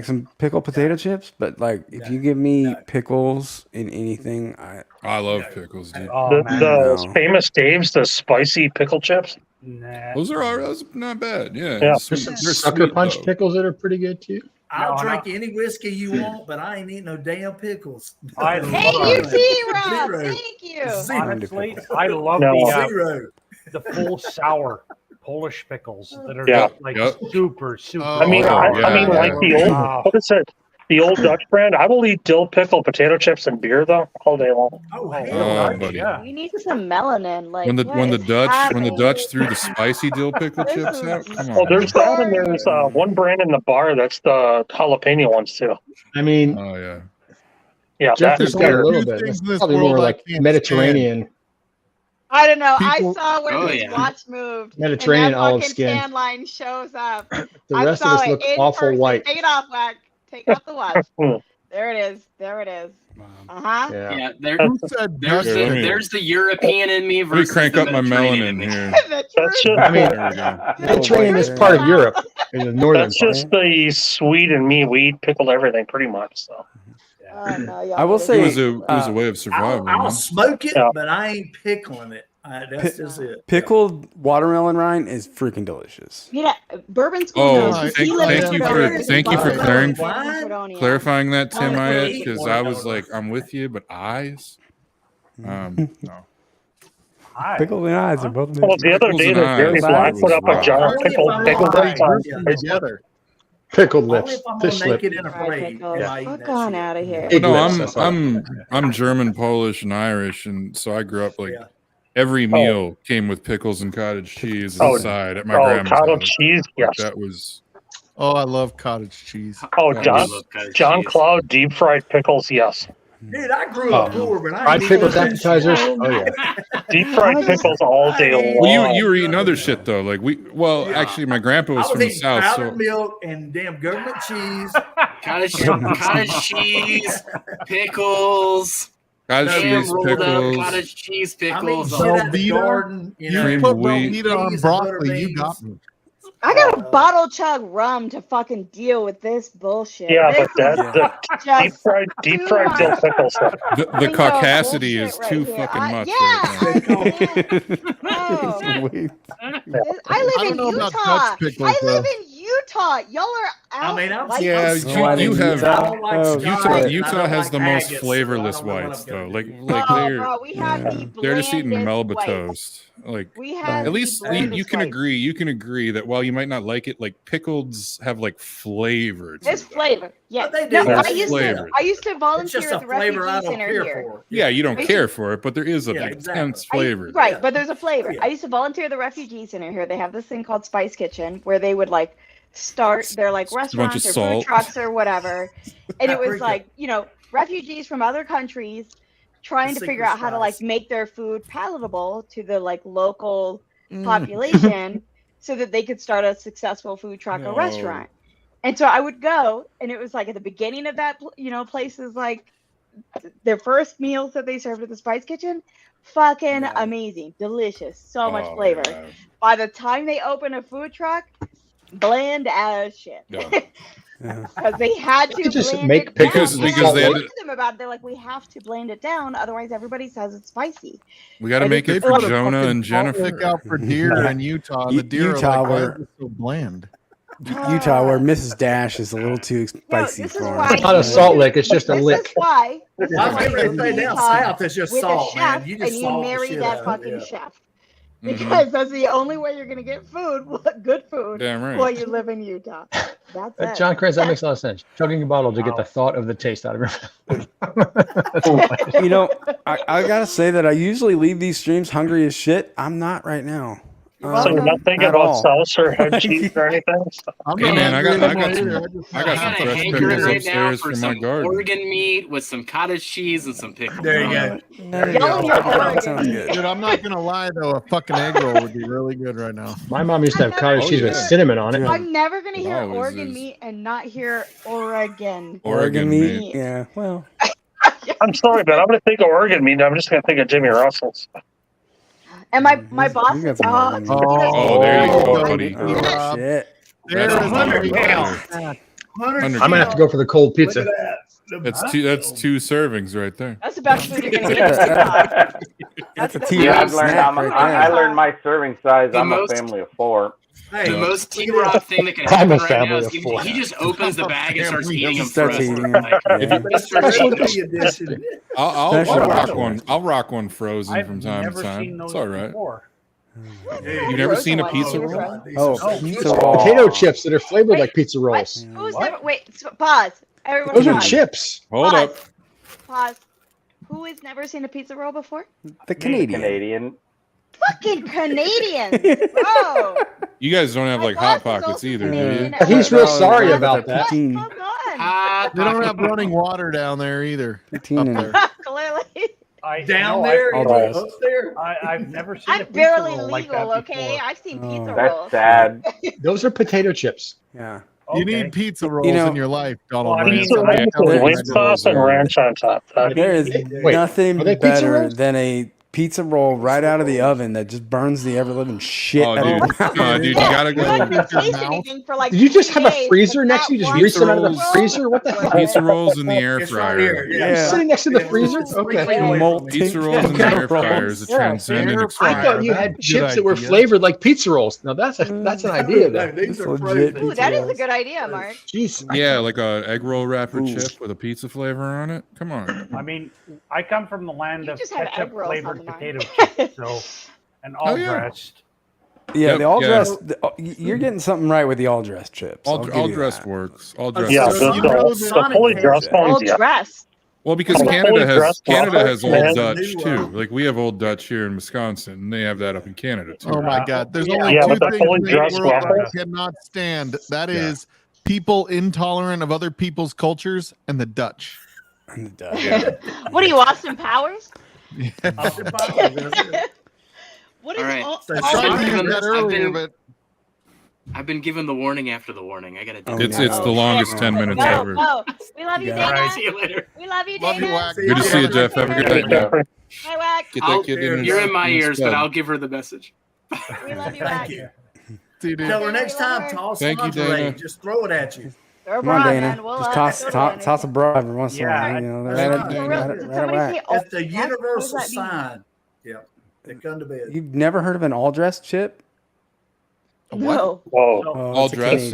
like some pickled potato chips, but like if you give me pickles in anything, I love pickles, dude. The famous Dave's, the spicy pickle chips. Nah. Those are not bad. Yeah. There's some sucker punch pickles that are pretty good too. I'll drink any whiskey you want, but I ain't eating no damn pickles. I Thank you, T-Rob. Thank you. Honestly, I love the full sour Polish pickles that are just like super. I mean, like the old, what is it? The old Dutch brand. I will eat dill pickle, potato chips, and beer though all day long. Buddy. You need some melanin. Like When the Dutch threw the spicy dill pickle chips out. Come on. Well, there's that, and there's one brand in the bar that's the jalapeno ones too. I mean, yeah, Jeffrey's got a little bit. It's probably more like Mediterranean. I don't know. People- I saw where his watch moved. Mediterranean and that olive fucking skin. tan line shows up. The rest of us look awful person. white. Take it off, Wack. Take off the watch. There it is. There it is. Uh-huh. Yeah, there's the European in me Let me versus crank the up my Mediterranean melanin in me. here. I mean, There we go. Mediterranean is part of Europe, in the northern That's part. just the sweet and me. We eat pickled everything pretty much. So. I will say it was a way of survival. I'll man. smoke it, but I ain't pickling it. That's just it. Pickled watermelon rind is freaking delicious. Yeah, Bourbon School. Oh, knows. thank you for clarifying that, Tim Oh, Hyatt, yeah. because I was like, I'm with you, but eyes. No. Pickled and eyes are both. Well, the other day, the Gary Black put up a jar of pickled together. Pickled lips. Fish lip. Fuck on out of here. No, I'm German, Polish, and Irish, and so I grew up like every meal came with pickles and cottage cheese as a side at my grandma's cottage house. cheese, yes. That was. Oh, I love cottage cheese. Oh, John Cloud deep fried pickles, yes. Dude, I grew up poor, but I fried ain't pickles eating appetizers. shit. Oh yeah. Deep fried pickles all day long. Well, you were eating other shit though. Like actually, my grandpa was I from was the eating south, powdered so milk and damn government cheese. Cottage cheese, pickles. Cottage cheese, rolled up pickles. cottage cheese, I mean, pickles. shit out the garden. You know, Cream Put wheat. Velveeta on broccoli. You got me. I got a bottle chug rum to fucking deal with this bullshit. Yeah, This but the just deep fried dill pickles. The caucasity is too fucking much right I live in know about Utah. Dutch pickles, I live though. in Utah. Y'all are out. I mean, I'm like Yeah, you have Utah. Utah I has like the most agates, flavorless so I don't know what whites I'm gonna though. do. Like bro, we have the they're just eating blandest Melba whites. toast. Like We have at least the blandest you can whites. agree. You can agree that while you might not like it, like pickleds have like flavor. To There's them. flavor. Yeah. But they No, do. I There's used flavor. to volunteer It's just at a the flavor I refugee don't center care here. for. Yeah, you don't I care for it, but there is an Yeah, intense exactly. flavor. Right, but there's a flavor. I used to volunteer at the refugee center here. They have this thing called Spice Kitchen where they would like start their like bunch of restaurants or food salt. trucks or whatever. And it was Paprika. like, you know, refugees from other countries trying The to figure secret out how to like spice. make their food palatable to the like local population so that they could start a successful food truck or restaurant. And so I would go, and it was like at the beginning of that, you know, places like their first meals that they served at the Spice Kitchen, fucking amazing, delicious, so much Oh, flavor. yeah. By the time they open a food truck, bland as shit. Because they had to just blend make it pickles down. because And I they had talked to them about it. They're like, we have to blend it down, otherwise everybody says it's spicy. We got to And make it's it for like- Jonah and Salt lick Jennifer. out for deer in Utah. The deer Utah are like, were- why is it so bland? Utah, where Mrs. Dash is a little too spicy this is for why her. It's not a salt lick. It's just a This lick. is why. I was getting ready to say down south, it's just with salt, a chef, man. You just and you salt the marry shit that out, fucking yeah. chef. Mhm. Because that's the only way you're gonna get food, good food, Damn right. while you live in Utah. That's it. John Kranz, that makes a lot of sense. Chugging a bottle to get the thought of the taste out of your mouth. You know, I gotta say that I usually leave these streams hungry as shit. I'm not right now. So you're not thinking At about all. salsa or head cheese or anything? Hey man, I got some I fresh got a hankering pickles right now upstairs for from my some garden. Oregon meat with some cottage cheese and some pickles. There you go. There you go. That sounds good. Dude, I'm not gonna lie though, a fucking egg roll would be really good right now. My mom used to have cottage cheese with cinnamon on it. I'm never gonna hear always Oregon is. meat and not hear Oregon. Oregon meat. Yeah. Well, I'm sorry, but I'm going to think of Oregon meat. I'm just going to think of Jimmy Russell's. And my boss. you got some Oregon meat. Oh, there you go, buddy. Oh, shit. There's That's a a hundred hundred pounds. pounds. I'm gonna have to go for the cold pizza. That's two servings right there. That's the best food you're gonna get. That's a T-Rob snack right there. I learned my serving size. I'm a family of 4. The most T-Rob thing that can happen right now is he just opens the bag and starts eating them. I'll rock one frozen from time to time. It's all right. You've never seen a pizza roll? Potato chips that are flavored like pizza rolls. Who's never? Wait, pause. Everyone, Those are pause. chips. Hold up. Pause. Who has never seen a pizza roll before? The Canadian. Fucking Canadian, bro. You guys don't have like Hot Pockets either, do you? He's real sorry about that. They don't have running water down there either. Clearly. Down there, up there. I've never seen. I'm a pizza barely roll legal, like that okay? before. I've seen pizza That's rolls. sad. Those are potato chips. Yeah. You need pizza rolls in your life, Donald. Pizza rolls with white sauce and ranch on top. There is nothing better than a pizza roll right out of the oven that just burns the ever living shit out of your mouth. Dude, you gotta go. Did you just have a freezer next to you? Just reach them out of the freezer? What the hell? Pizza rolls in the air fryer. Yeah. Sitting next to the freezer? Okay. Pizza rolls in the air fryer is a transcendent experience. I thought you had chips that were flavored like pizza rolls. Now that's an idea. Ooh, that is a good idea, Mark. Jeez. Yeah, like a egg roll wrapper chip with a pizza flavor on it. Come on. I mean, I come from the land of just have egg ketchup rolls flavored on mine. potato chips, so and all dressed. Yeah, the all dressed. You're getting something right with the all dressed chips. All dressed works. All dressed. Yeah, the fully dressed ones. All dressed. Well, because Canada has Old Dutch too. Like we have Old Dutch here in Wisconsin, and they have that up in Canada too. Oh my God! There's only two things in the world I cannot stand. That is people intolerant of other people's cultures and the Dutch. What are you, Austin Powers? What is All right. all? I've been given the warning after the warning. I gotta do It's the longest 10 minutes ever. Oh, we love you, Dana. See you later. We love you, Dana. Good to see you, Jeff. Have a good night, Jeff. Hi, Wack. Get that kid in You're his- in my in his ears, bed. but I'll give her the message. We love you, Wack. Tell her next time, toss Thank you, lingerie. Dana. Just throw it at you. Come on, Dana. Just toss a bra every once in a while. You know, It's the universal sign. Yeah. They come to bed. You've never heard of an all dressed chip? No. Whoa. All dressed.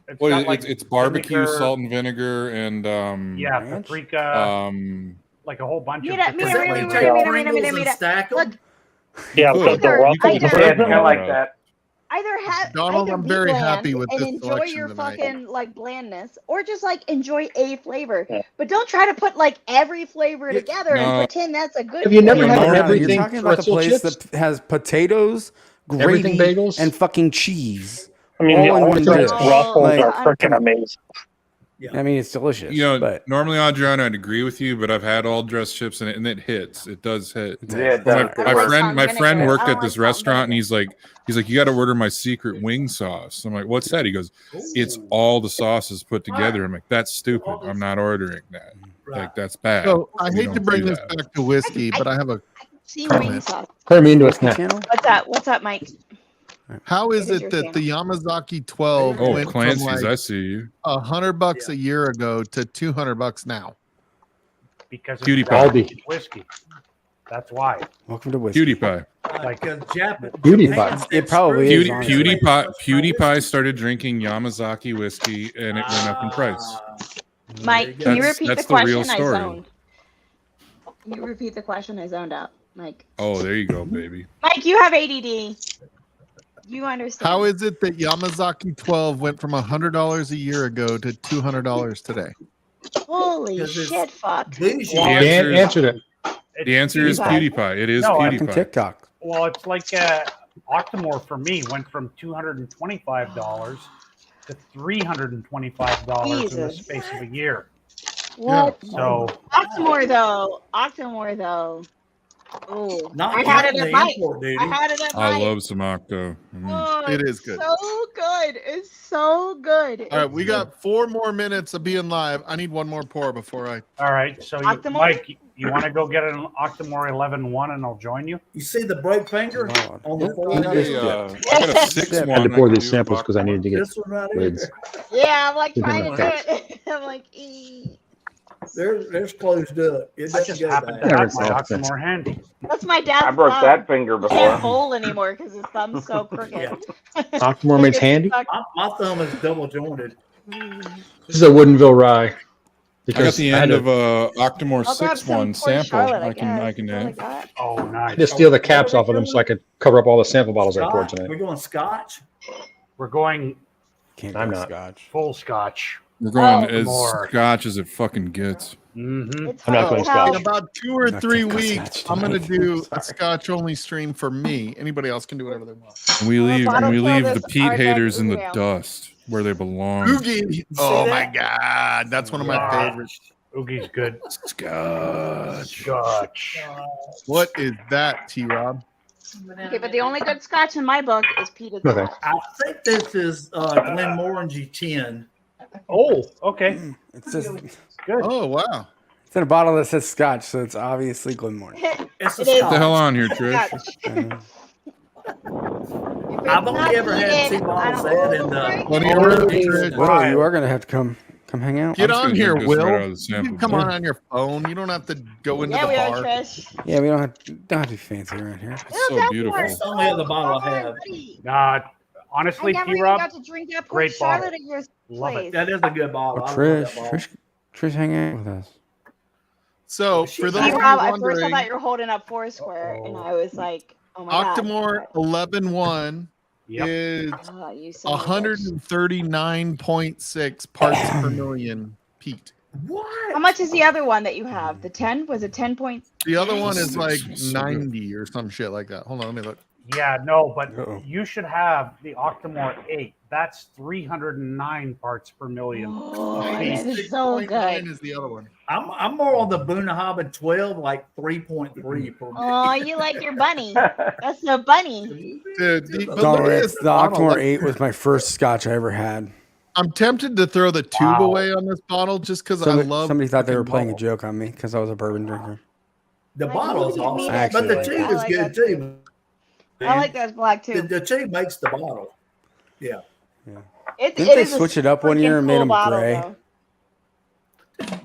It's barbecue, vinegar. salt and vinegar, and paprika, like a whole bunch of Mira, stack them. Look, Yeah, Good. the rock You can break them I like that. either have Donald, either I'm be very bland happy with and this enjoy selection your tonight. fucking like blandness, or just like enjoy a flavor. But don't try to put like every flavor together and pretend that's a good. Have you never flavor. had everything You're talking about the pretzel place chips? that has potatoes, Everything gravy, bagels? and fucking cheese. I mean, the all in one all dressed dish. ruffles Like, are freaking amazing. I mean, it's delicious. You know, but normally, Adriana, I'd agree with you, but I've had all dressed chips and it hits. It does hit. Yeah, it does. My friend worked at this restaurant, and he's like, you got to order my secret wing sauce. I'm like, what's that? He goes, it's all the sauces put together. I'm like, that's stupid. I'm not ordering that. Like, that's bad. So I We hate don't to bring do this that. back to whiskey, but I have a See wing comment. sauce. Turn me into a snack. What's up? What's up, Mike? How is What is it your that the Yamazaki 12 Oh, went Clancy's, from I like see you. $100 a year ago to $200 now? because it's Cutie pie. Japanese whiskey. That's why. welcome to whiskey. Cutie pie. Like PewDiePie. It probably is. honestly. PewDiePie started drinking Yamazaki whiskey, and it went up in price. Mike, can you That's- repeat the that's the real question? I story. zoned. Can you repeat the question? I zoned out. Mike. Oh, there you go, baby. Mike, you have ADD. You understand. How is it that Yamazaki 12 went from $100 a year ago to $200 today? Holy shit, fuck. Dan answered it. The answer is PewDiePie. It is No, I'm PewDiePie. TikTok. Well, it's like Octomore for me went from $225 to $325 in the Jesus. space of a year. What? So Octomore though. Oh, Not I had it counting at the Mike. import duty. I had it at I Mike. love some Octo. Oh, It it's is good. So good. It's so good. All right, we got 4 more minutes of being live. I need one more pour before I. all right, so Octomore? Mike, You want to go get an Octomore 11-1 and I'll join you? You see the break finger on the four? I got a 6-1. I had to pour these samples because I needed to get This one right lids. Yeah, I'm like Give him trying to a do it. I'm like, ee. There's closed up. It I doesn't just go happen back. to have my Octomore handy. That's my dad's I broke thumb. that finger He can't before. bowl anymore because his thumb's so crooked. Octomore makes handy. My thumb is double jointed. This is a Woodenville rye. I got the end of a Octomore I'll grab some 6-1 for sample. Charlotte, I can guess. add. Oh, nice. I just steal the caps off of them so I could cover up all the sample bottles I poured Scotch? tonight. We're going Scotch. We're going I'm not. Scotch. full Scotch. We're going Oh, as more. Scotch as it fucking gets. Mm-hmm. I'm not going In Scotch. about 2 or Not 3 gonna weeks, Scotch I'm going to tonight. do a Scotch only stream for me. Anybody else can do whatever they want. And we leave bottle kill the this Pete Ardbeg haters in the Oogie Ale. dust where they belong. Oogie. Oh my God. That's one of my favorites. Oogie's good. Scotch. What is that, T-Rob? Okay, but the only good Scotch in my book is peated Okay. Scotch. I think this is Glenmorangie 10. Oh, okay. It's just Good. Oh, wow. it's in a bottle that says Scotch, so it's obviously Glenmore. It's a It is. What the hell Scotch. on here, Trish? I've only ever had 2 bottles of that in the. What do you want, Trish? Well, you are gonna have to come hang out. Get I'm just on gonna here, drink this right out Will. of the You sample. can come on your phone. You don't have to go into Yeah, the we are, bar. Trish. Yeah, we don't have to be fancy around here. It's so beautiful. That's the only other bottle I have. Nah, I honestly, never even T-Rob, got to drink that Port great bottle. Charlotte at your Love it. place. That is a good bottle. Oh, I love Trish, that bottle. Trish, hang out with us. So, for those of you T-Rob, at first I wondering, thought you were holding up Foursquare, and I was like, oh my Octomore 11-1 Yep. is God. Oh, you son of a bitch. 139.6 parts per million Pete. How much is the other one that you have? The 10? Was it 10 point? The other one is like So good. 90 or some shit like that. Hold on, let me look. Yeah, no, but Uh-oh. you should have the Octomore 8. That's 309 parts per million. Oh, that is so 6.9 good. is the other one. I'm more on the Bunnahabhain 12, like 3.3 per. Oh, you like your bunny. That's the bunny. Dude, but Don't look at worry, this the bottle. Octomore Look- 8 was my first Scotch I ever had. I'm tempted to throw the tube Wow. away on this bottle just because I love. Somebody thought they were freaking playing a bottle. joke on me because I was a bourbon drinker. The Like, bottle is you awesome, need it. but the Actually, tube I is like good that too. I like that black The, too. the tube makes the bottle. Yeah. It, Didn't they is a switch it up one freaking year and made cool them bottle, gray? though.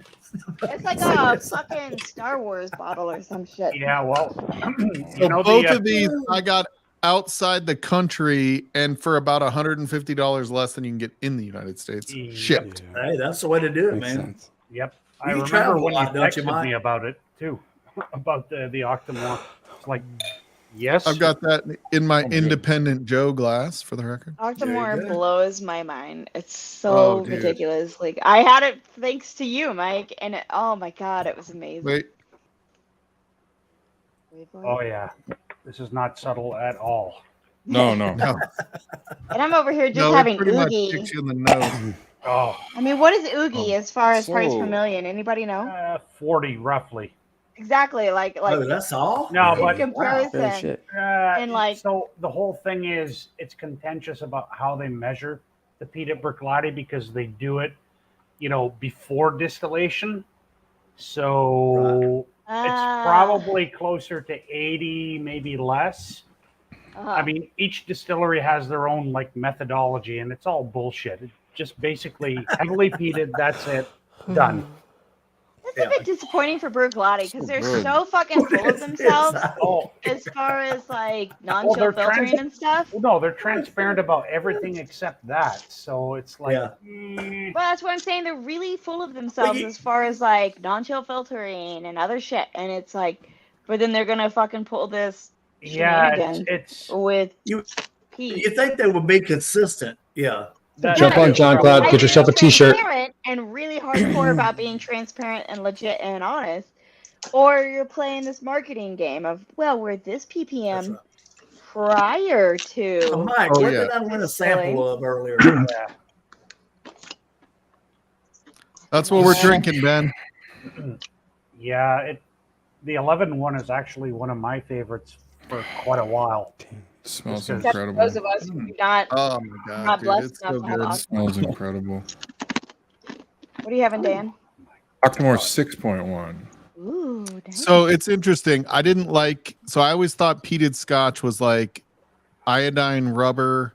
It's like a fucking Star Wars bottle or some shit. Yeah, well, So both of these I got outside the country and for about $150 less than you can get in the United States shipped. Hey, that's the way to do it, Makes man. sense. Yep. I You remember travel a when you lot, don't you, texted Mike? me about it too, about the Octomore. It's like, yes. I've got that in my independent Joe glass for the record. Octomore blows my mind. It's so Oh, dude. ridiculous. Like I had it thanks to you, Mike, and oh my god, it was amazing. Wait. Oh yeah, this is not subtle at all. No, no. And I'm over here just No, it having pretty much oogie. kicks you in the nose. Oh, I mean, what is oogie as far as parts per So- million? Anybody know? 40 roughly. Exactly. Like Oh, that's all? No, in but comparison. Oh, shit. And like so the whole thing is it's contentious about how they measure the peat at Berclati because they do it, before distillation. So it's probably closer to 80, maybe less. I mean, each distillery has their own methodology, and it's all bullshit. It's just basically heavily peated. That's it. Done. It's a bit disappointing for Berglotti because they're good. so fucking full of themselves Oh, as far as like Well, non-chill they're filtering and stuff. No, they're transparent about everything except that. So it's like, Well, that's what I'm saying. They're really full of themselves as far as like non-chill filtering and other shit. And it's like, but then they're gonna fucking pull this yeah, shenanigan it's with You peat. think they would be consistent? Yeah. Jump on John Cloud, get yourself a T-shirt. Transparent and really hardcore about being transparent and legit and honest, or you're playing this marketing game of we're this ppm prior to. So Mike, what did I win a sample of earlier? That's what we're drinking, Ben. yeah, the 11-1 is actually one of my favorites for quite a while. Smells Because- incredible. Those of us who do not, Oh my god, not dude, blessed it's enough so to have good. Octomore. Smells incredible. What are you having, Dan? Octomore 6.1. Ooh. So it's interesting. I didn't like. So I always thought peated Scotch was like iodine rubber,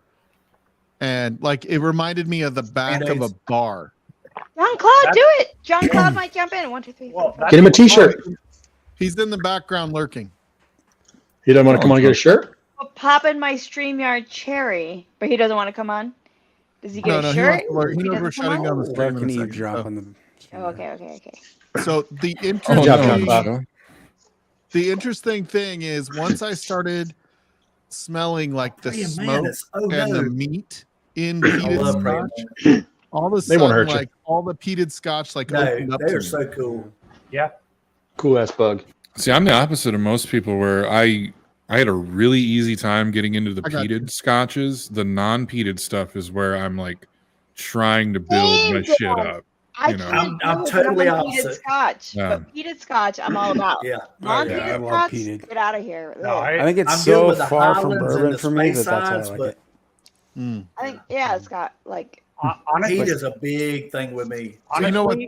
and like it reminded me of the back of a bar. John Claude, do it. John Claude might jump in. 1, 2, 3, 4, 5. Get him a T-shirt. He's in the background lurking. He doesn't want to come on and get a shirt. I'll pop in my StreamYard cherry, but he doesn't want to come on. Does he get a He shirt? knows we're shutting down the stream in a second, Drop so. on the. Oh, okay. So the interesting thing is once I started smelling like the smoke and the meat in peated Scotch, all of a sudden like all the peated Scotch like opened up. They are so cool. Yeah. Cool ass bug. See, I'm the opposite of most people where I had a really easy time getting into the peated scotches. The non-peated stuff is where I'm like trying to build my shit up. I'm totally peated opposite. Scotch, but peated Scotch, I'm all about. Yeah, non-peated I love Scotch, peated. get out of here. No, I think it's I'm good so with the far from Highlands and bourbon the for me that Space that's how I Sides, like but it. I think it's got like honestly, heat is a big thing with me. Honestly, you know what?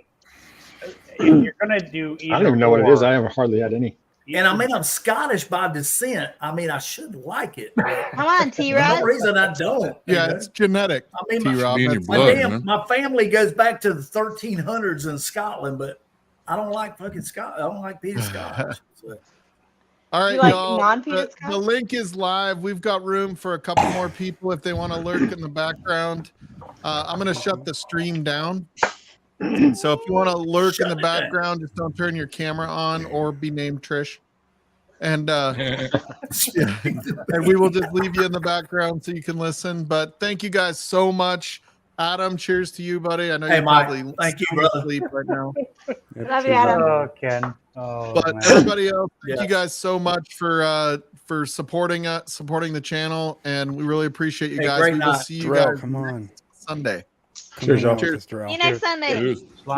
If you're gonna do either I don't even know what it is. I haven't hardly had any. And I mean, I'm Scottish by descent. I mean, I should like it. Come on, For T-Rod. no reason I don't. Yeah, it's genetic. I mean, my family goes back to the 1300s in Scotland, but I don't like fucking Scotch. I don't like peated Scotch. So. All right, You like y'all. non-peated The link is live. We've got room for a couple more people if they want to lurk in the background. I'm going to shut the stream down. So if you want to lurk in the background, just don't turn your camera on or be named Trish. And and we will just leave you in the background so you can listen. But thank you guys so much. Adam, cheers to you, buddy. I know you're probably thank you, brother. asleep right now. Love you, Adam. Oh, Ken. Oh, But man. everybody else, thank you guys so much for supporting supporting the channel, and we really appreciate you guys. We will see you guys Come on. Sunday. Cheers, y'all. Cheers. See you next Sunday. Cheers.